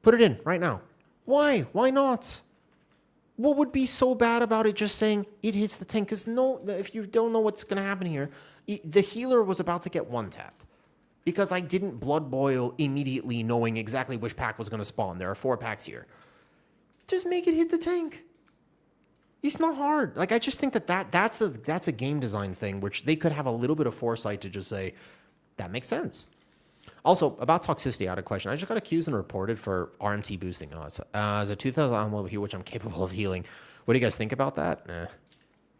Put it in right now. Why? Why not? What would be so bad about it just saying it hits the tank? Because if you don't know what's going to happen here, the healer was about to get one-tapped. because I didn't blood boil immediately knowing exactly which pack was going to spawn. There are 4 packs here. Just make it hit the tank. It's not hard. Like, I just think that's a game design thing, which they could have a little bit of foresight to just say, that makes sense. Also, about toxicity, I had a question. I just got accused and reported for RMT boosting. As a 2,000 animal here, which I'm capable of healing. What do you guys think about that?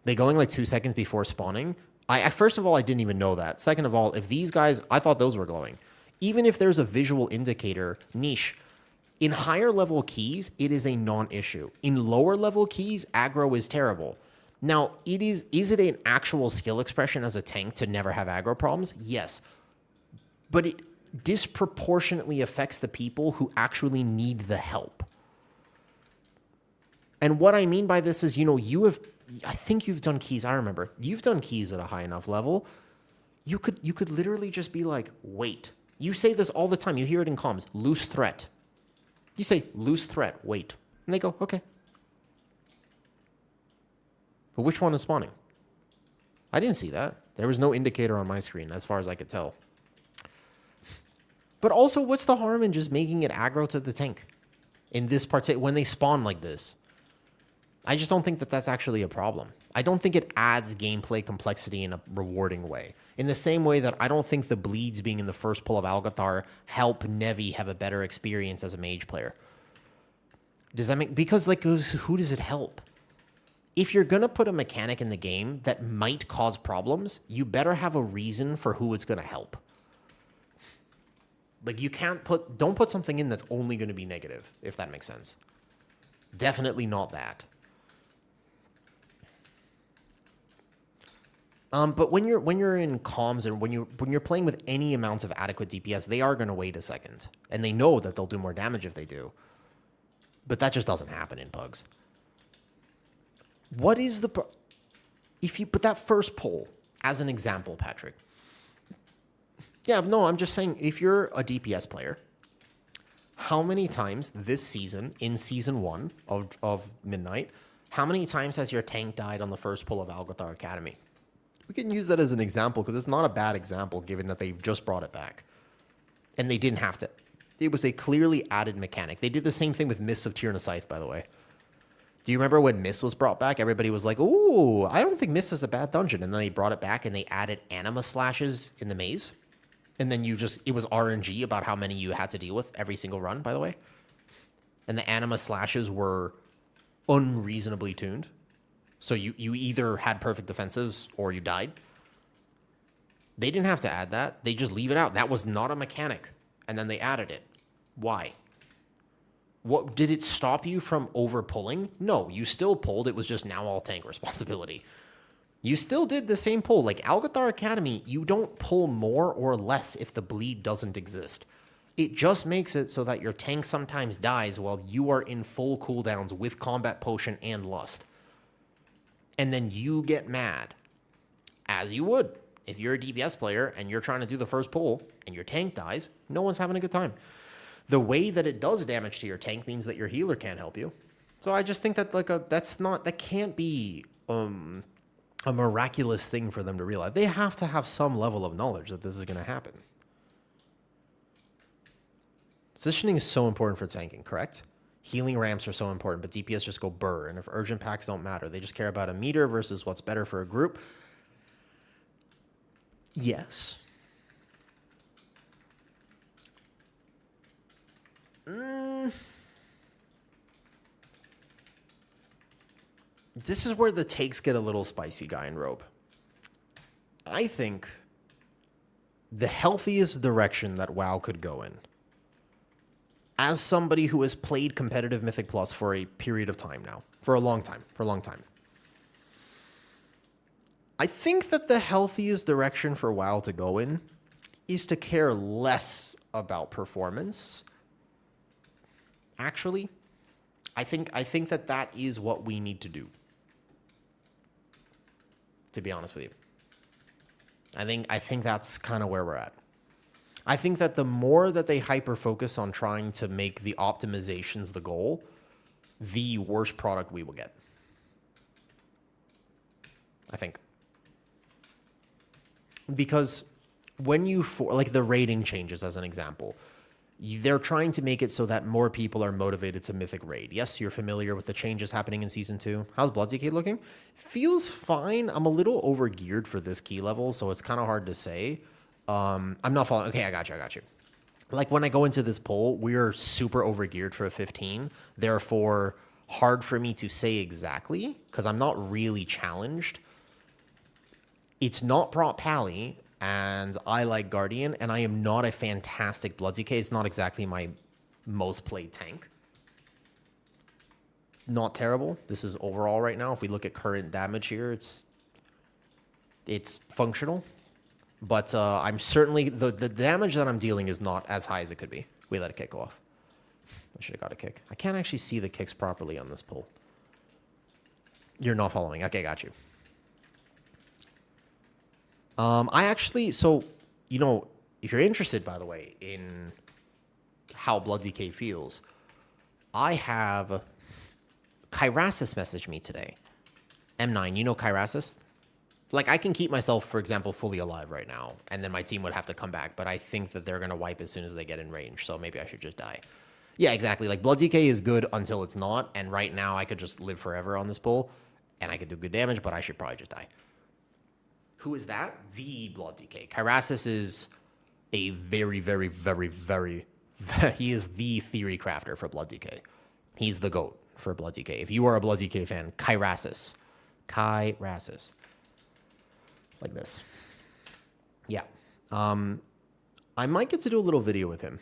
They going like 2 seconds before spawning. First of all, I didn't even know that. Second of all, if these guys, I thought those were glowing. Even if there's a visual indicator, niche, in higher level keys, it is a non-issue. In lower level keys, aggro is terrible. Now, is it an actual skill expression as a tank to never have aggro problems? Yes. But it disproportionately affects the people who actually need the help. And what I mean by this is, I think you've done keys. I remember you've done keys at a high enough level. You could literally just be like, wait. You say this all the time. You hear it in comms. Loose threat. You say, loose threat, wait. And they go, okay. But which one is spawning? I didn't see that. There was no indicator on my screen as far as I could tell. But also, what's the harm in just making it aggro to the tank? In this when they spawn like this. I just don't think that that's actually a problem. I don't think it adds gameplay complexity in a rewarding way. In the same way that I don't think the bleeds being in the first pull of Algathar help Nevi have a better experience as a mage player. Does that make... Because, like, who does it help? If you're going to put a mechanic in the game that might cause problems, you better have a reason for who it's going to help. Like, don't put something in that's only going to be negative, if that makes sense. Definitely not that. But when you're in comms and when you're playing with any amounts of adequate DPS, they are going to wait a second, and they know that they'll do more damage if they do. But that just doesn't happen in pugs. What is if you put that first pull as an example, Patrick? Yeah, no, I'm just saying, if you're a DPS player, how many times this season, in season 1 of Midnight, how many times has your tank died on the first pull of Algathar Academy? We can use that as an example because it's not a bad example given that they've just brought it back. And they didn't have to. It was a clearly added mechanic. They did the same thing with Mists of Tyrna Scythe, by the way. Do you remember when Mist was brought back? Everybody was like, ooh, I don't think Mist is a bad dungeon. And then they brought it back and they added anima slashes in the maze. And then it was RNG about how many you had to deal with every single run, by the way. And the anima slashes were unreasonably tuned. So you either had perfect defensives or you died. They didn't have to add that. They just leave it out. That was not a mechanic. And then they added it. Why? What did it stop you from over pulling? No, you still pulled. It was just now all tank responsibility. You still did the same pull. Like Algathar Academy, you don't pull more or less if the bleed doesn't exist. It just makes it so that your tank sometimes dies while you are in full cooldowns with combat potion and lust. And then you get mad, as you would. If you're a DPS player and you're trying to do the first pull and your tank dies, no one's having a good time. The way that it does damage to your tank means that your healer can't help you. So I just think that that can't be a miraculous thing for them to realize. They have to have some level of knowledge that this is going to happen. Positioning is so important for tanking, correct? Healing ramps are so important, but DPS just go burr. And if urgent packs don't matter, they just care about a meter versus what's better for a group. Yes. This is where the takes get a little spicy, Guy in Robe. I think the healthiest direction that WoW could go in, as somebody who has played competitive Mythic Plus for a period of time now, for a long time, I think that the healthiest direction for WoW to go in is to care less about performance. Actually, I think that is what we need to do. To be honest with you, I think that's kind of where we're at. I think that the more that they hyper focus on trying to make the optimizations the goal, the worse product we will get. I think. Because when you like the rating changes as an example, they're trying to make it so that more people are motivated to Mythic Raid. Yes, you're familiar with the changes happening in Season 2. How's Blood DK looking? Feels fine. I'm a little over-geared for this key level, so it's kind of hard to say. I'm not following. Okay, I got you. Like, when I go into this poll, we're super over-geared for a 15. Therefore, hard for me to say exactly, because I'm not really challenged. It's not Prop Pally, and I like Guardian, and I am not a fantastic Blood DK. It's not exactly my most played tank. Not terrible. This is overall right now. If we look at current damage here, it's functional. But I'm certainly... The damage that I'm dealing is not as high as it could be. We let a kick go off. I should have got a kick. I can't actually see the kicks properly on this pull. You're not following. Okay, got you. I actually... So, you know, if you're interested, by the way, in how Blood DK feels, I have... Kyrasis messaged me today. M9, you know Kyrasis? Like, I can keep myself, for example, fully alive right now, and then my team would have to come back, but I think that they're going to wipe as soon as they get in range, so maybe I should just die. Yeah, exactly. Like, Blood DK is good until it's not, and right now I could just live forever on this pull, and I could do good damage, but I should probably just die. Who is that? The Blood DK. Kyrasis is a very, very, very, very... He is the theory crafter for Blood DK. He's the GOAT for Blood DK. If you are a Blood DK fan, Kyrasis. Kyrasis. Like this. Yeah. I might get to do a little video with him.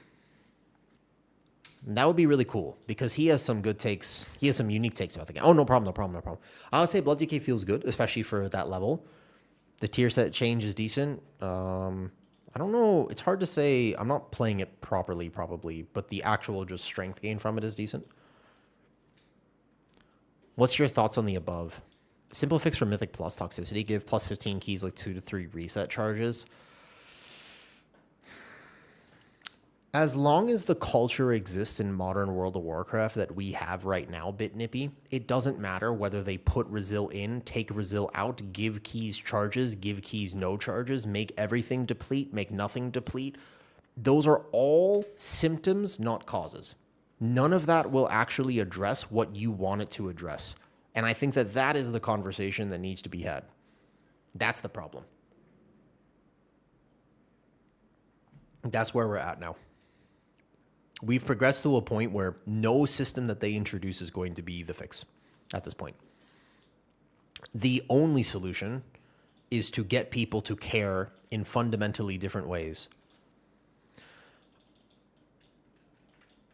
And that would be really cool because he has some good takes. He has some unique takes about the game. Oh, no problem. I would say Blood DK feels good, especially for that level. The tier set change is decent. I don't know. It's hard to say. I'm not playing it properly, probably, but the actual just strength gain from it is decent. What's your thoughts on the above? Simple fix for Mythic plus toxicity. Give plus 15 keys like 2 to 3 reset charges. As long as the culture exists in modern World of Warcraft that we have right now, Bit Nippy, it doesn't matter whether they put Resil in, take Resil out, give keys charges, give keys no charges, make everything deplete, make nothing deplete. Those are all symptoms, not causes. None of that will actually address what you want it to address. And I think that that is the conversation that needs to be had. That's the problem. That's where we're at now. We've progressed to a point where no system that they introduce is going to be the fix at this point. The only solution is to get people to care in fundamentally different ways.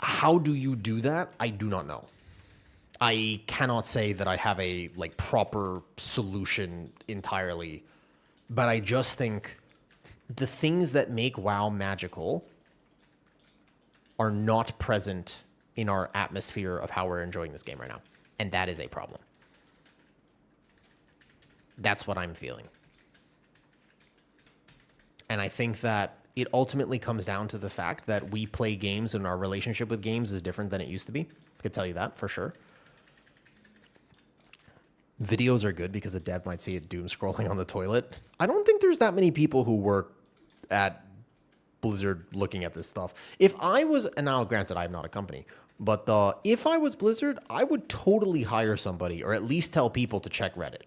How do you do that? I do not know. I cannot say that I have a proper solution entirely, but I just think the things that make WoW magical are not present in our atmosphere of how we're enjoying this game right now. And that is a problem. That's what I'm feeling. And I think that it ultimately comes down to the fact that we play games and our relationship with games is different than it used to be. I could tell you that for sure. Videos are good because a dev might see it doom scrolling on the toilet. I don't think there's that many people who work at Blizzard looking at this stuff. If I was, and now granted I'm not a company, but if I was Blizzard, I would totally hire somebody or at least tell people to check Reddit.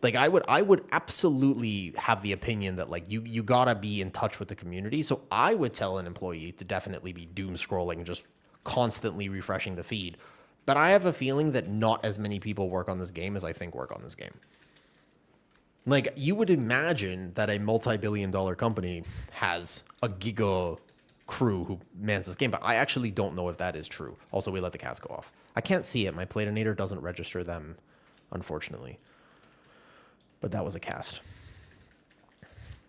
Like I would absolutely have the opinion that you gotta be in touch with the community. So I would tell an employee to definitely be doom scrolling, just constantly refreshing the feed. But I have a feeling that not as many people work on this game as I think work on this game. Like, you would imagine that a multi-billion-dollar company has a giga crew who mans this game, but I actually don't know if that is true. Also, we let the cast go off. I can't see it. My Platinator doesn't register them, unfortunately. But that was a cast.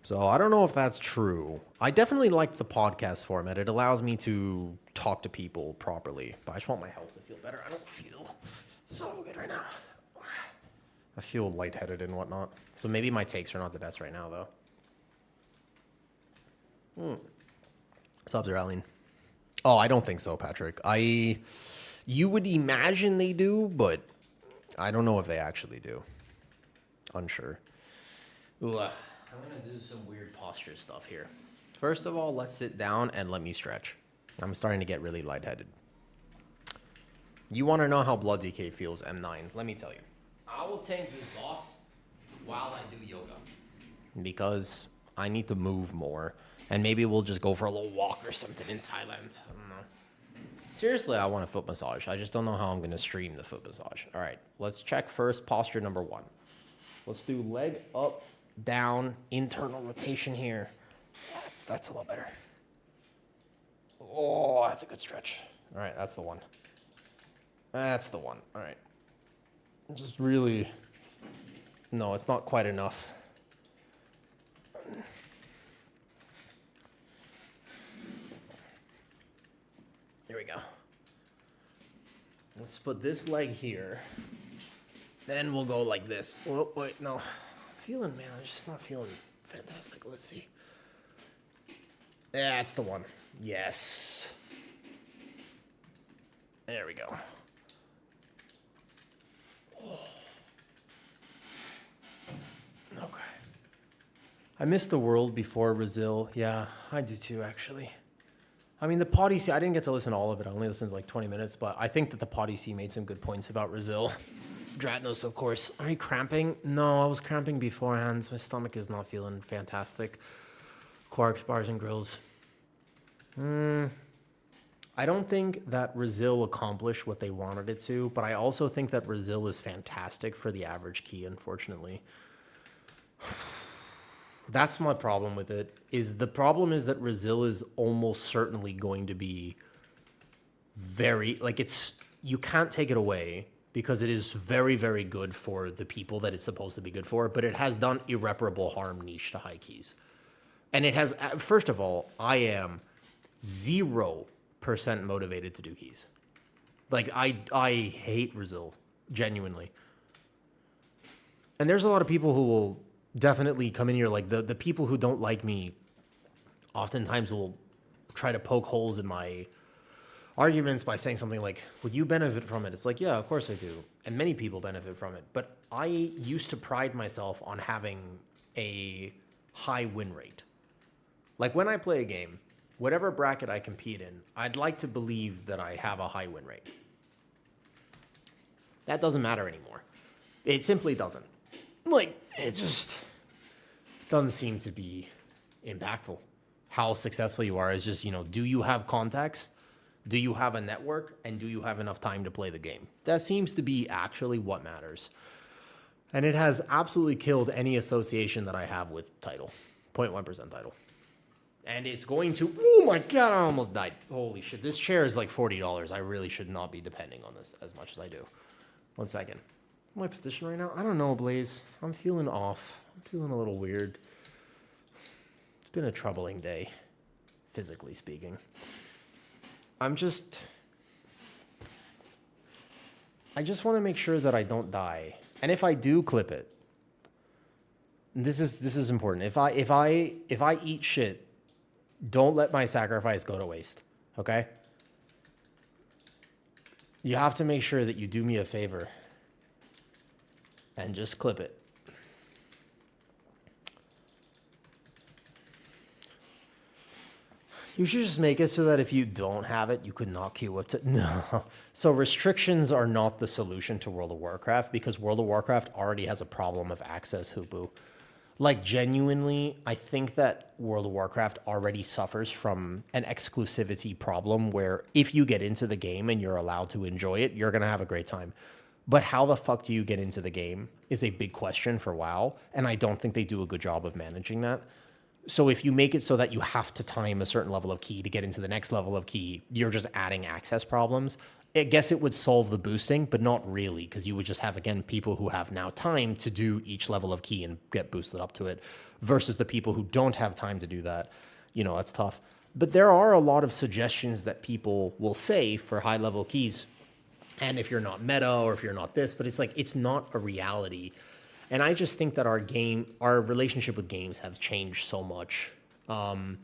So I don't know if that's true. I definitely like the podcast format. It allows me to talk to people properly. But I just want my health to feel better. I don't feel so good right now. I feel lightheaded and whatnot. So maybe my takes are not the best right now, though. Subs are Aline. Oh, I don't think so, Patrick. You would imagine they do, but I don't know if they actually do. Unsure. Ugh. I'm going to do some weird posture stuff here. First of all, let's sit down and let me stretch. I'm starting to get really lightheaded. You want to know how blood DK feels, M9? Let me tell you. I will tank this boss while I do yoga. Because I need to move more. And maybe we'll just go for a little walk or something in Thailand. I don't know. Seriously, I want a foot massage. I just don't know how I'm going to stream the foot massage. All right, let's check first posture number 1. Let's do leg up, down, internal rotation here. That's a little better. Oh, that's a good stretch. All right, that's the one. That's the one. All right. Just really... No, it's not quite enough. Here we go. Let's put this leg here. Then we'll go like this. Oh, wait, no. I'm feeling, man, I'm just not feeling fantastic. Let's see. That's the one. Yes. There we go. Oh. Okay. I miss the world before Brazil. Yeah, I do too, actually. I mean, the Pod EC, I didn't get to listen to all of it. I only listened to like 20 minutes, but I think that the Pod EC made some good points about Brazil. Dratnos, of course. Are you cramping? No, I was cramping beforehand. My stomach is not feeling fantastic. Quarks, bars, and grills. I don't think that Brazil accomplished what they wanted it to, but I also think that Brazil is fantastic for the average key, unfortunately. That's my problem with it. The problem is that Brazil is almost certainly going to be very, like, you can't take it away because it is very, very good for the people that it's supposed to be good for, but it has done irreparable harm niche to high keys. And it has, first of all, I am 0% motivated to do keys. Like, I hate Brazil, genuinely. And there's a lot of people who will definitely come in here, like the people who don't like me oftentimes will try to poke holes in my arguments by saying something like, would you benefit from it? It's like, yeah, of course I do. And many people benefit from it. But I used to pride myself on having a high win rate. Like when I play a game, whatever bracket I compete in, I'd like to believe that I have a high win rate. That doesn't matter anymore. It simply doesn't. Like, it just doesn't seem to be impactful. How successful you are is just, do you have contacts? Do you have a network? And do you have enough time to play the game? That seems to be actually what matters. And it has absolutely killed any association that I have with title. 0.1% title. And it's going to... Oh my god, I almost died. Holy shit, this chair is like $40. I really should not be depending on this as much as I do. 1 second. My position right now? I don't know, Blaze. I'm feeling off. I'm feeling a little weird. It's been a troubling day, physically speaking. I just want to make sure that I don't die. And if I do clip it, this is important. If I eat shit, don't let my sacrifice go to waste. Okay? You have to make sure that you do me a favor and just clip it. You should just make it so that if you don't have it, you could not queue up to... No. So restrictions are not the solution to World of Warcraft because World of Warcraft already has a problem of access, Hoopu. Like, genuinely, I think that World of Warcraft already suffers from an exclusivity problem where if you get into the game and you're allowed to enjoy it, you're going to have a great time. But how the fuck do you get into the game is a big question for WoW, and I don't think they do a good job of managing that. So if you make it so that you have to time a certain level of key to get into the next level of key, you're just adding access problems. I guess it would solve the boosting, but not really, because you would just have, again, people who have now time to do each level of key and get boosted up to it, versus the people who don't have time to do that. That's tough. But there are a lot of suggestions that people will say for high-level keys. And if you're not meta or if you're not this, but it's like, it's not a reality. And I just think that our relationship with games has changed so much. I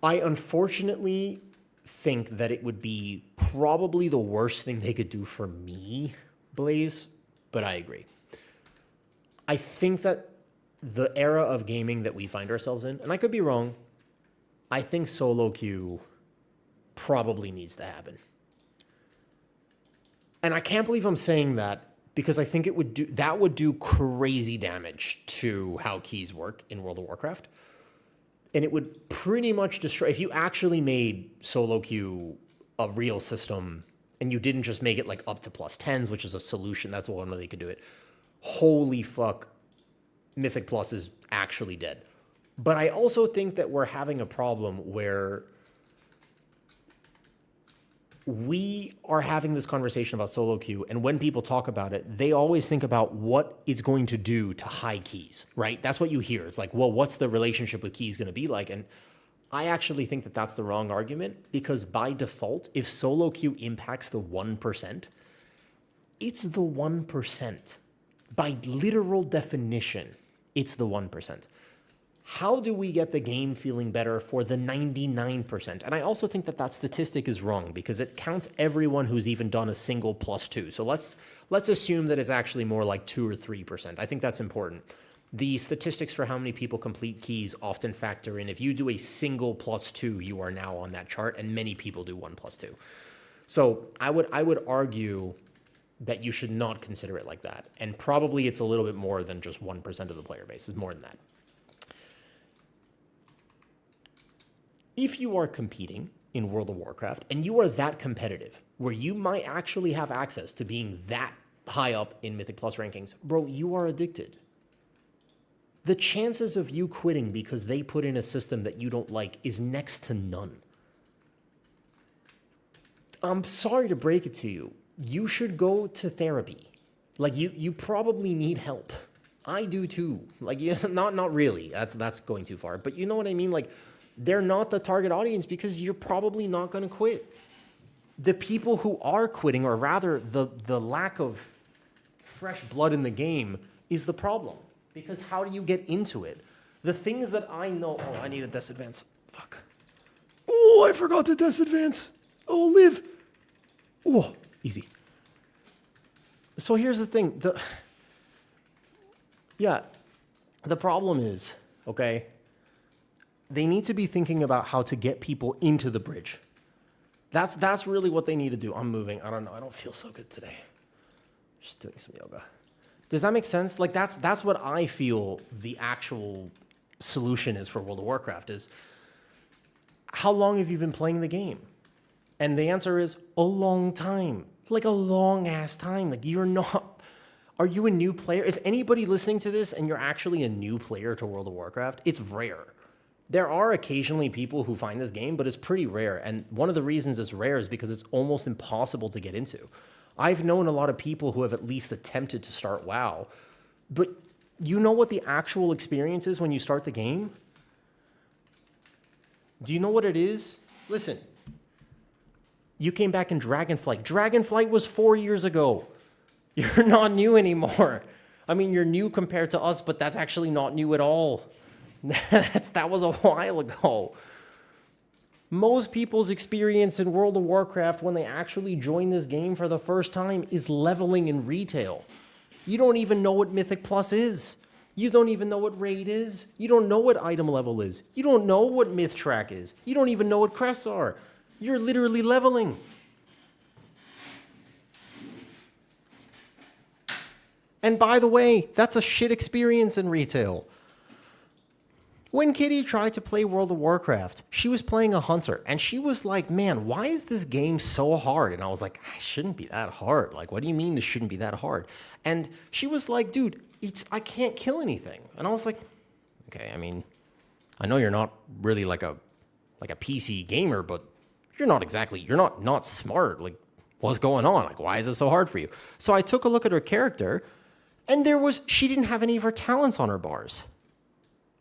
unfortunately think that it would be probably the worst thing they could do for me, Blaze, but I agree. I think that the era of gaming that we find ourselves in, and I could be wrong, I think solo queue probably needs to happen. And I can't believe I'm saying that because I think that would do crazy damage to how keys work in World of Warcraft. And it would pretty much destroy, if you actually made solo queue a real system and you didn't just make it like up to +10s, which is a solution, that's one way they could do it. Holy fuck, Mythic Plus is actually dead. But I also think that we're having a problem where we are having this conversation about solo queue, and when people talk about it, they always think about what it's going to do to high keys, right? That's what you hear. It's like, well, what's the relationship with keys going to be like? And I actually think that that's the wrong argument, because by default, if solo queue impacts the 1%, it's the 1%. By literal definition, it's the 1%. How do we get the game feeling better for the 99%? And I also think that that statistic is wrong because it counts everyone who's even done a single +2. So let's assume that it's actually more like 2 or 3%. I think that's important. The statistics for how many people complete keys often factor in. If you do a single +2, you are now on that chart, and many people do 1 +2. So I would argue that you should not consider it like that. And probably it's a little bit more than just 1% of the player base. It's more than that. If you are competing in World of Warcraft and you are that competitive, where you might actually have access to being that high up in Mythic Plus rankings, bro, you are addicted. The chances of you quitting because they put in a system that you don't like is next to none. I'm sorry to break it to you. You should go to therapy. Like, you probably need help. I do too. Like, not really. That's going too far. But you know what I mean? Like, they're not the target audience because you're probably not going to quit. The people who are quitting, or rather the lack of fresh blood in the game, is the problem. Because how do you get into it? The things that I know... Oh, I need a Death Advance. Fuck. Oh, I forgot to Death Advance. Oh, live. Oh, easy. So here's the thing. The problem is, okay, they need to be thinking about how to get people into the bridge. That's really what they need to do. I'm moving. I don't know. I don't feel so good today. Just doing some yoga. Does that make sense? Like, that's what I feel the actual solution is for World of Warcraft is, how long have you been playing the game? And the answer is a long time. Like a long ass time. Like, you're not... Are you a new player? Is anybody listening to this and you're actually a new player to World of Warcraft? It's rare. There are occasionally people who find this game, but it's pretty rare. And one of the reasons it's rare is because it's almost impossible to get into. I've known a lot of people who have at least attempted to start WoW, but you know what the actual experience is when you start the game? Do you know what it is? Listen, you came back in Dragonflight. Dragonflight was 4 years ago. You're not new anymore. I mean, you're new compared to us, but that's actually not new at all. That was a while ago. Most people's experience in World of Warcraft when they actually join this game for the first time is leveling in retail. You don't even know what Mythic Plus is. You don't even know what Raid is. You don't know what item level is. You don't know what Myth Track is. You don't even know what crests are. You're literally leveling. And by the way, that's a shit experience in retail. When Kitty tried to play World of Warcraft, she was playing a hunter, and she was like, man, why is this game so hard? And I was like, it shouldn't be that hard. Like, what do you mean this shouldn't be that hard? And she was like, dude, I can't kill anything. And I was like, okay, I mean, I know you're not really like a PC gamer, but you're not smart. Like, what's going on? Like, why is it so hard for you? So I took a look at her character, and she didn't have any of her talents on her bars.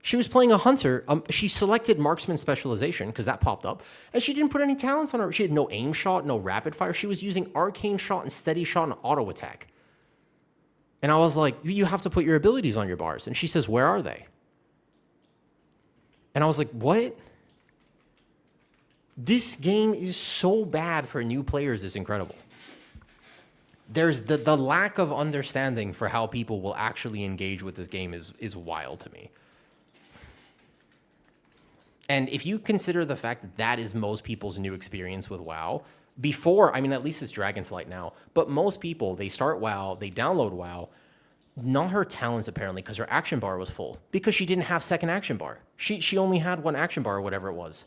She was playing a hunter. She selected marksman specialization because that popped up, and she didn't put any talents on her. She had no aim shot, no rapid fire. She was using arcane shot and steady shot and auto attack. And I was like, you have to put your abilities on your bars. And she says, where are they? And I was like, what? This game is so bad for new players. It's incredible. There's the lack of understanding for how people will actually engage with this game is wild to me. And if you consider the fact that that is most people's new experience with WoW, before, I mean, at least it's Dragonflight now, but most people, they start WoW, they download WoW, not her talents apparently, because her action bar was full, because she didn't have second action bar. She only had one action bar or whatever it was.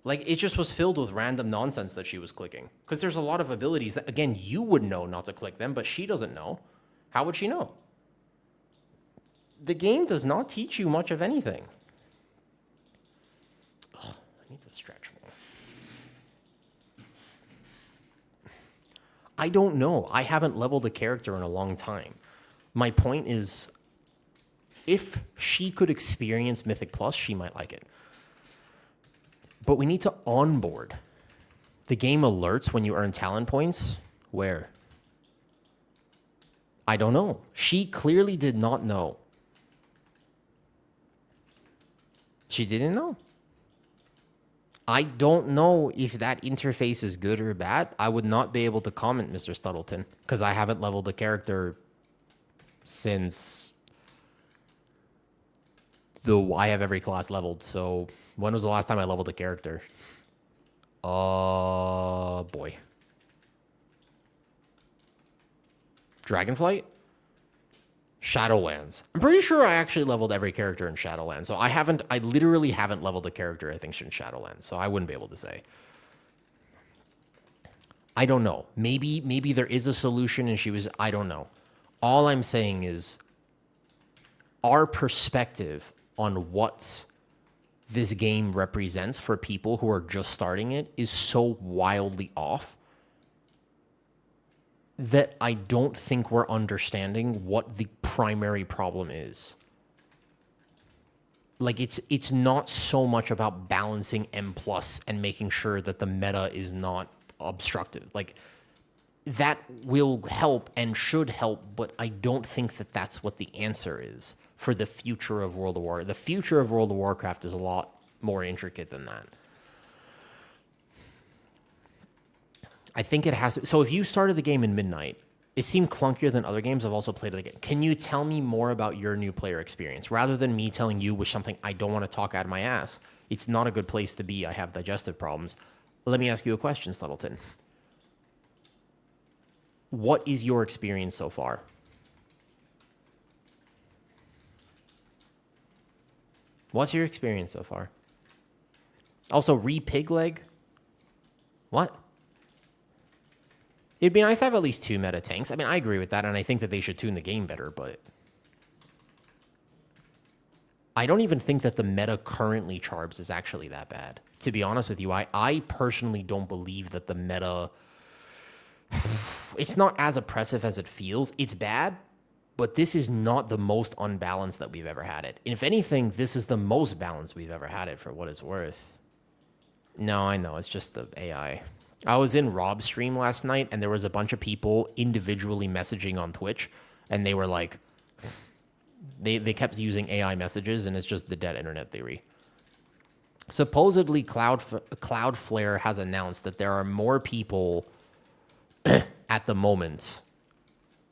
Like, it just was filled with random nonsense that she was clicking. Because there's a lot of abilities that, again, you would know not to click them, but she doesn't know. How would she know? The game does not teach you much of anything. Ugh, I need to stretch more. I don't know. I haven't leveled a character in a long time. My point is, if she could experience Mythic Plus, she might like it. But we need to onboard. The game alerts when you earn talent points. Where? I don't know. She clearly did not know. She didn't know. I don't know if that interface is good or bad. I would not be able to comment, Mr. Studdleton, because I haven't leveled a character since I have every class leveled. So when was the last time I leveled a character? Boy. Dragonflight? Shadowlands. I'm pretty sure I actually leveled every character in Shadowlands. So I literally haven't leveled a character, I think, since Shadowlands. So I wouldn't be able to say. I don't know. Maybe there is a solution and I don't know. All I'm saying is our perspective on what this game represents for people who are just starting it is so wildly off that I don't think we're understanding what the primary problem is. Like, it's not so much about balancing M+ and making sure that the meta is not obstructive. Like, that will help and should help, but I don't think that that's what the answer is for the future of World of War. The future of World of Warcraft is a lot more intricate than that. I think it has to. So if you started the game in midnight, it seemed clunkier than other games I've also played. Again, can you tell me more about your new player experience rather than me telling you with something I don't want to talk out of my ass? It's not a good place to be. I have digestive problems. Let me ask you a question, Studdleton. What is your experience so far? What's your experience so far? Also, re-pigleg? What? It'd be nice to have at least 2 meta tanks. I mean, I agree with that, and I think that they should tune the game better, but I don't even think that the meta currently Charbs is actually that bad. To be honest with you, I personally don't believe that the meta... It's not as oppressive as it feels. It's bad, but this is not the most unbalanced that we've ever had it. If anything, this is the most balanced we've ever had it, for what it's worth. No, I know. It's just the AI. I was in Rob's stream last night, and there was a bunch of people individually messaging on Twitch, and they were like... They kept using AI messages, and it's just the dead internet theory. Supposedly, Cloudflare has announced that there are more people at the moment.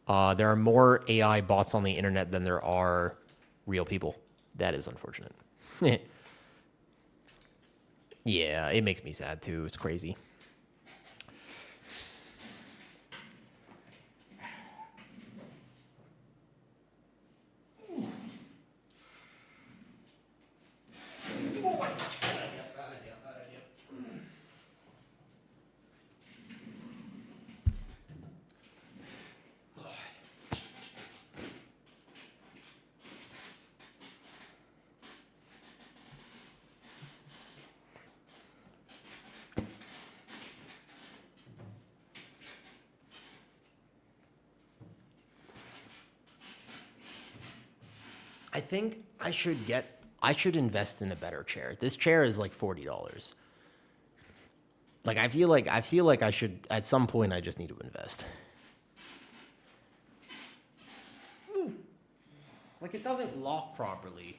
There are more AI bots on the internet than there are real people. That is unfortunate. Yeah, it makes me sad too. It's crazy. I think I should invest in a better chair. This chair is like $40. Like I feel like I should at some point. I just need to invest. Like it doesn't lock properly.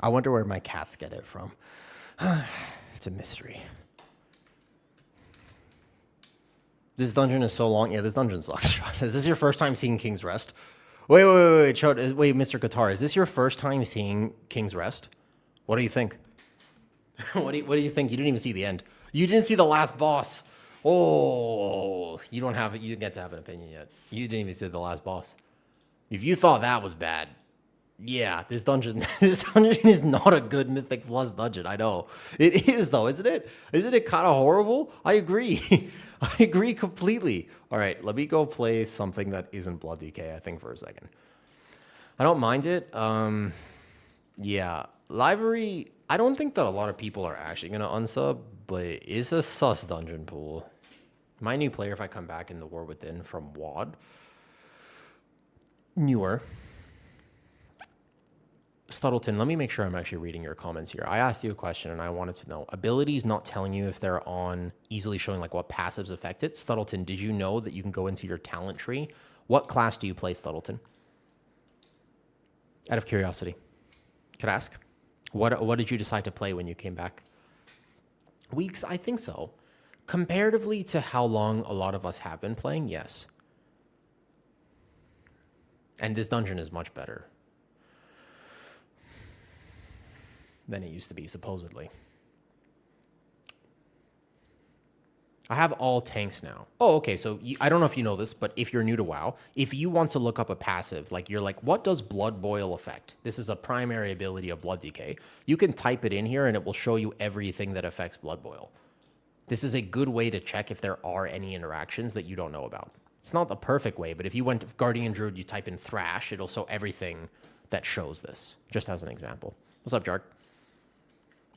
I wonder where my cats get it from. It's a mystery. This dungeon is so long. Yeah, this dungeon sucks. Is this your first time seeing King's Rest? Wait, Mr. Qatar. Is this your first time seeing King's Rest? What do you think? What do you think? You didn't even see the end. You didn't see the last boss. Oh, you didn't get to have an opinion yet. You didn't even see the last boss. If you thought that was bad, yeah, this dungeon is not a good Mythic Plus dungeon. I know. It is though, isn't it? Isn't it kind of horrible? I agree. I agree completely. All right, let me go play something that isn't Blood DK, I think, for a second. I don't mind it. Yeah, Library, I don't think that a lot of people are actually going to unsub, but it's a sus dungeon pool. My new player, if I come back in the War Within from WoD, newer. Stuttleton, let me make sure I'm actually reading your comments here. I asked you a question and I wanted to know. Abilities not telling you if they're on, easily showing like what passives affect it. Stuttleton, did you know that you can go into your talent tree? What class do you play, Stuttleton? Out of curiosity. Could I ask? What did you decide to play when you came back? Weeks? I think so. Comparatively to how long a lot of us have been playing, yes. And this dungeon is much better than it used to be, supposedly. I have all tanks now. Oh, okay, so I don't know if you know this, but if you're new to WoW, if you want to look up a passive, like you're like, what does Blood Boil affect? This is a primary ability of Blood DK. You can type it in here and it will show you everything that affects Blood Boil. This is a good way to check if there are any interactions that you don't know about. It's not the perfect way, but if you went to Guardian Druid, you type in Thrash, it'll show everything that shows this, just as an example. What's up, Jark?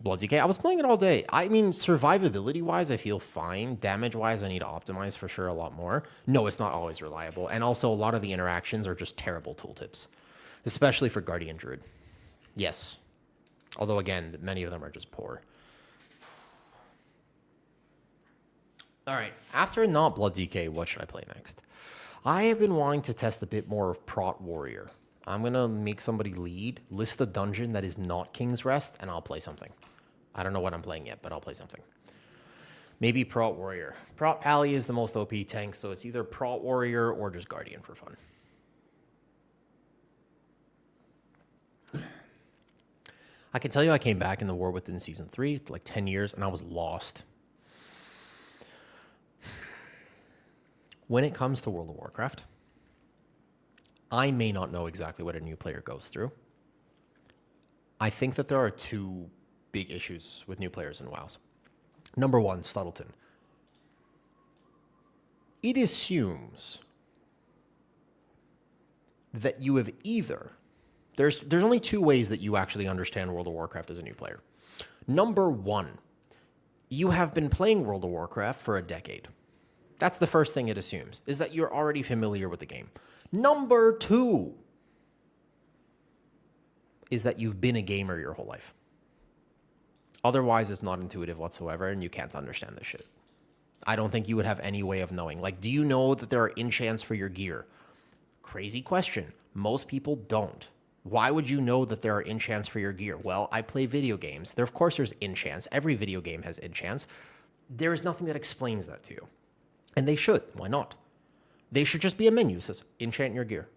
Blood DK. I was playing it all day. I mean, survivability-wise, I feel fine. Damage-wise, I need to optimize for sure a lot more. No, it's not always reliable. And also, a lot of the interactions are just terrible tooltips, especially for Guardian Druid. Yes. Although, again, many of them are just poor. All right. After not Blood DK, what should I play next? I have been wanting to test a bit more of Prot Warrior. I'm going to make somebody lead, list a dungeon that is not King's Rest, and I'll play something. I don't know what I'm playing yet, but I'll play something. Maybe Prot Warrior. Prot Pally is the most OP tank, so it's either Prot Warrior or just Guardian for fun. I can tell you I came back in the War Within Season 3, like 10 years, and I was lost. When it comes to World of Warcraft, I may not know exactly what a new player goes through. I think that there are two big issues with new players in WoWs. Number one, Stuttleton. It assumes that you have either... There's only two ways that you actually understand World of Warcraft as a new player. Number one, you have been playing World of Warcraft for a decade. That's the first thing it assumes, is that you're already familiar with the game. Number two is that you've been a gamer your whole life. Otherwise, it's not intuitive whatsoever, and you can't understand this shit. I don't think you would have any way of knowing. Like, do you know that there are enchants for your gear? Crazy question. Most people don't. Why would you know that there are enchants for your gear? Well, I play video games. Of course, there's enchants. Every video game has enchants. There is nothing that explains that to you. And they should. Why not? They should just be a menu that says, enchant your gear.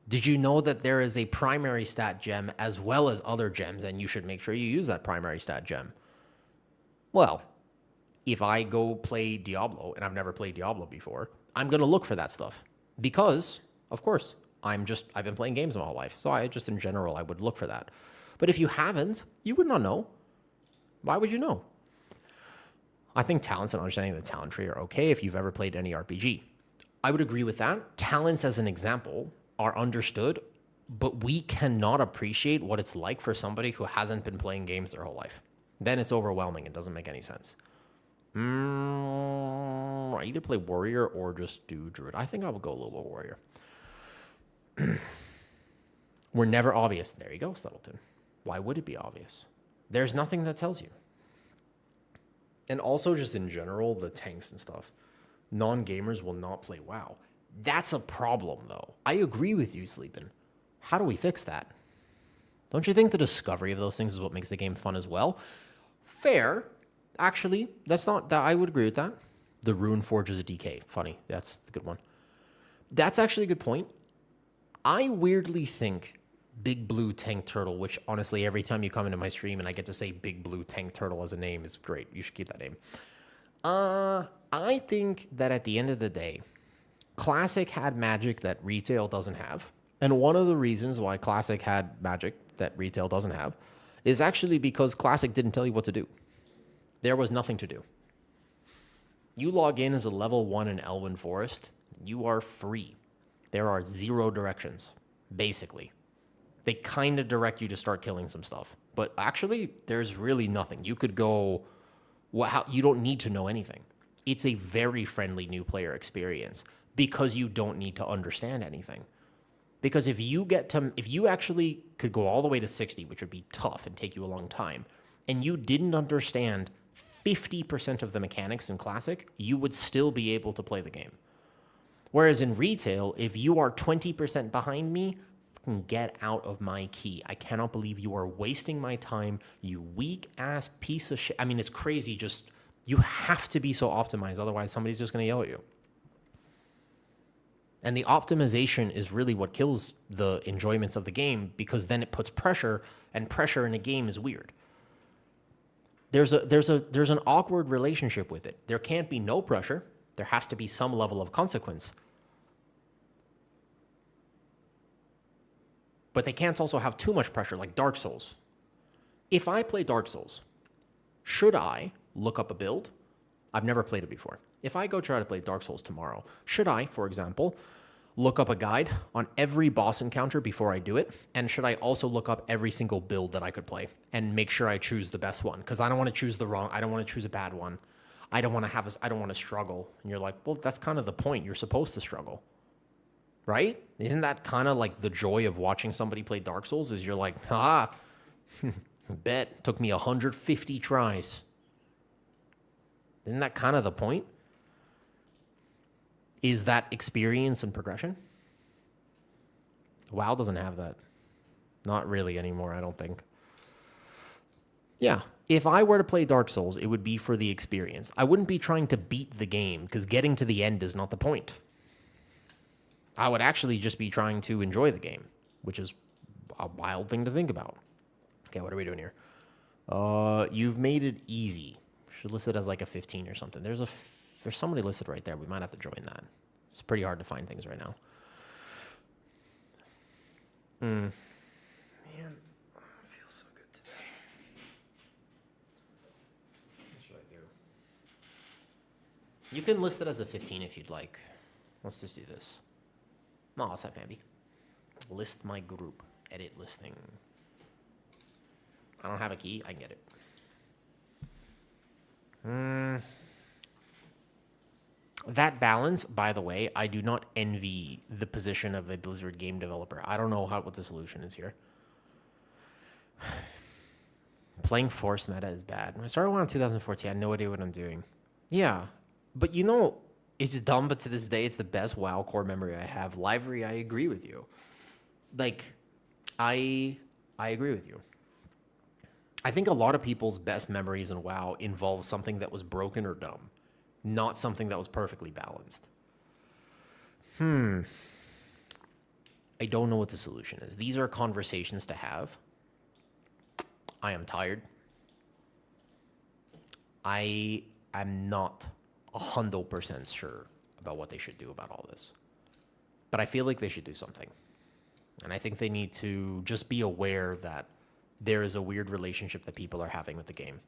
Did you know that there is a primary stat gem as well as other gems, and you should make sure you use that primary stat gem? Well, if I go play Diablo, and I've never played Diablo before, I'm going to look for that stuff. Because, of course, I've been playing games my whole life. So in general, I would look for that. But if you haven't, you would not know. Why would you know? I think talents and understanding the talent tree are okay if you've ever played any RPG. I would agree with that. Talents, as an example, are understood, but we cannot appreciate what it's like for somebody who hasn't been playing games their whole life. Then it's overwhelming. It doesn't make any sense. I either play Warrior or just do Druid. I think I will go a little bit Warrior. We're never obvious. There you go, Stuttleton. Why would it be obvious? There's nothing that tells you. And also just in general, the tanks and stuff. Non-gamers will not play WoW. That's a problem, though. I agree with you, Sleepin'. How do we fix that? Don't you think the discovery of those things is what makes the game fun as well? Fair. Actually, that's not that. I would agree with that. The Rune Forges of DK. Funny. That's the good one. That's actually a good point. I weirdly think Big Blue Tank Turtle, which honestly, every time you come into my stream and I get to say Big Blue Tank Turtle as a name, is great. You should keep that name. I think that at the end of the day, Classic had magic that retail doesn't have. And one of the reasons why Classic had magic that retail doesn't have is actually because Classic didn't tell you what to do. There was nothing to do. You log in as a level 1 in Elven Forest, you are free. There are 0 directions, basically. They kind of direct you to start killing some stuff. But actually, there's really nothing. You could go... you don't need to know anything. It's a very friendly new player experience because you don't need to understand anything. Because if you actually could go all the way to 60, which would be tough and take you a long time, and you didn't understand 50% of the mechanics in Classic, you would still be able to play the game. Whereas in retail, if you are 20% behind me, get out of my key. I cannot believe you are wasting my time, you weak ass piece of shit. I mean, it's crazy. Just, you have to be so optimized. Otherwise, somebody's just going to yell at you. And the optimization is really what kills the enjoyments of the game, because then it puts pressure, and pressure in a game is weird. There's an awkward relationship with it. There can't be no pressure. There has to be some level of consequence. But they can't also have too much pressure, like Dark Souls. If I play Dark Souls, should I look up a build? I've never played it before. If I go try to play Dark Souls tomorrow, should I, for example, look up a guide on every boss encounter before I do it? And should I also look up every single build that I could play and make sure I choose the best one? Because I don't want to choose I don't want to choose a bad one. I don't want to struggle. And you're like, well, that's kind of the point. You're supposed to struggle. Right? Isn't that kind of like the joy of watching somebody play Dark Souls? Is you're like, bet took me 150 tries. Isn't that kind of the point? Is that experience and progression? WoW doesn't have that. Not really anymore, I don't think. Yeah, if I were to play Dark Souls, it would be for the experience. I wouldn't be trying to beat the game, because getting to the end is not the point. I would actually just be trying to enjoy the game, which is a wild thing to think about. Okay, what are we doing here? You've made it easy. Should list it as like a 15 or something. There's somebody listed right there. We might have to join that. It's pretty hard to find things right now. Man, I feel so good today. What should I do? You can list it as a 15 if you'd like. Let's just do this. No, what's up, Andy? List my group. Edit listing. I don't have a key. I can get it. That balance, by the way, I do not envy the position of a Blizzard game developer. I don't know what the solution is here. Playing Force meta is bad. When I started WoW in 2014, I had no idea what I'm doing. Yeah, but you know, it's dumb, but to this day, it's the best WoW core memory I have. Livery, I agree with you. Like, I agree with you. I think a lot of people's best memories in WoW involve something that was broken or dumb, not something that was perfectly balanced. I don't know what the solution is. These are conversations to have. I am tired. I am not 100% sure about what they should do about all this. But I feel like they should do something. And I think they need to just be aware that there is a weird relationship that people are having with the game.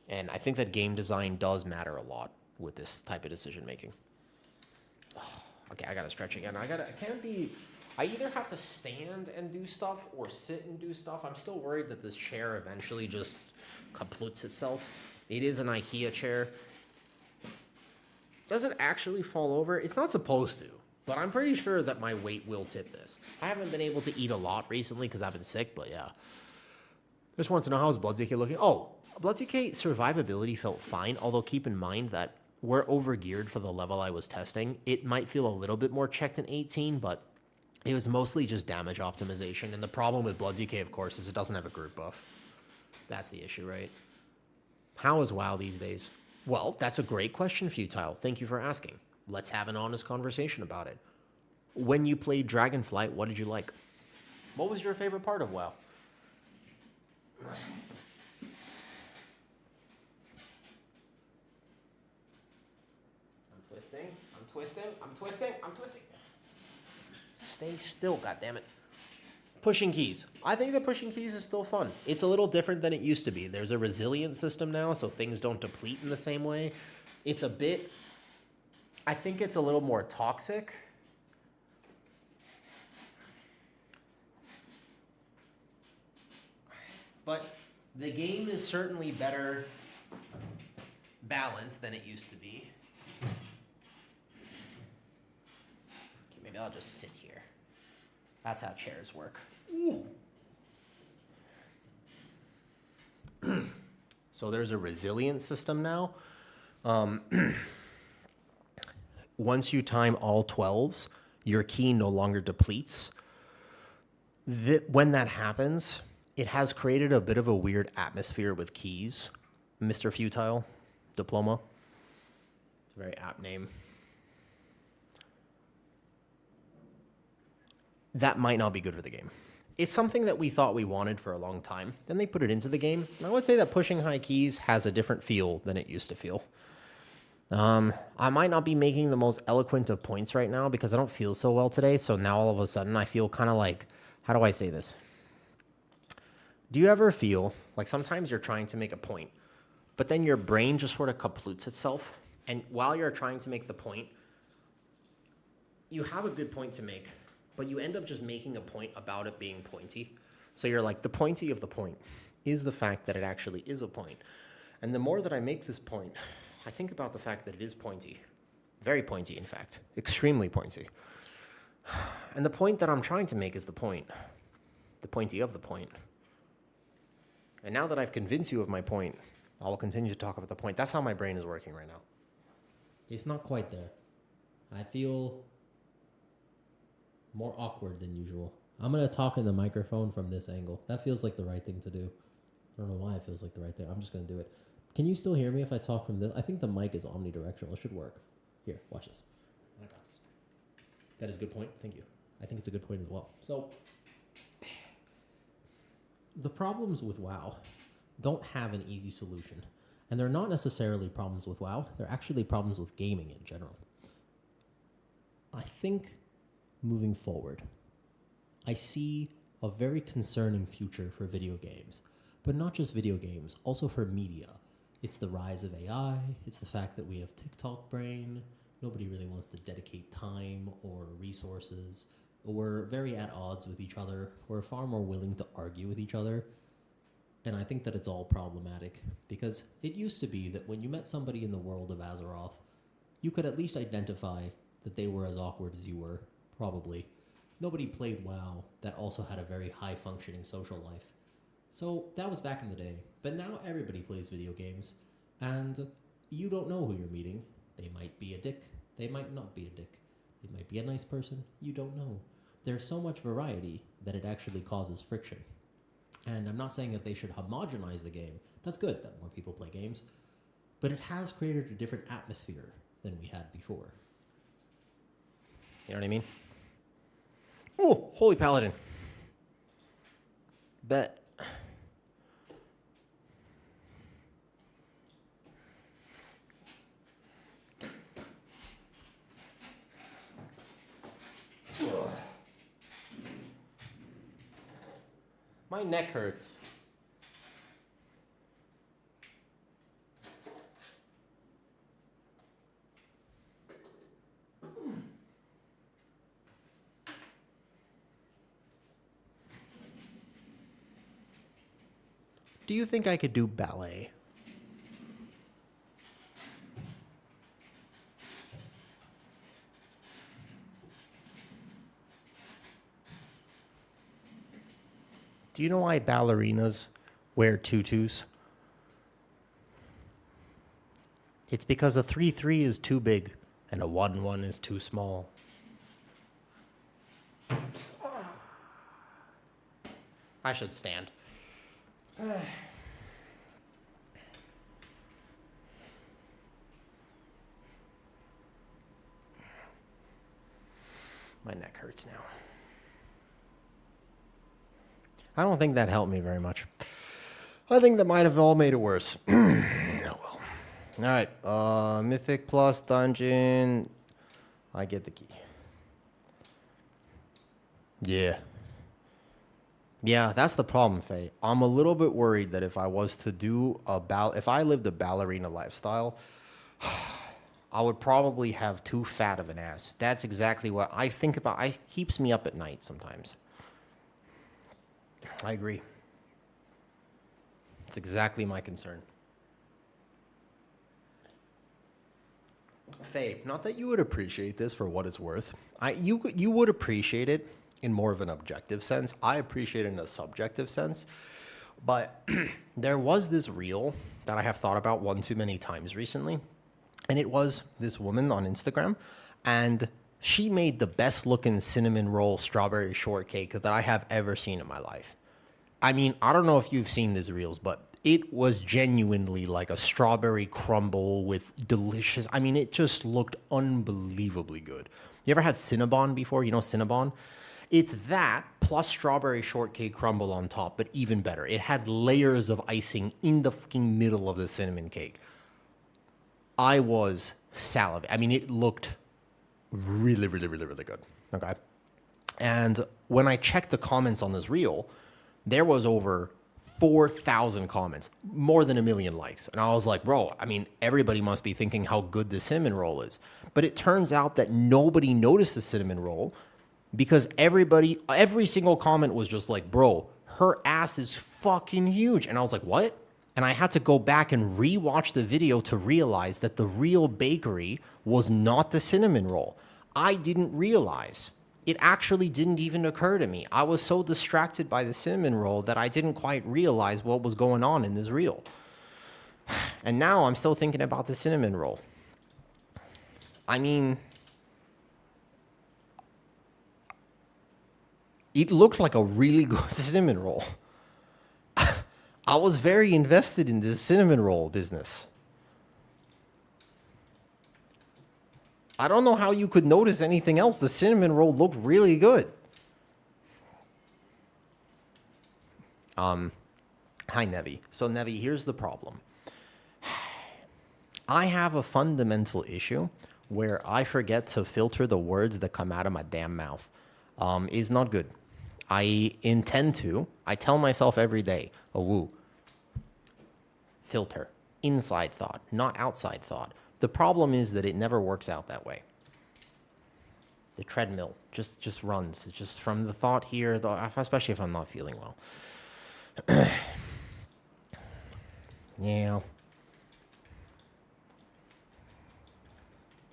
And I think that game design does matter a lot with this type of decision making. Okay, I gotta stretch again. I either have to stand and do stuff or sit and do stuff. I'm still worried that this chair eventually just kapluts itself. It is an IKEA chair. Does it actually fall over? It's not supposed to, but I'm pretty sure that my weight will tip this. I haven't been able to eat a lot recently because I've been sick, but yeah. Just want to know how's Blood DK looking. Oh, Blood DK survivability felt fine, although keep in mind that we're over-geared for the level I was testing. It might feel a little bit more checked in 18, but It was mostly just damage optimization, and the problem with Blood DK, of course, is it doesn't have a group buff. That's the issue, right? How is WoW these days? Well, that's a great question, Futile. Thank you for asking. Let's have an honest conversation about it. When you played Dragonflight, what did you like? What was your favorite part of WoW? I'm twisting. Stay still, goddammit. Pushing keys. I think that pushing keys is still fun. It's a little different than it used to be. There's a resilient system now, so things don't deplete in the same way. It's a bit... I think it's a little more toxic. But the game is certainly better balanced than it used to be. Okay, maybe I'll just sit here. That's how chairs work. Ooh. So there's a resilient system now. Once you time all 12s, your key no longer depletes. When that happens, it has created a bit of a weird atmosphere with keys. Mr. Futile, Diploma. It's a very apt name. That might not be good for the game. It's something that we thought we wanted for a long time. Then they put it into the game. And I would say that pushing high keys has a different feel than it used to feel. I might not be making the most eloquent of points right now because I don't feel so well today. So now all of a sudden I feel kind of like, how do I say this? Do you ever feel like sometimes you're trying to make a point, but then your brain just sort of kaploots itself? And while you're trying to make the point, you have a good point to make, but you end up just making a point about it being pointy. So you're like, the pointy of the point is the fact that it actually is a point. And the more that I make this point, I think about the fact that it is pointy. Very pointy, in fact. Extremely pointy. And the point that I'm trying to make is the point. The pointy of the point. And now that I've convinced you of my point, I will continue to talk about the point. That's how my brain is working right now. It's not quite there. I feel more awkward than usual. I'm going to talk in the microphone from this angle. That feels like the right thing to do. I don't know why it feels like the right thing. I'm just going to do it. Can you still hear me if I talk from this? I think the mic is omnidirectional. It should work. Here, watch this. I got this. That is a good point. Thank you. I think it's a good point as well. So, the problems with WoW don't have an easy solution. And they're not necessarily problems with WoW. They're actually problems with gaming in general. I think moving forward, I see a very concerning future for video games. But not just video games, also for media. It's the rise of AI. It's the fact that we have TikTok brain. Nobody really wants to dedicate time or resources. We're very at odds with each other. We're far more willing to argue with each other. And I think that it's all problematic because it used to be that when you met somebody in the world of Azeroth, you could at least identify that they were as awkward as you were, probably. Nobody played WoW that also had a very high-functioning social life. So that was back in the day. But now everybody plays video games. And you don't know who you're meeting. They might be a dick. They might not be a dick. They might be a nice person. You don't know. There's so much variety that it actually causes friction. And I'm not saying that they should homogenize the game. That's good that more people play games. But it has created a different atmosphere than we had before. You know what I mean? Oh, Holy Paladin. Bet. My neck hurts. Do you think I could do ballet? Do you know why ballerinas wear tutus? It's because a 3-3 is too big and a 1-1 is too small. I should stand. My neck hurts now. I don't think that helped me very much. I think that might have all made it worse. Oh well. All right. Mythic plus dungeon. I get the key. Yeah. Yeah, that's the problem, Faye. I'm a little bit worried that if I was to do if I lived a ballerina lifestyle, I would probably have too fat of an ass. That's exactly what I think about. It keeps me up at night sometimes. I agree. It's exactly my concern. Faye, not that you would appreciate this for what it's worth. You would appreciate it in more of an objective sense. I appreciate it in a subjective sense. But there was this reel that I have thought about one too many times recently. And it was this woman on Instagram. And she made the best looking cinnamon roll strawberry shortcake that I have ever seen in my life. I mean, I don't know if you've seen these reels, but it was genuinely like a strawberry crumble with delicious. I mean, it just looked unbelievably good. You ever had Cinnabon before? You know Cinnabon? It's that plus strawberry shortcake crumble on top, but even better. It had layers of icing in the fucking middle of the cinnamon cake. I was salivating. I mean, it looked really, really, really, really good. Okay. And when I checked the comments on this reel, there was over 4,000 comments, more than 1 million likes. And I was like, bro, I mean, everybody must be thinking how good the cinnamon roll is. But it turns out that nobody noticed the cinnamon roll because every single comment was just like, bro, her ass is fucking huge. And I was like, what? And I had to go back and rewatch the video to realize that the real bakery was not the cinnamon roll. I didn't realize. It actually didn't even occur to me. I was so distracted by the cinnamon roll that I didn't quite realize what was going on in this reel. And now I'm still thinking about the cinnamon roll. I mean, it looked like a really good cinnamon roll. I was very invested in this cinnamon roll business. I don't know how you could notice anything else. The cinnamon roll looked really good. Hi, Nevi. So, Nevi, here's the problem. I have a fundamental issue where I forget to filter the words that come out of my damn mouth. Is not good. I intend to. I tell myself every day, oh, woo. Filter. Inside thought, not outside thought. The problem is that it never works out that way. The treadmill just runs. It's just from the thought here, especially if I'm not feeling well. Yeah.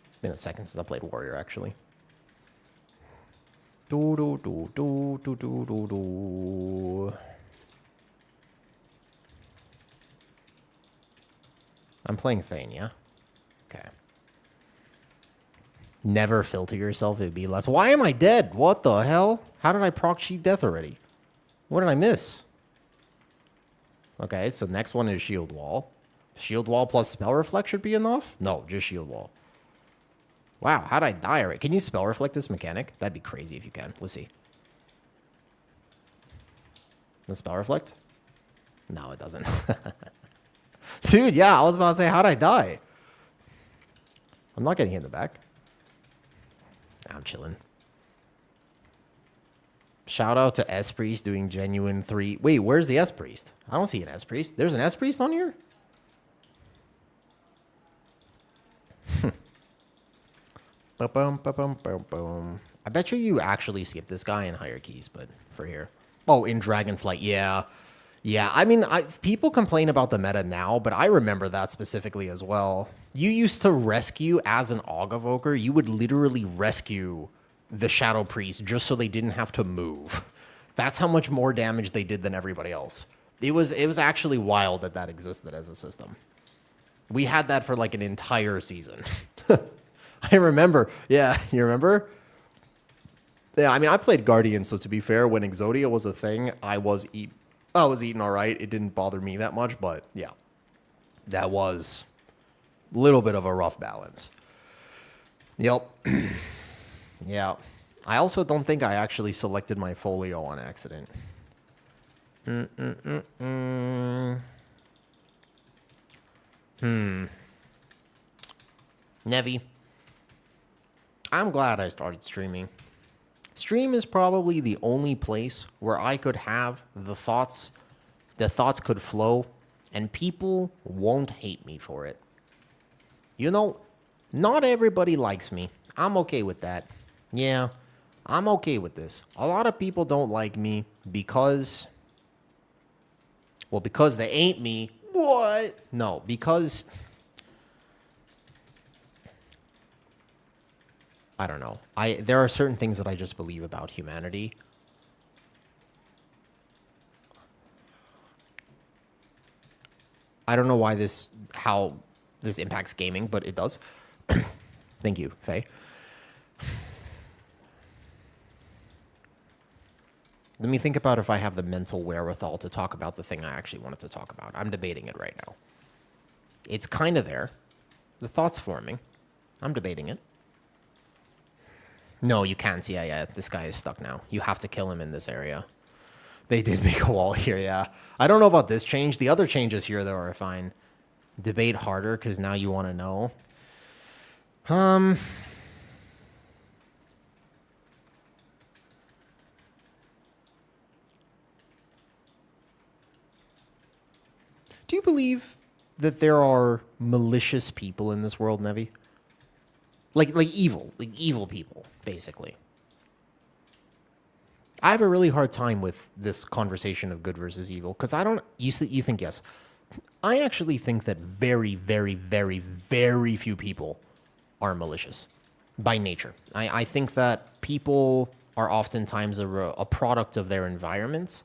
It's been a second since I played Warrior, actually. Do do do do do do do do. I'm playing Thane, yeah? Okay. Never filter yourself, it'd be less. Why am I dead? What the hell? How did I proc cheat death already? What did I miss? Okay, so next one is Shield Wall. Shield Wall plus Spell Reflect should be enough? No, just Shield Wall. Wow, how'd I die already? Can you Spell Reflect this mechanic? That'd be crazy if you can. Let's see. The Spell Reflect? No, it doesn't. Dude, yeah, I was about to say, how'd I die? I'm not getting hit in the back. I'm chilling. Shout out to S-Priest doing genuine 3. Wait, where's the S-Priest? I don't see an S-Priest. There's an S-Priest on here? Ba-bum, ba-bum, ba-bum. I bet you actually skip this guy in higher keys, but for here. Oh, in Dragonflight, yeah. Yeah, I mean, people complain about the meta now, but I remember that specifically as well. You used to rescue as an Aug Evoker. You would literally rescue the Shadow Priest just so they didn't have to move. That's how much more damage they did than everybody else. It was actually wild that that existed as a system. We had that for like an entire season. I remember. Yeah, you remember? Yeah, I mean, I played Guardian, so to be fair, when Exodia was a thing, I was eating all right. It didn't bother me that much, but yeah, that was a little bit of a rough balance. Yep. Yeah. I also don't think I actually selected my folio on accident. Nevi, I'm glad I started streaming. Stream is probably the only place where I could have the thoughts could flow, and people won't hate me for it. You know, not everybody likes me. I'm okay with that. Yeah, I'm okay with this. A lot of people don't like me because, well, because they ain't me. What? No, because I don't know. There are certain things that I just believe about humanity. I don't know how this impacts gaming, but it does. Thank you, Faye. Let me think about if I have the mental wherewithal to talk about the thing I actually wanted to talk about. I'm debating it right now. It's kind of there. The thought's forming. I'm debating it. No, you can't. Yeah. This guy is stuck now. You have to kill him in this area. They did make a wall here, yeah. I don't know about this change. The other changes here, though, are fine. Debate harder, because now you want to know. Do you believe that there are malicious people in this world, Nevi? Like evil people, basically. I have a really hard time with this conversation of good versus evil, because you think yes. I actually think that very, very, very, very few people are malicious by nature. I think that people are oftentimes a product of their environment,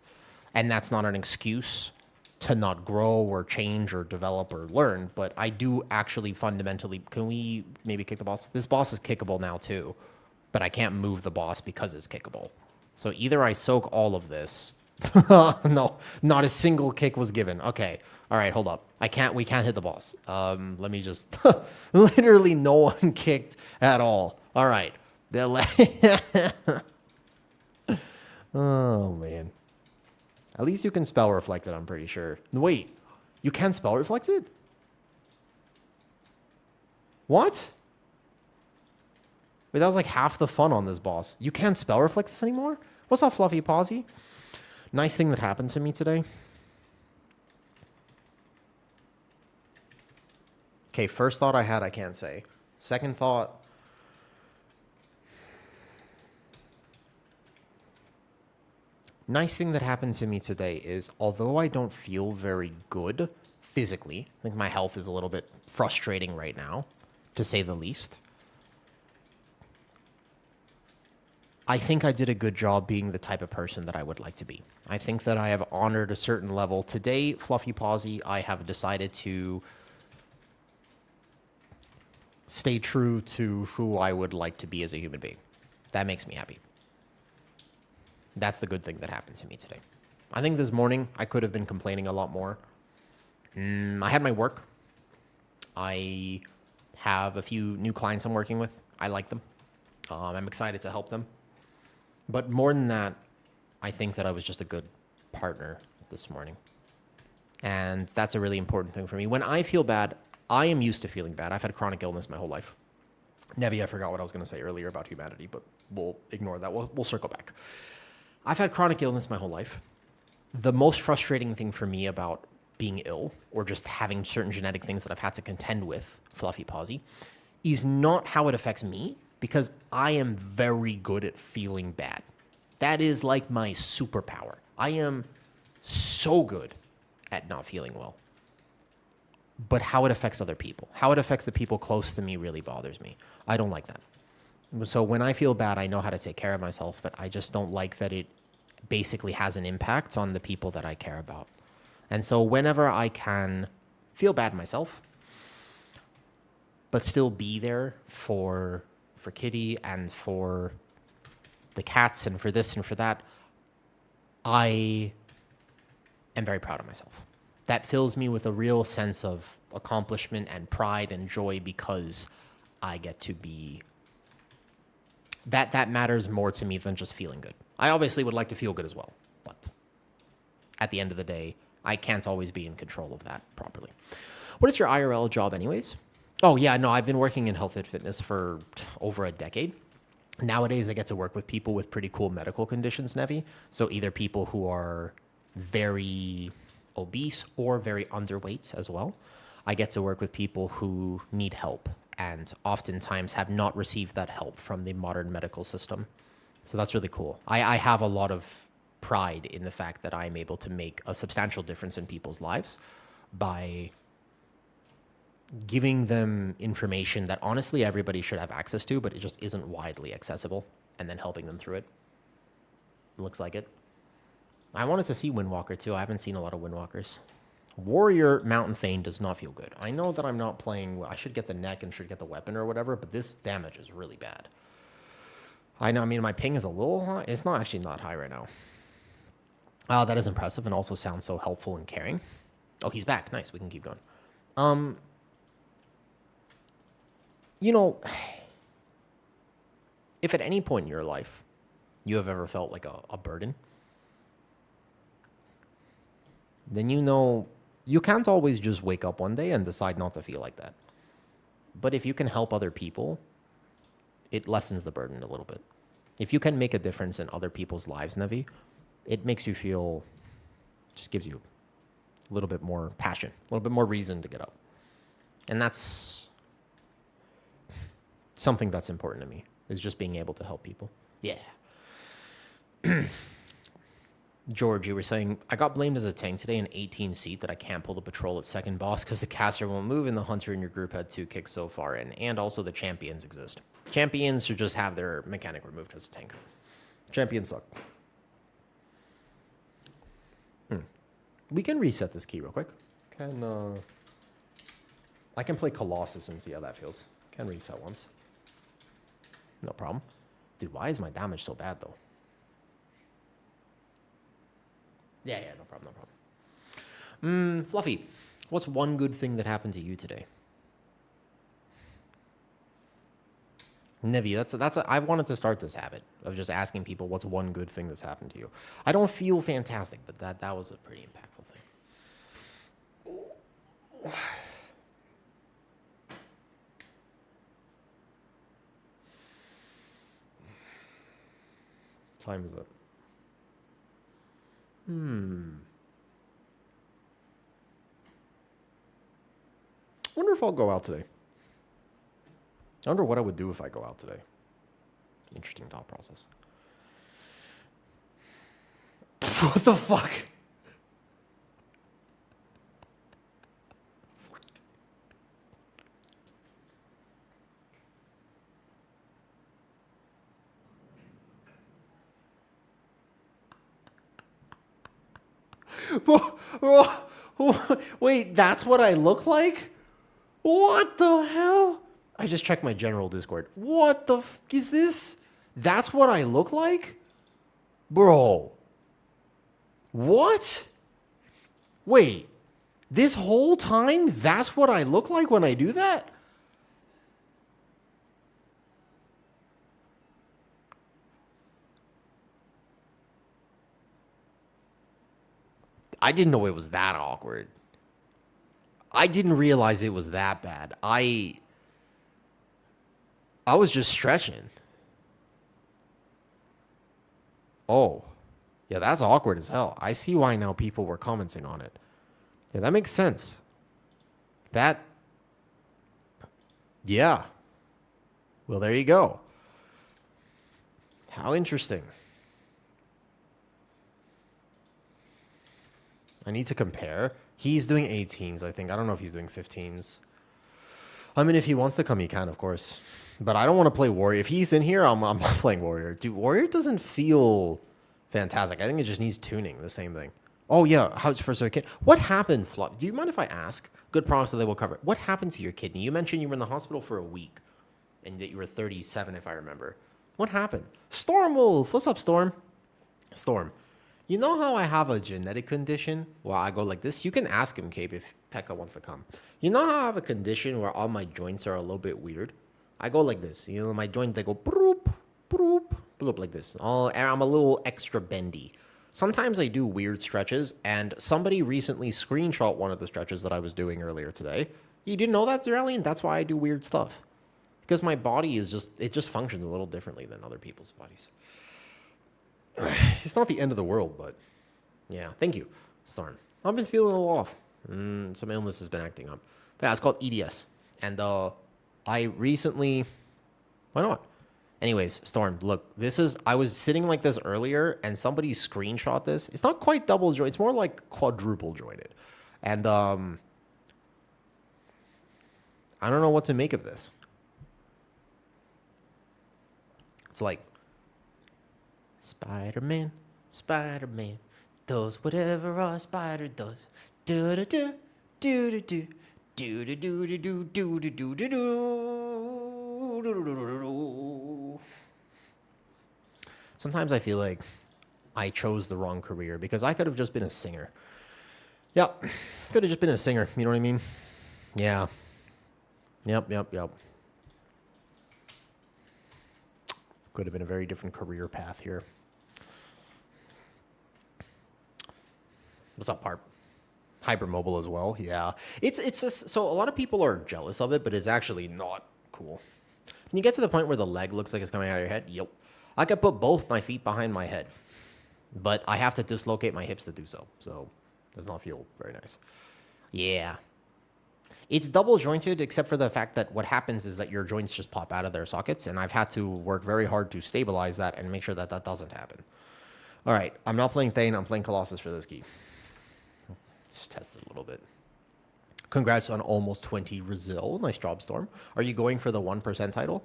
and that's not an excuse to not grow or change or develop or learn. But I do actually fundamentally, can we maybe kick the boss? This boss is kickable now too, but I can't move the boss because it's kickable. So either I soak all of this. No, not a single kick was given. Okay. All right, hold up. We can't hit the boss. Let me just, literally no one kicked at all. All right. Oh, man. At least you can spell reflected, I'm pretty sure. Wait, you can spell reflected? What? Wait, that was like half the fun on this boss. You can't spell reflect this anymore? What's up, Fluffy Posy? Nice thing that happened to me today. Okay, first thought I had, I can't say. Second thought. Nice thing that happened to me today is, although I don't feel very good physically, I think my health is a little bit frustrating right now, to say the least. I think I did a good job being the type of person that I would like to be. I think that I have honored a certain level. Today, Fluffy Posy, I have decided to stay true to who I would like to be as a human being. That makes me happy. That's the good thing that happened to me today. I think this morning I could have been complaining a lot more. I had my work. I have a few new clients I'm working with. I like them. I'm excited to help them. But more than that, I think that I was just a good partner this morning. And that's a really important thing for me. When I feel bad, I am used to feeling bad. I've had chronic illness my whole life. Nevi, I forgot what I was going to say earlier about humanity, but we'll ignore that. We'll circle back. I've had chronic illness my whole life. The most frustrating thing for me about being ill or just having certain genetic things that I've had to contend with, Fluffy Posy, is not how it affects me, because I am very good at feeling bad. That is like my superpower. I am so good at not feeling well. But how it affects other people, how it affects the people close to me really bothers me. I don't like that. So when I feel bad, I know how to take care of myself, but I just don't like that it basically has an impact on the people that I care about. And so whenever I can feel bad myself, but still be there for Kitty and for the cats and for this and for that, I am very proud of myself. That fills me with a real sense of accomplishment and pride and joy because I get to be... That matters more to me than just feeling good. I obviously would like to feel good as well, but at the end of the day, I can't always be in control of that properly. What is your IRL job anyways? Oh yeah, no, I've been working in health and fitness for over a decade. Nowadays, I get to work with people with pretty cool medical conditions, Nevi. So either people who are very obese or very underweight as well. I get to work with people who need help and oftentimes have not received that help from the modern medical system. So that's really cool. I have a lot of pride in the fact that I'm able to make a substantial difference in people's lives by giving them information that honestly everybody should have access to, but it just isn't widely accessible, and then helping them through it. Looks like it. I wanted to see Windwalker too. I haven't seen a lot of Windwalkers. Warrior Mountain Thane does not feel good. I know that I'm not playing... I should get the neck and should get the weapon or whatever, but this damage is really bad. I know, I mean, my ping is a little high. It's not actually not high right now. That is impressive and also sounds so helpful and caring. Oh, he's back. Nice. We can keep going. You know, if at any point in your life you have ever felt like a burden, then you know you can't always just wake up one day and decide not to feel like that. But if you can help other people, it lessens the burden a little bit. If you can make a difference in other people's lives, Nevi, it makes you feel, just gives you a little bit more passion, a little bit more reason to get up. And that's something that's important to me, is just being able to help people. Yeah. George, you were saying, I got blamed as a tank today in 18 seat that I can't pull the patrol at second boss because the caster won't move and the hunter in your group had 2 kicks so far in, and also the champions exist. Champions should just have their mechanic removed as a tank. Champions suck. We can reset this key real quick. I can play Colossus and see how that feels. Can reset once. No problem. Dude, why is my damage so bad though? Yeah, no problem, no problem. Fluffy, what's one good thing that happened to you today? Nevi, I wanted to start this habit of just asking people what's one good thing that's happened to you. I don't feel fantastic, but that was a pretty impactful thing. Time is up. Wonder if I'll go out today. I wonder what I would do if I go out today. Interesting thought process. What the fuck? Wait, that's what I look like? What the hell? I just checked my general Discord. What the f is this? That's what I look like? Bro. What? Wait. This whole time, that's what I look like when I do that? I didn't know it was that awkward. I didn't realize it was that bad. I was just stretching. Oh. Yeah, that's awkward as hell. I see why now people were commenting on it. Yeah, that makes sense. Yeah. Well, there you go. How interesting. I need to compare. He's doing 18s, I think. I don't know if he's doing 15s. I mean, if he wants to come, he can, of course. But I don't want to play Warrior. If he's in here, I'm not playing Warrior. Dude, Warrior doesn't feel fantastic. I think it just needs tuning, the same thing. Oh, yeah. How's first kid? What happened, Fluff? Do you mind if I ask? Good promise that they will cover it. What happened to your kidney? You mentioned you were in the hospital for a week and that you were 37, if I remember. What happened? Storm Wolf. What's up, Storm? Storm. You know how I have a genetic condition where I go like this? You can ask him, Cape, if Pekka wants to come. You know how I have a condition where all my joints are a little bit weird? I go like this. You know, my joints, they go broop, broop, bloop like this. And I'm a little extra bendy. Sometimes I do weird stretches, and somebody recently screenshot one of the stretches that I was doing earlier today. You didn't know that, Zeralian? That's why I do weird stuff. Because my body is it just functions a little differently than other people's bodies. It's not the end of the world, but yeah, thank you, Storm. I've been feeling a little off. Some illness has been acting up. But yeah, it's called EDS. And I recently... Why not? Anyways, Storm, look, I was sitting like this earlier, and somebody screenshot this. It's not quite double jointed. It's more like quadruple jointed. And I don't know what to make of this. It's like, Spider-Man, Spider-Man does whatever a spider does. Do-do-do, do-do-do, do-do-do-do-do, do-do-do-do-do. Sometimes I feel like I chose the wrong career because I could have just been a singer. Yep, could have just been a singer, you know what I mean? Yeah. Yep. Could have been a very different career path here. What's up, Harp? Hypermobile as well. Yeah, so a lot of people are jealous of it, but it's actually not cool. Can you get to the point where the leg looks like it's coming out of your head? Yep. I could put both my feet behind my head, but I have to dislocate my hips to do so. So it does not feel very nice. Yeah. It's double jointed, except for the fact that what happens is that your joints just pop out of their sockets, and I've had to work very hard to stabilize that and make sure that that doesn't happen. All right, I'm not playing Thane, I'm playing Colossus for this key. Let's test it a little bit. Congrats on almost 20 Brazil. Nice job, Storm. Are you going for the 1% title?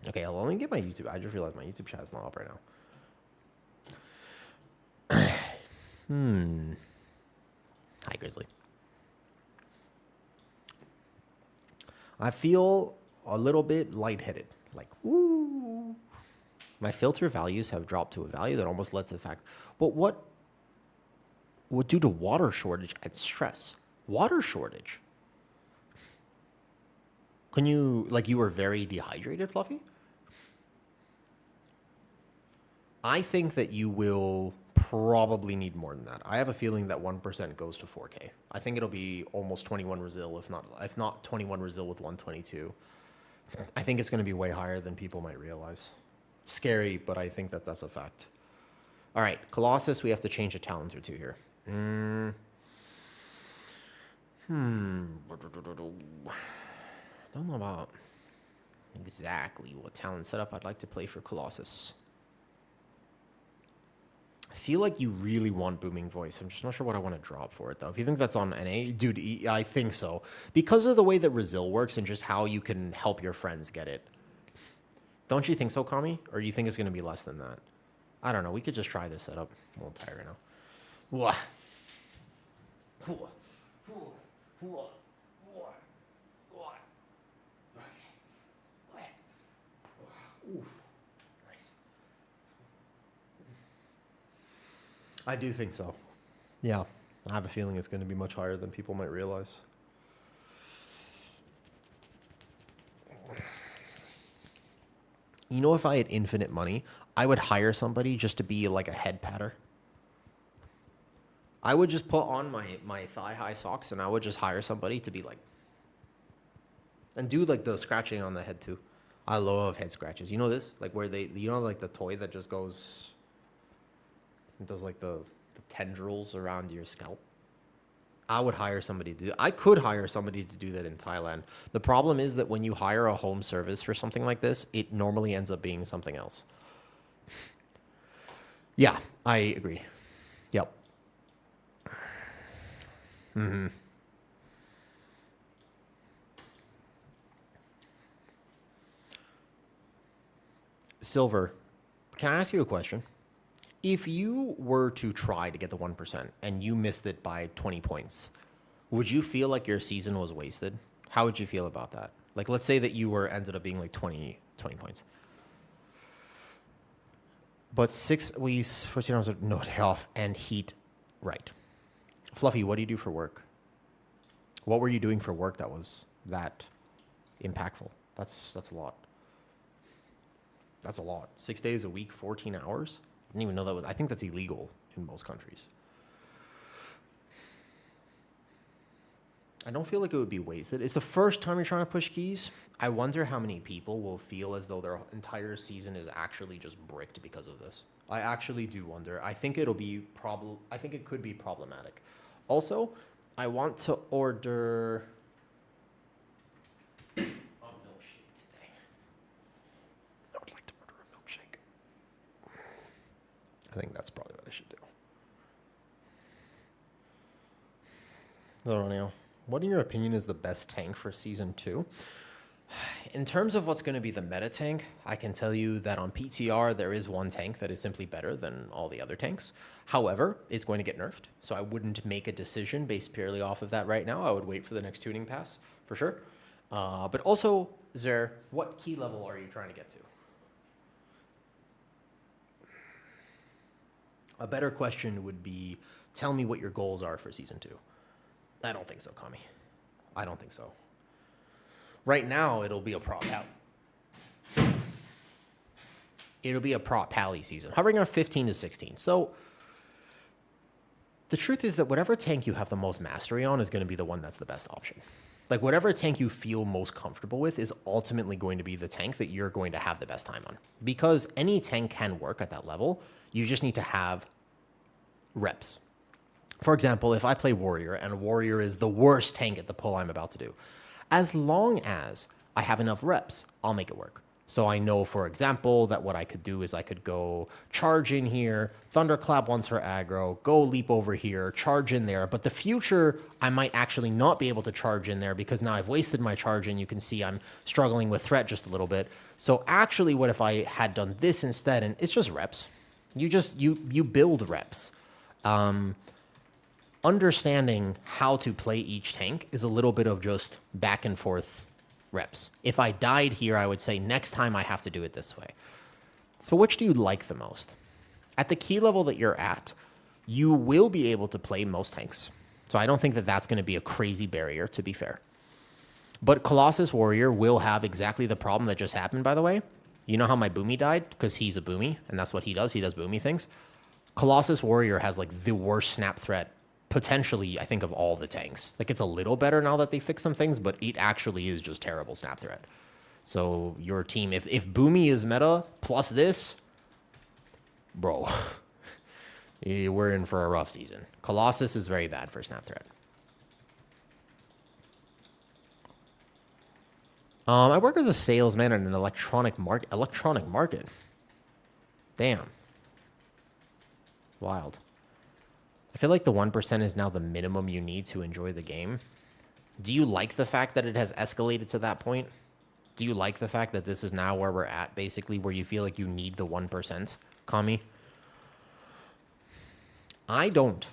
Okay, I'll only get my YouTube. I just realized my YouTube chat is not up right now. Hi, Grizzly. I feel a little bit lightheaded. Like, woo. My filter values have dropped to a value that almost lets the fact. But what due to water shortage and stress? Water shortage? Can you, like, you were very dehydrated, Fluffy? I think that you will probably need more than that. I have a feeling that 1% goes to 4K. I think it'll be almost 21 Brazil, if not 21 Brazil with 122. I think it's going to be way higher than people might realize. Scary, but I think that that's a fact. All right, Colossus, we have to change a talent or two here. I don't know about exactly what talent setup I'd like to play for Colossus. I feel like you really want Booming Voice. I'm just not sure what I want to drop for it, though. If you think that's on NA, dude, I think so. Because of the way that Brazil works and just how you can help your friends get it. Don't you think so, Kami? Or you think it's going to be less than that? I don't know. We could just try this setup. I'm a little tired right now. Wah. Oof. Nice. I do think so. Yeah. I have a feeling it's going to be much higher than people might realize. You know, if I had infinite money, I would hire somebody just to be like a head patter. I would just put on my thigh-high socks, and I would just hire somebody to be like... And do, like, the scratching on the head, too. I love head scratches. You know this? Like, where they... You know, like, the toy that just goes... It does, like, the tendrils around your scalp? I would hire somebody to do that. I could hire somebody to do that in Thailand. The problem is that when you hire a home service for something like this, it normally ends up being something else. Yeah, I agree. Yep. Silver, can I ask you a question? If you were to try to get the 1% and you missed it by 20 points, would you feel like your season was wasted? How would you feel about that? Like, let's say that you ended up being like 20 points. But 6 weeks, 14 hours, no day off, and heat, right. Fluffy, what do you do for work? What were you doing for work that was that impactful? That's a lot. That's a lot. 6 days a week, 14 hours? I didn't even know that was, I think that's illegal in most countries. I don't feel like it would be wasted. It's the first time you're trying to push keys. I wonder how many people will feel as though their entire season is actually just bricked because of this. I actually do wonder. I think it'll be I think it could be problematic. Also, I want to order a milkshake today. I would like to order a milkshake. I think that's probably what I should do. Hello, Ronio. What, in your opinion, is the best tank for Season 2? In terms of what's going to be the meta tank, I can tell you that on PTR, there is one tank that is simply better than all the other tanks. However, it's going to get nerfed, so I wouldn't make a decision based purely off of that right now. I would wait for the next tuning pass, for sure. But also, Zer, what key level are you trying to get to? A better question would be, tell me what your goals are for Season 2. I don't think so, Kami. I don't think so. Right now, it'll be a prop pally. It'll be a prop pally season, hovering around 15 to 16. So the truth is that whatever tank you have the most mastery on is going to be the one that's the best option. Like, whatever tank you feel most comfortable with is ultimately going to be the tank that you're going to have the best time on. Because any tank can work at that level. You just need to have reps. For example, if I play Warrior, and Warrior is the worst tank at the pull I'm about to do, as long as I have enough reps, I'll make it work. So I know, for example, that what I could do is I could go charge in here, Thunderclap once for aggro, go leap over here, charge in there. But the future, I might actually not be able to charge in there because now I've wasted my charge, and you can see I'm struggling with threat just a little bit. So actually, what if I had done this instead? And it's just reps. You build reps. Understanding how to play each tank is a little bit of just back and forth reps. If I died here, I would say next time I have to do it this way. So which do you like the most? At the key level that you're at, you will be able to play most tanks. So I don't think that that's going to be a crazy barrier, to be fair. But Colossus Warrior will have exactly the problem that just happened, by the way. You know how my Boomy died? Because he's a Boomy, and that's what he does. He does Boomy things. Colossus Warrior has like the worst snap threat potentially, I think, of all the tanks. Like, it's a little better now that they fixed some things, but it actually is just terrible snap threat. So your team, if Boomy is meta plus this, bro, we're in for a rough season. Colossus is very bad for snap threat. I work as a salesman in an electronic market. Damn. Wild. I feel like the 1% is now the minimum you need to enjoy the game. Do you like the fact that it has escalated to that point? Do you like the fact that this is now where we're at, basically, where you feel like you need the 1%, Kami? I don't.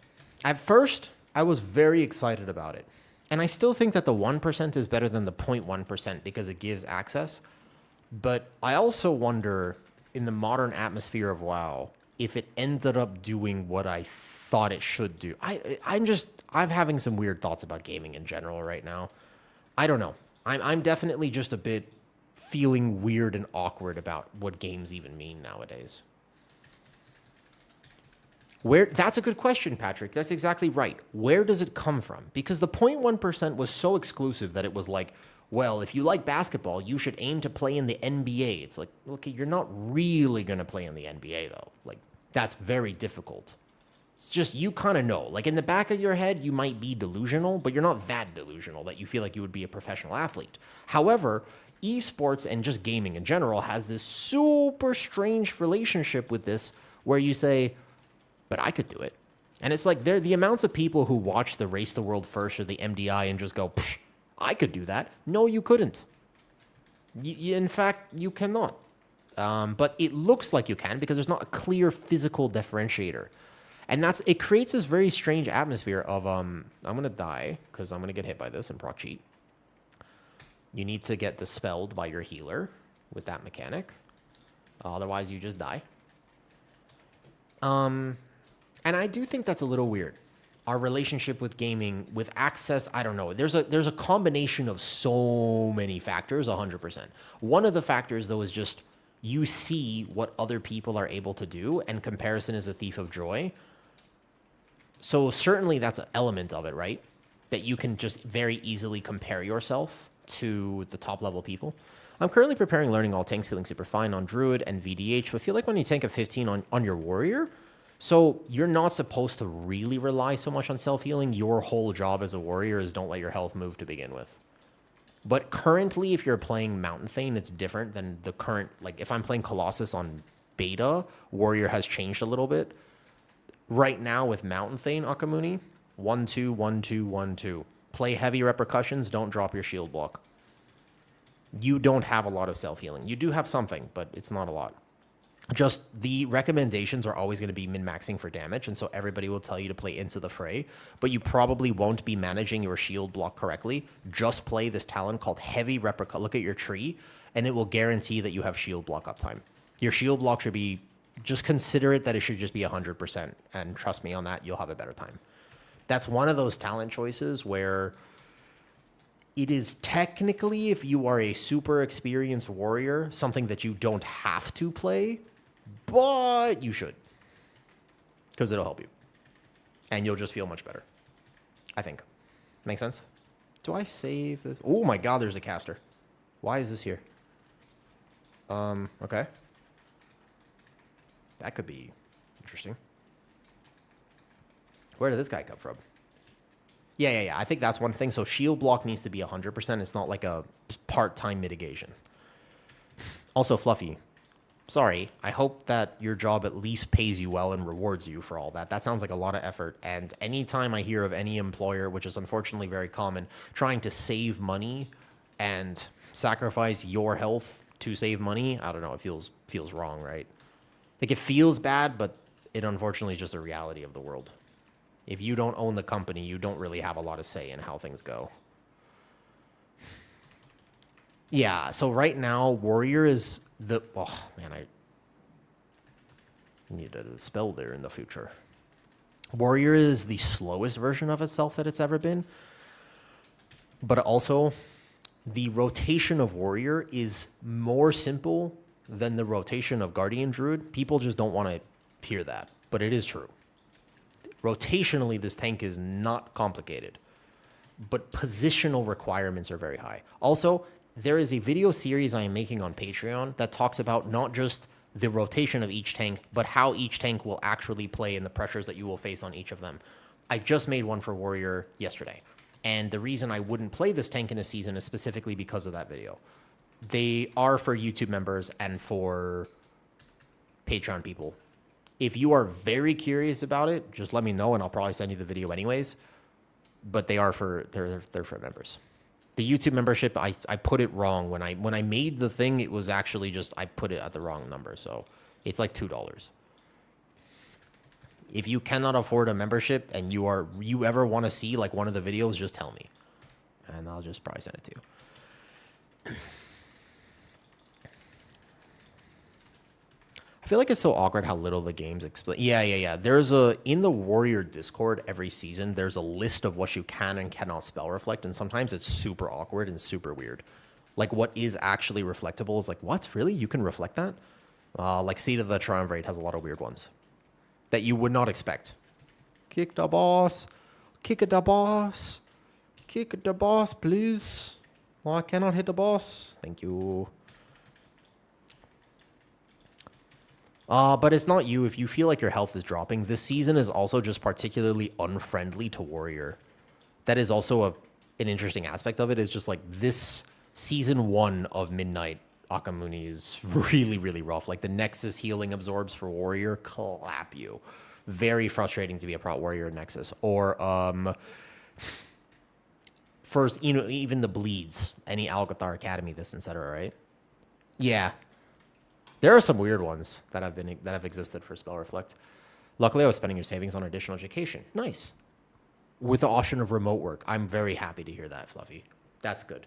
At first, I was very excited about it. And I still think that the 1% is better than the 0.1% because it gives access. But I also wonder, in the modern atmosphere of WoW, if it ended up doing what I thought it should do. I'm having some weird thoughts about gaming in general right now. I don't know. I'm definitely just a bit feeling weird and awkward about what games even mean nowadays. That's a good question, Patrick. That's exactly right. Where does it come from? Because the 0.1% was so exclusive that it was like, well, if you like basketball, you should aim to play in the NBA. It's like, okay, you're not really going to play in the NBA, though. Like, that's very difficult. It's just, you kind of know. Like, in the back of your head, you might be delusional, but you're not that delusional that you feel like you would be a professional athlete. However, esports and just gaming in general has this super strange relationship with this where you say, but I could do it. And it's like, the amounts of people who watch the Race the World First or the MDI and just go, I could do that. No, you couldn't. In fact, you cannot. But it looks like you can because there's not a clear physical differentiator. And it creates this very strange atmosphere of, I'm going to die because I'm going to get hit by this and proc cheat. You need to get dispelled by your healer with that mechanic. Otherwise, you just die. And I do think that's a little weird. Our relationship with gaming, with access, I don't know. There's a combination of so many factors, 100%. One of the factors, though, is just you see what other people are able to do, and comparison is a thief of joy. So certainly that's an element of it, right? That you can just very easily compare yourself to the top level people. I'm currently preparing learning all tanks, feeling super fine on Druid and VDH, but feel like when you tank a 15 on your Warrior, so you're not supposed to really rely so much on self-healing. Your whole job as a Warrior is don't let your health move to begin with. But currently, if you're playing Mountain Thane, it's different than the current, like if I'm playing Colossus on beta, Warrior has changed a little bit. Right now with Mountain Thane, Akamuni, 1-2, 1-2, 1-2. Play heavy repercussions, don't drop your shield block. You don't have a lot of self-healing. You do have something, but it's not a lot. Just the recommendations are always going to be min-maxing for damage, and so everybody will tell you to play Into the Fray, but you probably won't be managing your shield block correctly. Just play this talent called Heavy Repercussion. Look at your tree, and it will guarantee that you have shield block uptime. Your shield block should be, just consider it that it should just be 100%, and trust me on that, you'll have a better time. That's one of those talent choices where it is technically, if you are a super experienced warrior, something that you don't have to play, but you should. Because it'll help you. And you'll just feel much better. I think. Make sense? Do I save this? Oh my god, there's a caster. Why is this here? Okay. That could be interesting. Where did this guy come from? Yeah. I think that's one thing. So shield block needs to be 100%. It's not like a part-time mitigation. Also, Fluffy, sorry. I hope that your job at least pays you well and rewards you for all that. That sounds like a lot of effort. And anytime I hear of any employer, which is unfortunately very common, trying to save money and sacrifice your health to save money, I don't know. It feels wrong, right? Like it feels bad, but it unfortunately is just a reality of the world. If you don't own the company, you don't really have a lot of say in how things go. Yeah, so right now, Warrior is the... Oh, man, I need a spell there in the future. Warrior is the slowest version of itself that it's ever been. But also, the rotation of Warrior is more simple than the rotation of Guardian Druid. People just don't want to hear that, but it is true. Rotationally, this tank is not complicated, but positional requirements are very high. Also, there is a video series I am making on Patreon that talks about not just the rotation of each tank, but how each tank will actually play and the pressures that you will face on each of them. I just made one for Warrior yesterday, and the reason I wouldn't play this tank in a season is specifically because of that video. They are for YouTube members and for Patreon people. If you are very curious about it, just let me know and I'll probably send you the video anyways. But they're for members. The YouTube membership, I put it wrong when I made the thing. It was actually just I put it at the wrong number, so it's like $2. If you cannot afford a membership and you ever want to see like one of the videos, just tell me, and I'll just probably send it to you. I feel like it's so awkward how little the games explain. Yeah. There's in the Warrior Discord every season, there's a list of what you can and cannot spell reflect, and sometimes it's super awkward and super weird. Like what is actually reflectable is like, what? Really? You can reflect that? Like Seed of the Triumvirate has a lot of weird ones that you would not expect. Kick the boss. Kick the boss. Kick the boss, please. Oh, I cannot hit the boss. Thank you. But it's not you. If you feel like your health is dropping, this season is also just particularly unfriendly to Warrior. That is also an interesting aspect of it. Is just like this season 1 of Midnight Akamuni is really, really rough. Like the Nexus healing absorbs for Warrior, clap you. Very frustrating to be a Prot Warrior Nexus. Or first, even the bleeds, any Alcathar Academy, this, etc. Right? Yeah. There are some weird ones that have existed for Spell Reflect. Luckily, I was spending your savings on additional education. Nice. With the option of remote work. I'm very happy to hear that, Fluffy. That's good.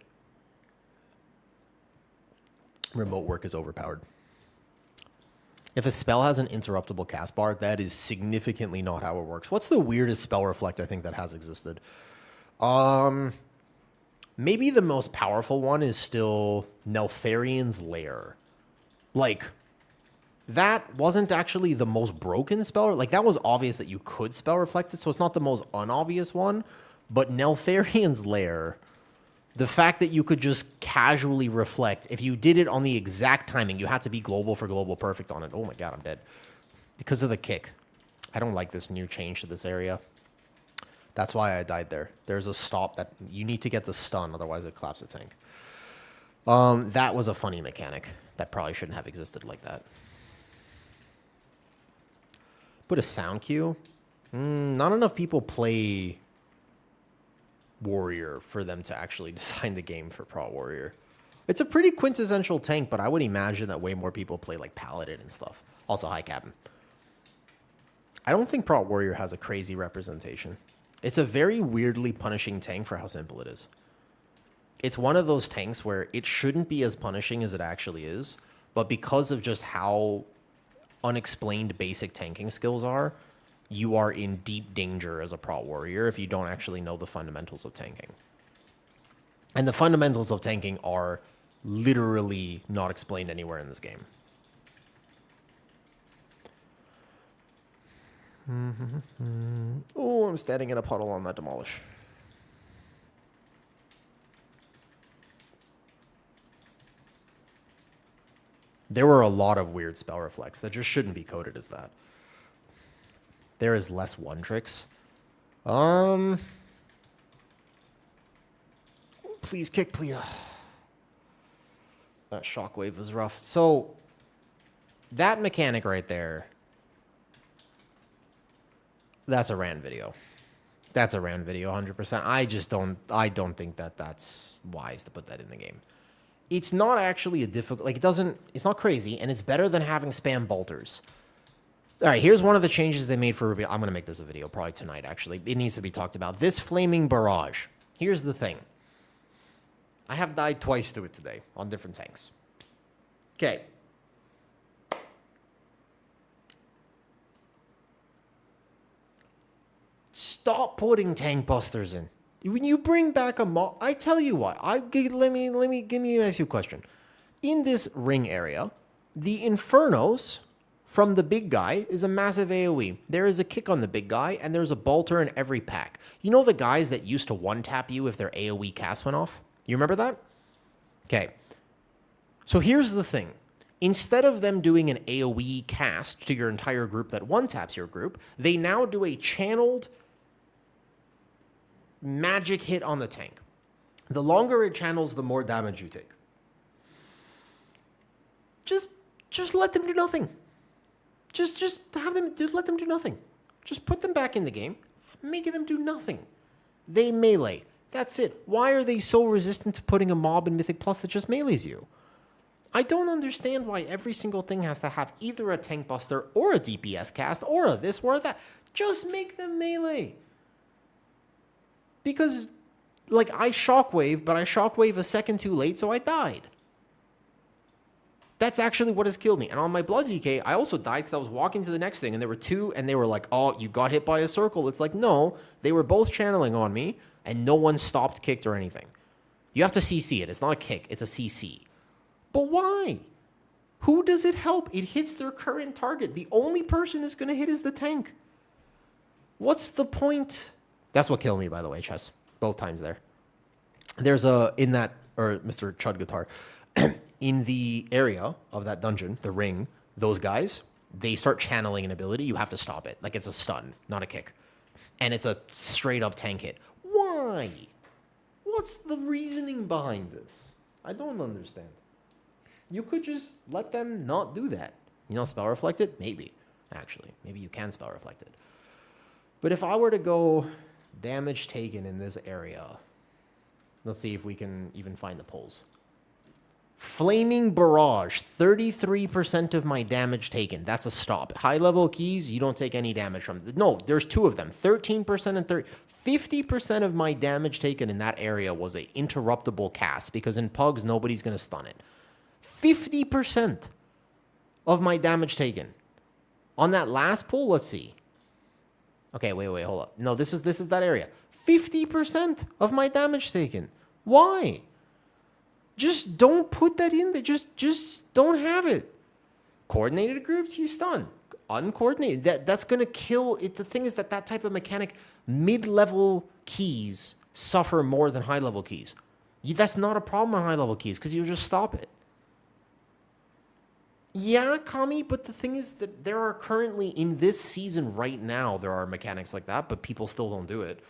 Remote work is overpowered. If a spell has an interruptible cast bar, that is significantly not how it works. What's the weirdest spell reflect I think that has existed? Maybe the most powerful one is still Neltharian's Lair. Like, that wasn't actually the most broken spell. Like, that was obvious that you could spell reflect it, so it's not the most unobvious one. But Neltharian's Lair, the fact that you could just casually reflect, if you did it on the exact timing, you had to be global for global perfect on it. Oh my god, I'm dead. Because of the kick. I don't like this new change to this area. That's why I died there. There's a stop that you need to get the stun, otherwise it claps the tank. That was a funny mechanic. That probably shouldn't have existed like that. Put a sound cue. Not enough people play Warrior for them to actually design the game for Pro Warrior. It's a pretty quintessential tank, but I would imagine that way more people play like Paladin and stuff. Also, hi, Captain. I don't think Pro Warrior has a crazy representation. It's a very weirdly punishing tank for how simple it is. It's one of those tanks where it shouldn't be as punishing as it actually is, but because of just how unexplained basic tanking skills are, you are in deep danger as a Pro Warrior if you don't actually know the fundamentals of tanking. And the fundamentals of tanking are literally not explained anywhere in this game. Oh, I'm standing in a puddle on that demolish. There were a lot of weird spell reflex that just shouldn't be coded as that. There is less one tricks. Please kick, please. That shockwave was rough. So that mechanic right there, that's a ran video. That's a ran video, 100%. I don't think that that's wise to put that in the game. It's not actually a difficult, like it's not crazy, and it's better than having spam bolters. All right, here's one of the changes they made for Ruby. I'm going to make this a video probably tonight, actually. It needs to be talked about. This flaming barrage. Here's the thing. I have died twice to it today on different tanks. Okay. Stop putting tank busters in. When you bring back a mob, I tell you what. Give me ask you a question. In this ring area, the Infernos from the big guy is a massive AoE. There is a kick on the big guy, and there's a bolter in every pack. You know the guys that used to one-tap you if their AoE cast went off? You remember that? Okay. So here's the thing. Instead of them doing an AoE cast to your entire group that one-taps your group, they now do a channeled magic hit on the tank. The longer it channels, the more damage you take. Just let them do nothing. Just let them do nothing. Just put them back in the game, make them do nothing. They melee. That's it. Why are they so resistant to putting a mob in Mythic Plus that just melees you? I don't understand why every single thing has to have either a tank buster or a DPS cast or a this or that. Just make them melee. Because, like, I shockwave, but I shockwave a second too late, so I died. That's actually what has killed me. And on my blood DK, I also died because I was walking to the next thing, and there were two, and they were like, oh, you got hit by a circle. It's like, no, they were both channeling on me, and no one stopped, kicked, or anything. You have to CC it. It's not a kick. It's a CC. But why? Who does it help? It hits their current target. The only person it's going to hit is the tank. What's the point? That's what killed me, by the way, Chess. Both times there. There's a, in that, or Mr. Chud Guitar, in the area of that dungeon, the ring, those guys, they start channeling an ability. You have to stop it. Like, it's a stun, not a kick. And it's a straight up tank hit. Why? What's the reasoning behind this? I don't understand. You could just let them not do that. You know, spell reflect it? Maybe, actually. Maybe you can spell reflect it. But if I were to go damage taken in this area, let's see if we can even find the polls. Flaming Barrage, 33% of my damage taken. That's a stop. High-level keys, you don't take any damage from. No, there's two of them. 13% and 50% of my damage taken in that area was a interruptible cast, because in Pugs, nobody's going to stun it. 50% of my damage taken. On that last pull, let's see. Okay, wait, hold up. No, this is that area. 50% of my damage taken. Why? Just don't put that in there. Just don't have it. Coordinated groups, you stun. Uncoordinated, that's going to kill it. The thing is that type of mechanic, mid-level keys suffer more than high-level keys. That's not a problem on high-level keys because you just stop it. Yeah, Kami, but the thing is that there are currently, in this season right now, there are mechanics like that, but people still don't do it.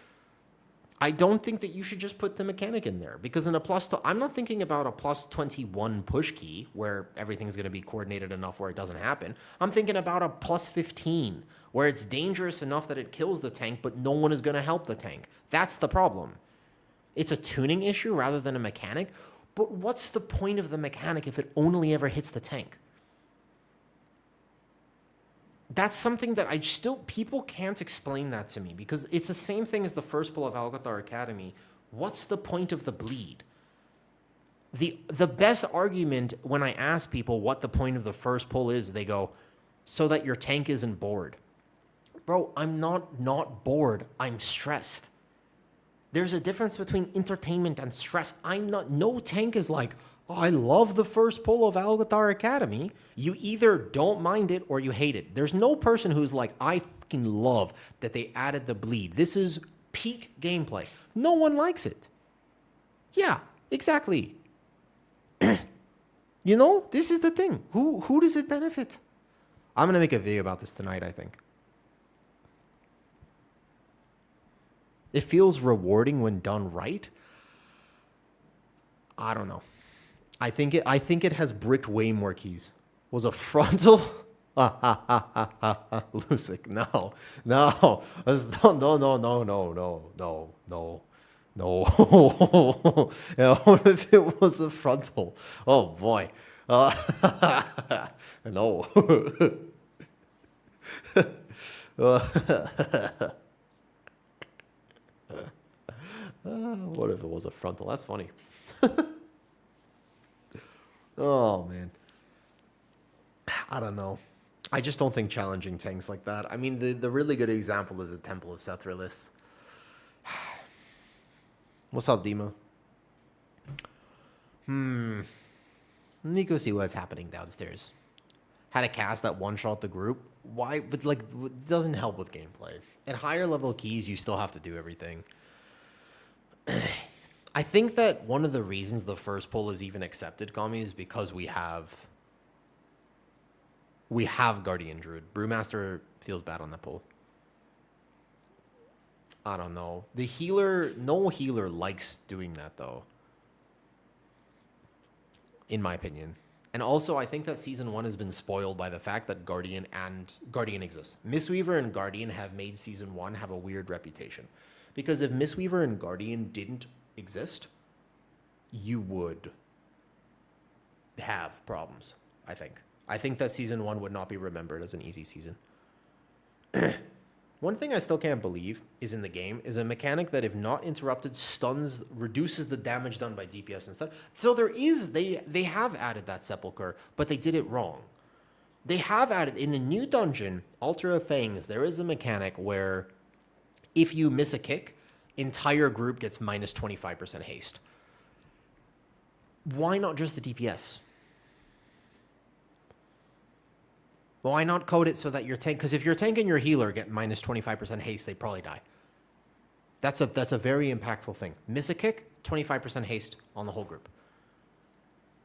I don't think that you should just put the mechanic in there because in a I'm not thinking about a plus 21 push key where everything's going to be coordinated enough where it doesn't happen. I'm thinking about a plus 15 where it's dangerous enough that it kills the tank, but no one is going to help the tank. That's the problem. It's a tuning issue rather than a mechanic. But what's the point of the mechanic if it only ever hits the tank? That's something that people can't explain that to me because it's the same thing as the first pull of Algothar Academy. What's the point of the bleed? The best argument when I ask people what the point of the first pull is, they go, so that your tank isn't bored. Bro, I'm not bored. I'm stressed. There's a difference between entertainment and stress. No tank is like, oh, I love the first pull of Algothar Academy. You either don't mind it or you hate it. There's no person who's like, I fucking love that they added the bleed. This is peak gameplay. No one likes it. Yeah, exactly. You know, this is the thing. Who does it benefit? I'm going to make a video about this tonight, I think. It feels rewarding when done right. I don't know. I think it has bricked way more keys. Was a frontal? Lucic, no. No. What if it was a frontal? Oh boy. No. What if it was a frontal? That's funny. Oh, man. I don't know. I just don't think challenging tanks like that. I mean, the really good example is the Temple of Sethrilus. What's up, Dima? Let me go see what's happening downstairs. Had a cast that one-shot the group. Why? But, like, it doesn't help with gameplay. At higher level keys, you still have to do everything. I think that one of the reasons the first pull is even accepted, Kami, is because we have Guardian Druid. Brewmaster feels bad on that pull. I don't know. No healer likes doing that, though. In my opinion. And also, I think that Season 1 has been spoiled by the fact that Guardian exists. Mistweaver and Guardian have made Season 1 have a weird reputation. Because if Mistweaver and Guardian didn't exist, you would have problems, I think. I think that Season 1 would not be remembered as an easy season. One thing I still can't believe is in the game is a mechanic that, if not interrupted, reduces the damage done by DPS instead. So they have added that Sepulcher, but they did it wrong. They have added, in the new dungeon, Altar of Fangs, there is a mechanic where if you miss a kick, entire group gets minus 25% haste. Why not just the DPS? Why not code it so that your tank... Because if your tank and your healer get minus 25% haste, they probably die. That's a very impactful thing. Miss a kick, 25% haste on the whole group.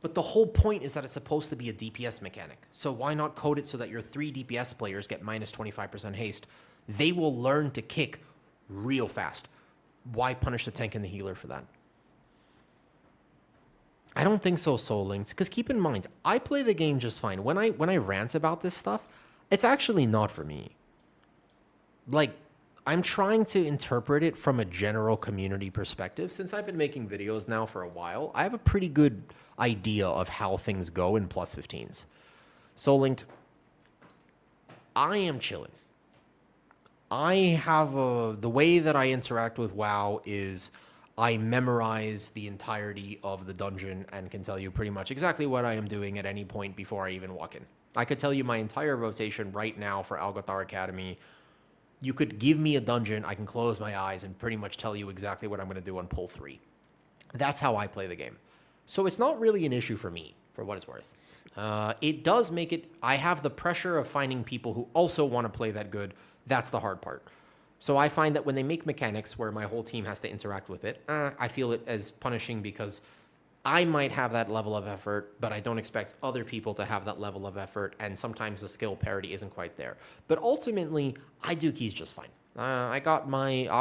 But the whole point is that it's supposed to be a DPS mechanic. So why not code it so that your 3 DPS players get minus 25% haste? They will learn to kick real fast. Why punish the tank and the healer for that? I don't think so, Soul Links. Because keep in mind, I play the game just fine. When I rant about this stuff, it's actually not for me. Like, I'm trying to interpret it from a general community perspective. Since I've been making videos now for a while, I have a pretty good idea of how things go in plus 15s. Soul Linked, I am chilling. I have the way that I interact with WoW is I memorize the entirety of the dungeon and can tell you pretty much exactly what I am doing at any point before I even walk in. I could tell you my entire rotation right now for Algothar Academy. You could give me a dungeon, I can close my eyes and pretty much tell you exactly what I'm going to do on pull 3. That's how I play the game. So it's not really an issue for me, for what it's worth. It does make it, I have the pressure of finding people who also want to play that good. That's the hard part. So I find that when they make mechanics where my whole team has to interact with it, I feel it as punishing because I might have that level of effort, but I don't expect other people to have that level of effort, and sometimes the skill parity isn't quite there. But ultimately, I do keys just fine. I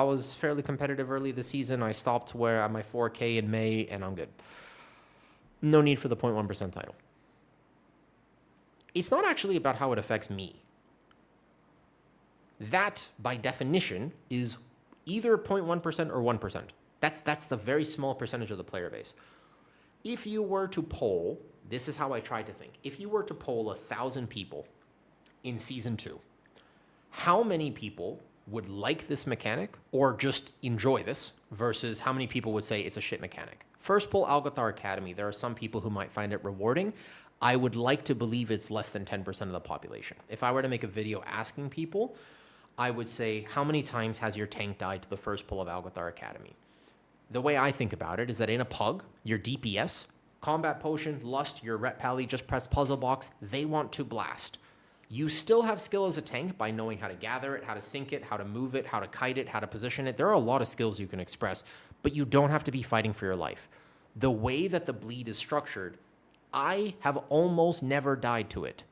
was fairly competitive early this season. I stopped where I'm my 4K in May, and I'm good. No need for the 0.1% title. It's not actually about how it affects me. That, by definition, is either 0.1% or 1%. That's the very small percentage of the player base. If you were to poll, this is how I tried to think. If you were to poll 1,000 people in Season 2, how many people would like this mechanic or just enjoy this versus how many people would say it's a shit mechanic? First poll Algothar Academy, there are some people who might find it rewarding. I would like to believe it's less than 10% of the population. If I were to make a video asking people, I would say, how many times has your tank died to the first pull of Algothar Academy? The way I think about it is that in a pug, your DPS, combat potion, lust, your ret pally, just press puzzle box, they want to blast. You still have skill as a tank by knowing how to gather it, how to sync it, how to move it, how to kite it, how to position it. There are a lot of skills you can express, but you don't have to be fighting for your life. The way that the bleed is structured, I have almost never died to it.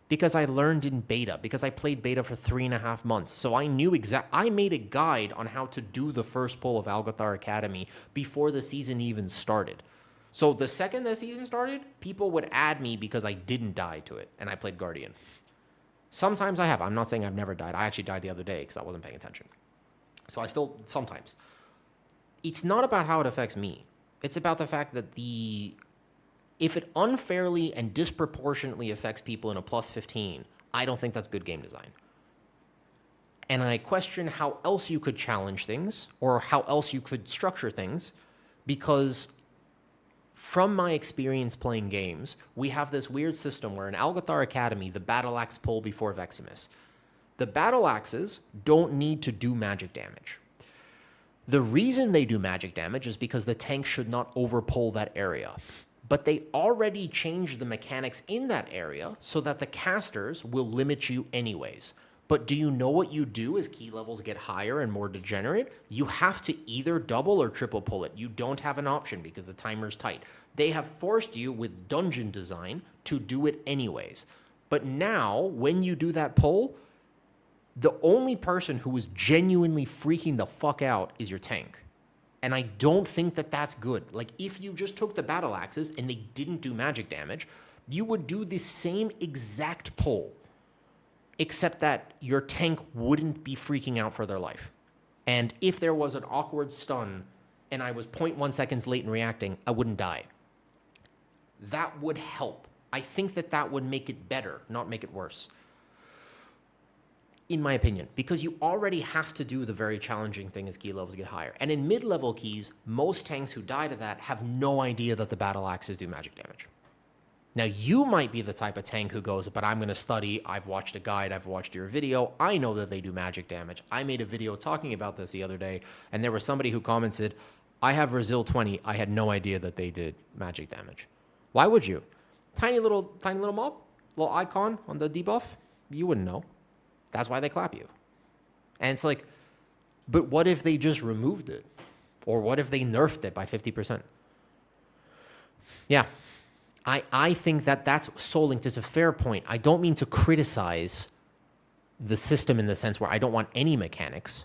Because I learned in beta, because I played beta for 3.5 months. So I knew I made a guide on how to do the first pull of Algothar Academy before the season even started. So the second the season started, people would add me because I didn't die to it, and I played Guardian. Sometimes I have. I'm not saying I've never died. I actually died the other day because I wasn't paying attention. So I still, sometimes. It's not about how it affects me. It's about the fact that if it unfairly and disproportionately affects people in a plus 15, I don't think that's good game design. And I question how else you could challenge things or how else you could structure things, because from my experience playing games, we have this weird system where in Algothar Academy, the battle axe pull before Veximus. The battle axes don't need to do magic damage. The reason they do magic damage is because the tank should not overpull that area. But they already changed the mechanics in that area so that the casters will limit you anyways. But do you know what you do as key levels get higher and more degenerate? You have to either double or triple pull it. You don't have an option because the timer's tight. They have forced you with dungeon design to do it anyways. But now, when you do that pull, the only person who is genuinely freaking the fuck out is your tank. And I don't think that that's good. Like, if you just took the battle axes and they didn't do magic damage, you would do the same exact pull, except that your tank wouldn't be freaking out for their life. And if there was an awkward stun and I was 0.1 seconds late in reacting, I wouldn't die. That would help. I think that that would make it better, not make it worse. In my opinion, because you already have to do the very challenging thing as key levels get higher. And in mid-level keys, most tanks who die to that have no idea that the battle axes do magic damage. Now, you might be the type of tank who goes, but I'm going to study, I've watched a guide, I've watched your video, I know that they do magic damage. I made a video talking about this the other day, and there was somebody who commented, I have Resil 20, I had no idea that they did magic damage. Why would you? Tiny little mob, little icon on the debuff, you wouldn't know. That's why they clap you. And it's like, but what if they just removed it? Or what if they nerfed it by 50%? Yeah, I think that that's Soul Linked is a fair point. I don't mean to criticize the system in the sense where I don't want any mechanics,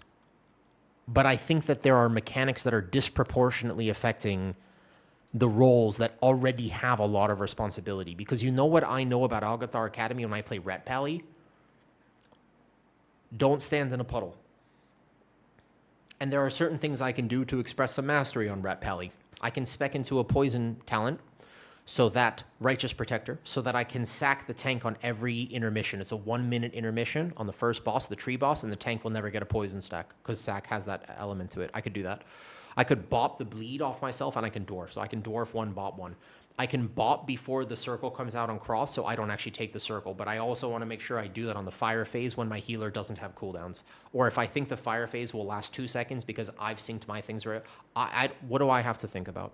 but I think that there are mechanics that are disproportionately affecting the roles that already have a lot of responsibility. Because you know what I know about Algothar Academy when I play Ret Pally? Don't stand in a puddle. And there are certain things I can do to express some mastery on Ret Pally. I can spec into a poison talent, so that Righteous Protector, so that I can sack the tank on every intermission. It's a 1-minute intermission on the first boss, the tree boss, and the tank will never get a poison stack because sack has that element to it. I could do that. I could bop the bleed off myself, and I can dwarf. So I can dwarf one, bop one. I can bop before the circle comes out on cross, so I don't actually take the circle. But I also want to make sure I do that on the fire phase when my healer doesn't have cooldowns. Or if I think the fire phase will last 2 seconds because I've synced my things right. What do I have to think about?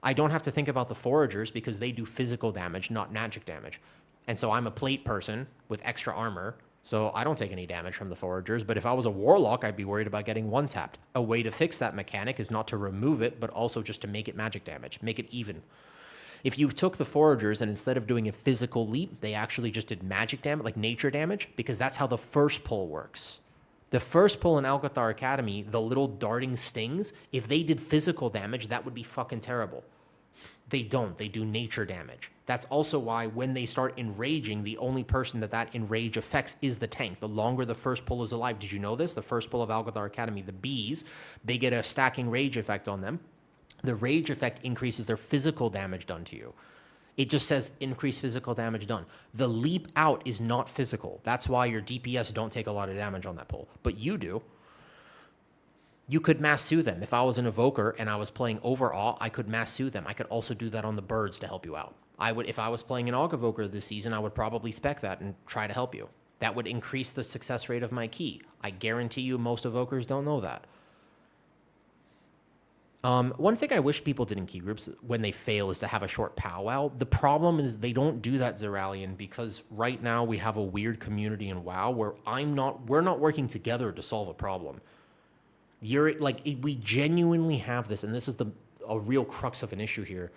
I don't have to think about the foragers because they do physical damage, not magic damage. And so I'm a plate person with extra armor, so I don't take any damage from the foragers. But if I was a warlock, I'd be worried about getting one-tapped. A way to fix that mechanic is not to remove it, but also just to make it magic damage, make it even. If you took the foragers and instead of doing a physical leap, they actually just did magic damage, like nature damage, because that's how the first pull works. The first pull in Alcathar Academy, the little darting stings, if they did physical damage, that would be fucking terrible. They don't. They do nature damage. That's also why when they start enraging, the only person that enrage affects is the tank. The longer the first pull is alive. Did you know this? The first pull of Alcathar Academy, the bees, they get a stacking rage effect on them. The rage effect increases their physical damage done to you. It just says increased physical damage done. The leap out is not physical. That's why your DPS don't take a lot of damage on that pull. But you do. You could mass sue them. If I was an evoker and I was playing Overawe, I could mass sue them. I could also do that on the birds to help you out. If I was playing an Aug Evoker this season, I would probably spec that and try to help you. That would increase the success rate of my key. I guarantee you most evokers don't know that. One thing I wish people did in key groups when they fail is to have a short powwow. The problem is they don't do that, Zeralian, because right now we have a weird community in WoW where we're not working together to solve a problem. We genuinely have this, and this is a real crux of an issue here.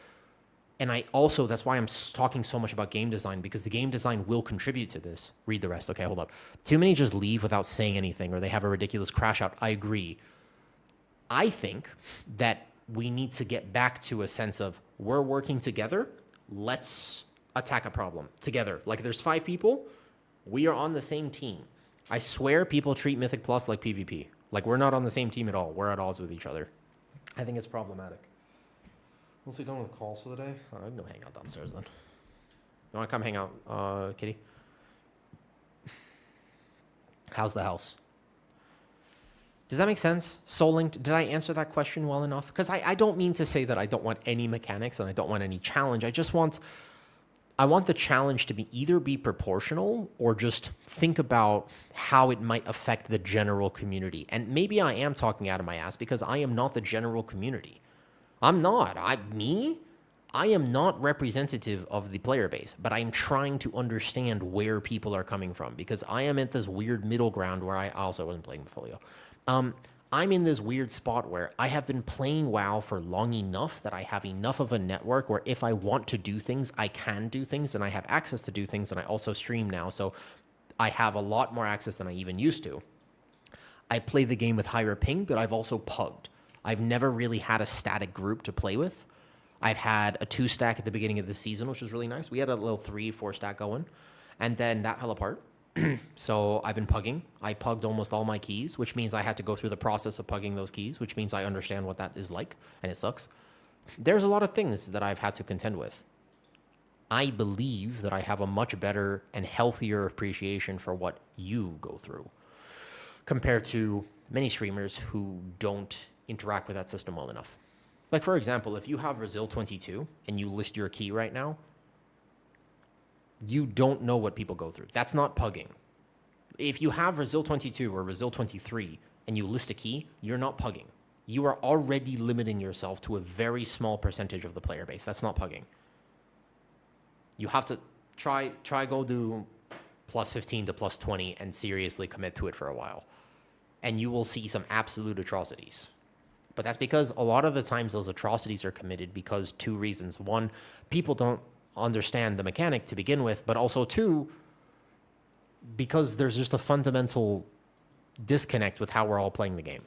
And that's why I'm talking so much about game design, because the game design will contribute to this. Read the rest. Okay, hold up. Too many just leave without saying anything, or they have a ridiculous crash out. I agree. I think that we need to get back to a sense of we're working together. Let's attack a problem together. Like there's 5 people. We are on the same team. I swear people treat Mythic Plus like PvP. Like we're not on the same team at all. We're at odds with each other. I think it's problematic. Mostly done with calls for the day. I can go hang out downstairs then. You want to come hang out, Kitty? How's the house? Does that make sense? Soul Linked, did I answer that question well enough? Because I don't mean to say that I don't want any mechanics and I don't want any challenge. I want the challenge to be proportional or just think about how it might affect the general community. And maybe I am talking out of my ass because I am not the general community. I'm not. I am not representative of the player base, but I'm trying to understand where people are coming from because I am at this weird middle ground where I also wasn't playing Folio. I'm in this weird spot where I have been playing WoW for long enough that I have enough of a network where if I want to do things, I can do things and I have access to do things, and I also stream now, so I have a lot more access than I even used to. I play the game with higher ping, but I've also pugged. I've never really had a static group to play with. I've had a 2-stack at the beginning of the season, which was really nice. We had a little 3-4 stack going, and then that fell apart. So I've been pugging. I pugged almost all my keys, which means I had to go through the process of pugging those keys, which means I understand what that is like, and it sucks. There's a lot of things that I've had to contend with. I believe that I have a much better and healthier appreciation for what you go through compared to many streamers who don't interact with that system well enough. Like, for example, if you have Brazil 22 and you list your key right now, you don't know what people go through. That's not pugging. If you have Brazil 22 or Brazil 23 and you list a key, you're not pugging. You are already limiting yourself to a very small percentage of the player base. That's not pugging. You have to try go do plus 15 to plus 20 and seriously commit to it for a while. And you will see some absolute atrocities. But that's because a lot of the times those atrocities are committed because 2 reasons. 1, people don't understand the mechanic to begin with, but also 2, because there's just a fundamental disconnect with how we're all playing the game.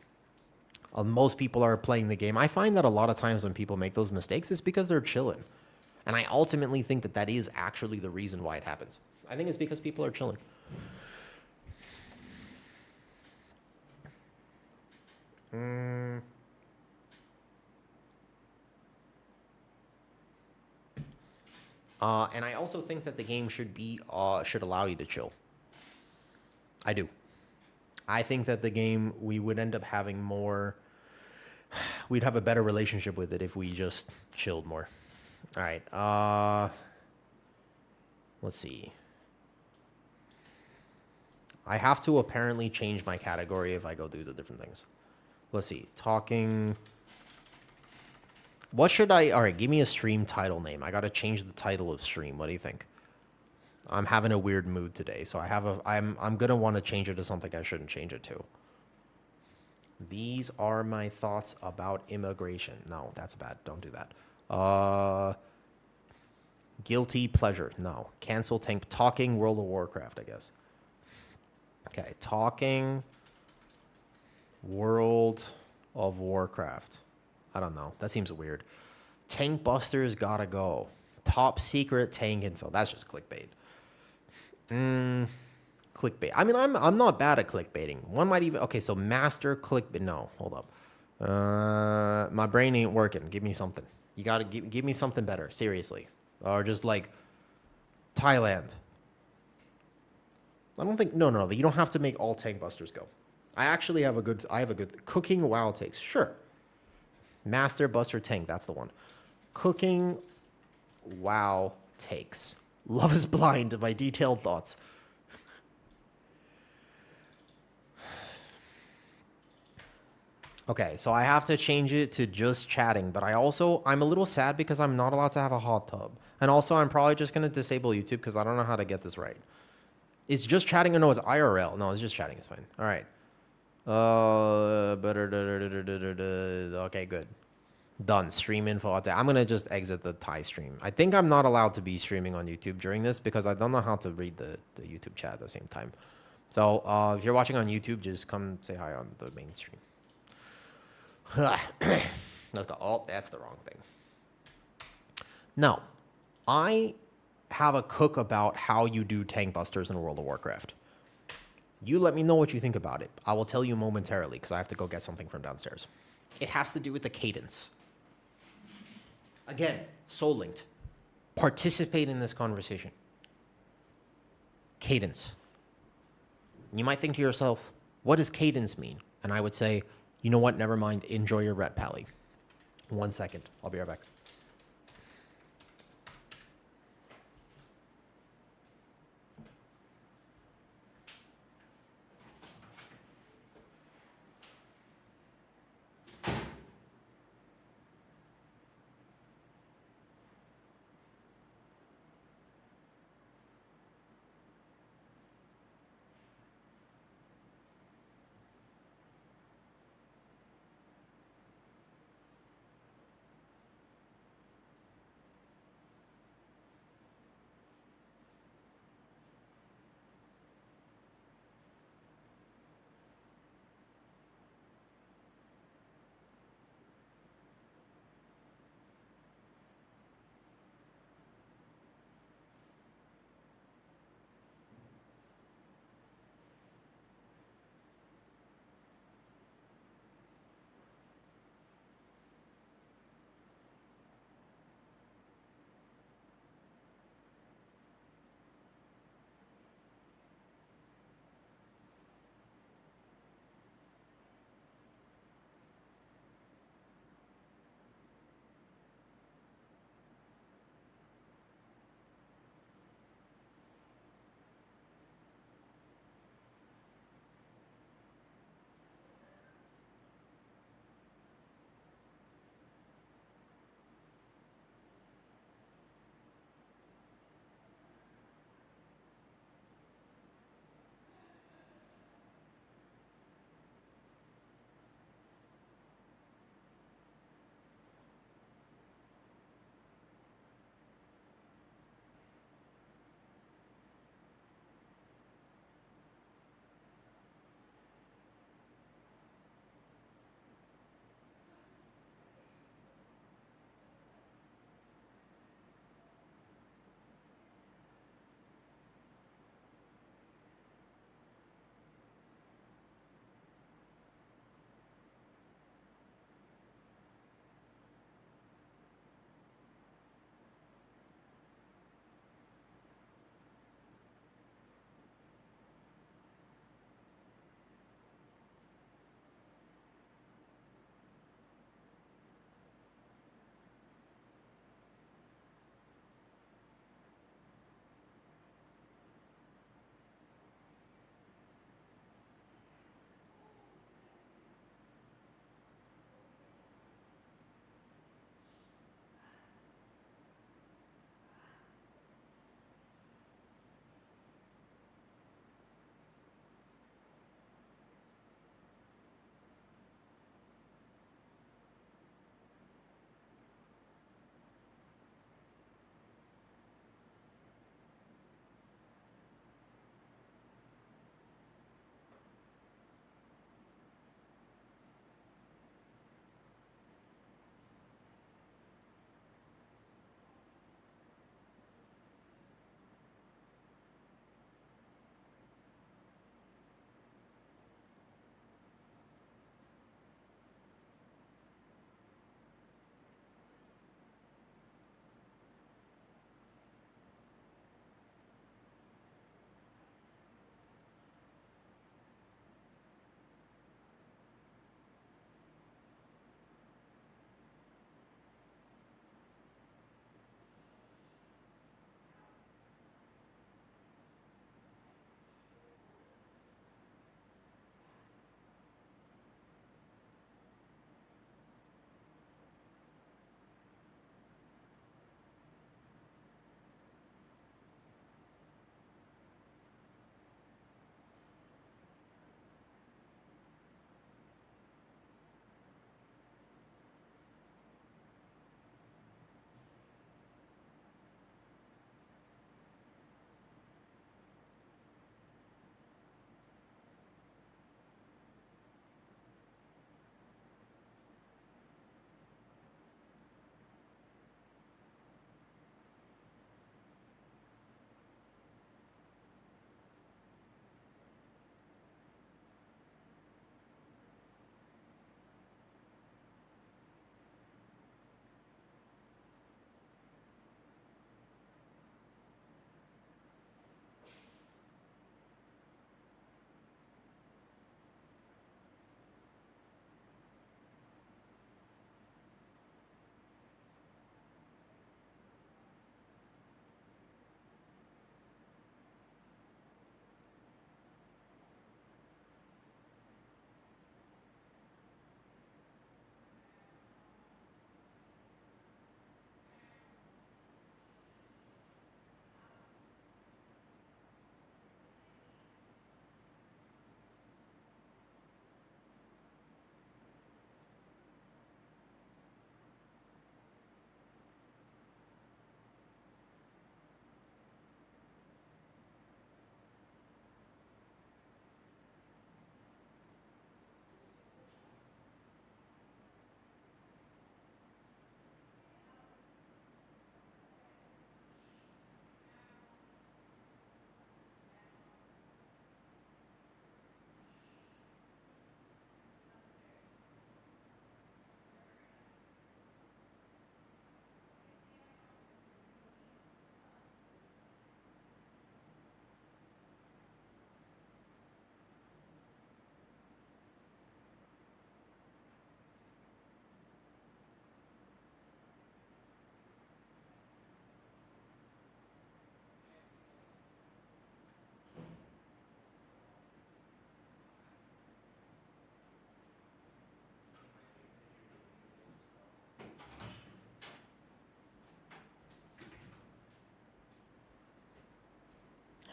Most people are playing the game. I find that a lot of times when people make those mistakes, it's because they're chilling. And I ultimately think that that is actually the reason why it happens. I think it's because people are chilling. And I also think that the game should allow you to chill. I do. I think that the game, we would end up having more... we'd have a better relationship with it if we just chilled more. All right. Let's see. I have to apparently change my category if I go do the different things. Let's see. Talking. What should I... All right, give me a stream title name. I got to change the title of stream. What do you think? I'm having a weird mood today, so I'm going to want to change it to something I shouldn't change it to. These are my thoughts about immigration. No, that's bad. Don't do that. Guilty pleasure. No. Cancel tank. Talking World of Warcraft, I guess. Okay, talking World of Warcraft. I don't know. That seems weird. Tank busters gotta go. Top secret tank info. That's just clickbait. Clickbait. I mean, I'm not bad at clickbaiting. One might even... Okay, so master clickbait. No, hold up. My brain ain't working. Give me something. You gotta give me something better. Seriously. Or just like Thailand. I don't think... No. You don't have to make all tank busters go. I actually have a good... Cooking WoW takes. Sure. Master Buster Tank. That's the one. Cooking WoW takes. Love is Blind. My detailed thoughts. Okay, so I have to change it to just chatting, but I'm a little sad because I'm not allowed to have a hot tub. And also, I'm probably just going to disable YouTube because I don't know how to get this right. It's just chatting or no, it's IRL. No, it's just chatting. It's fine. All right. Okay, good. Done. Stream info update. I'm going to just exit the Thai stream. I think I'm not allowed to be streaming on YouTube during this because I don't know how to read the YouTube chat at the same time. So if you're watching on YouTube, just come say hi on the main stream. Let's go. Oh, that's the wrong thing. No. I have a cook about how you do tank busters in World of Warcraft. You let me know what you think about it. I will tell you momentarily because I have to go get something from downstairs. It has to do with the cadence. Again, soul linked. Participate in this conversation. Cadence. You might think to yourself, what does cadence mean? And I would say, you know what? Never mind. Enjoy your Ret Pally. 1 second. I'll be right back.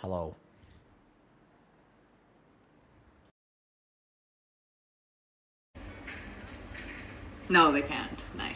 Hello. No, they can't. Nice.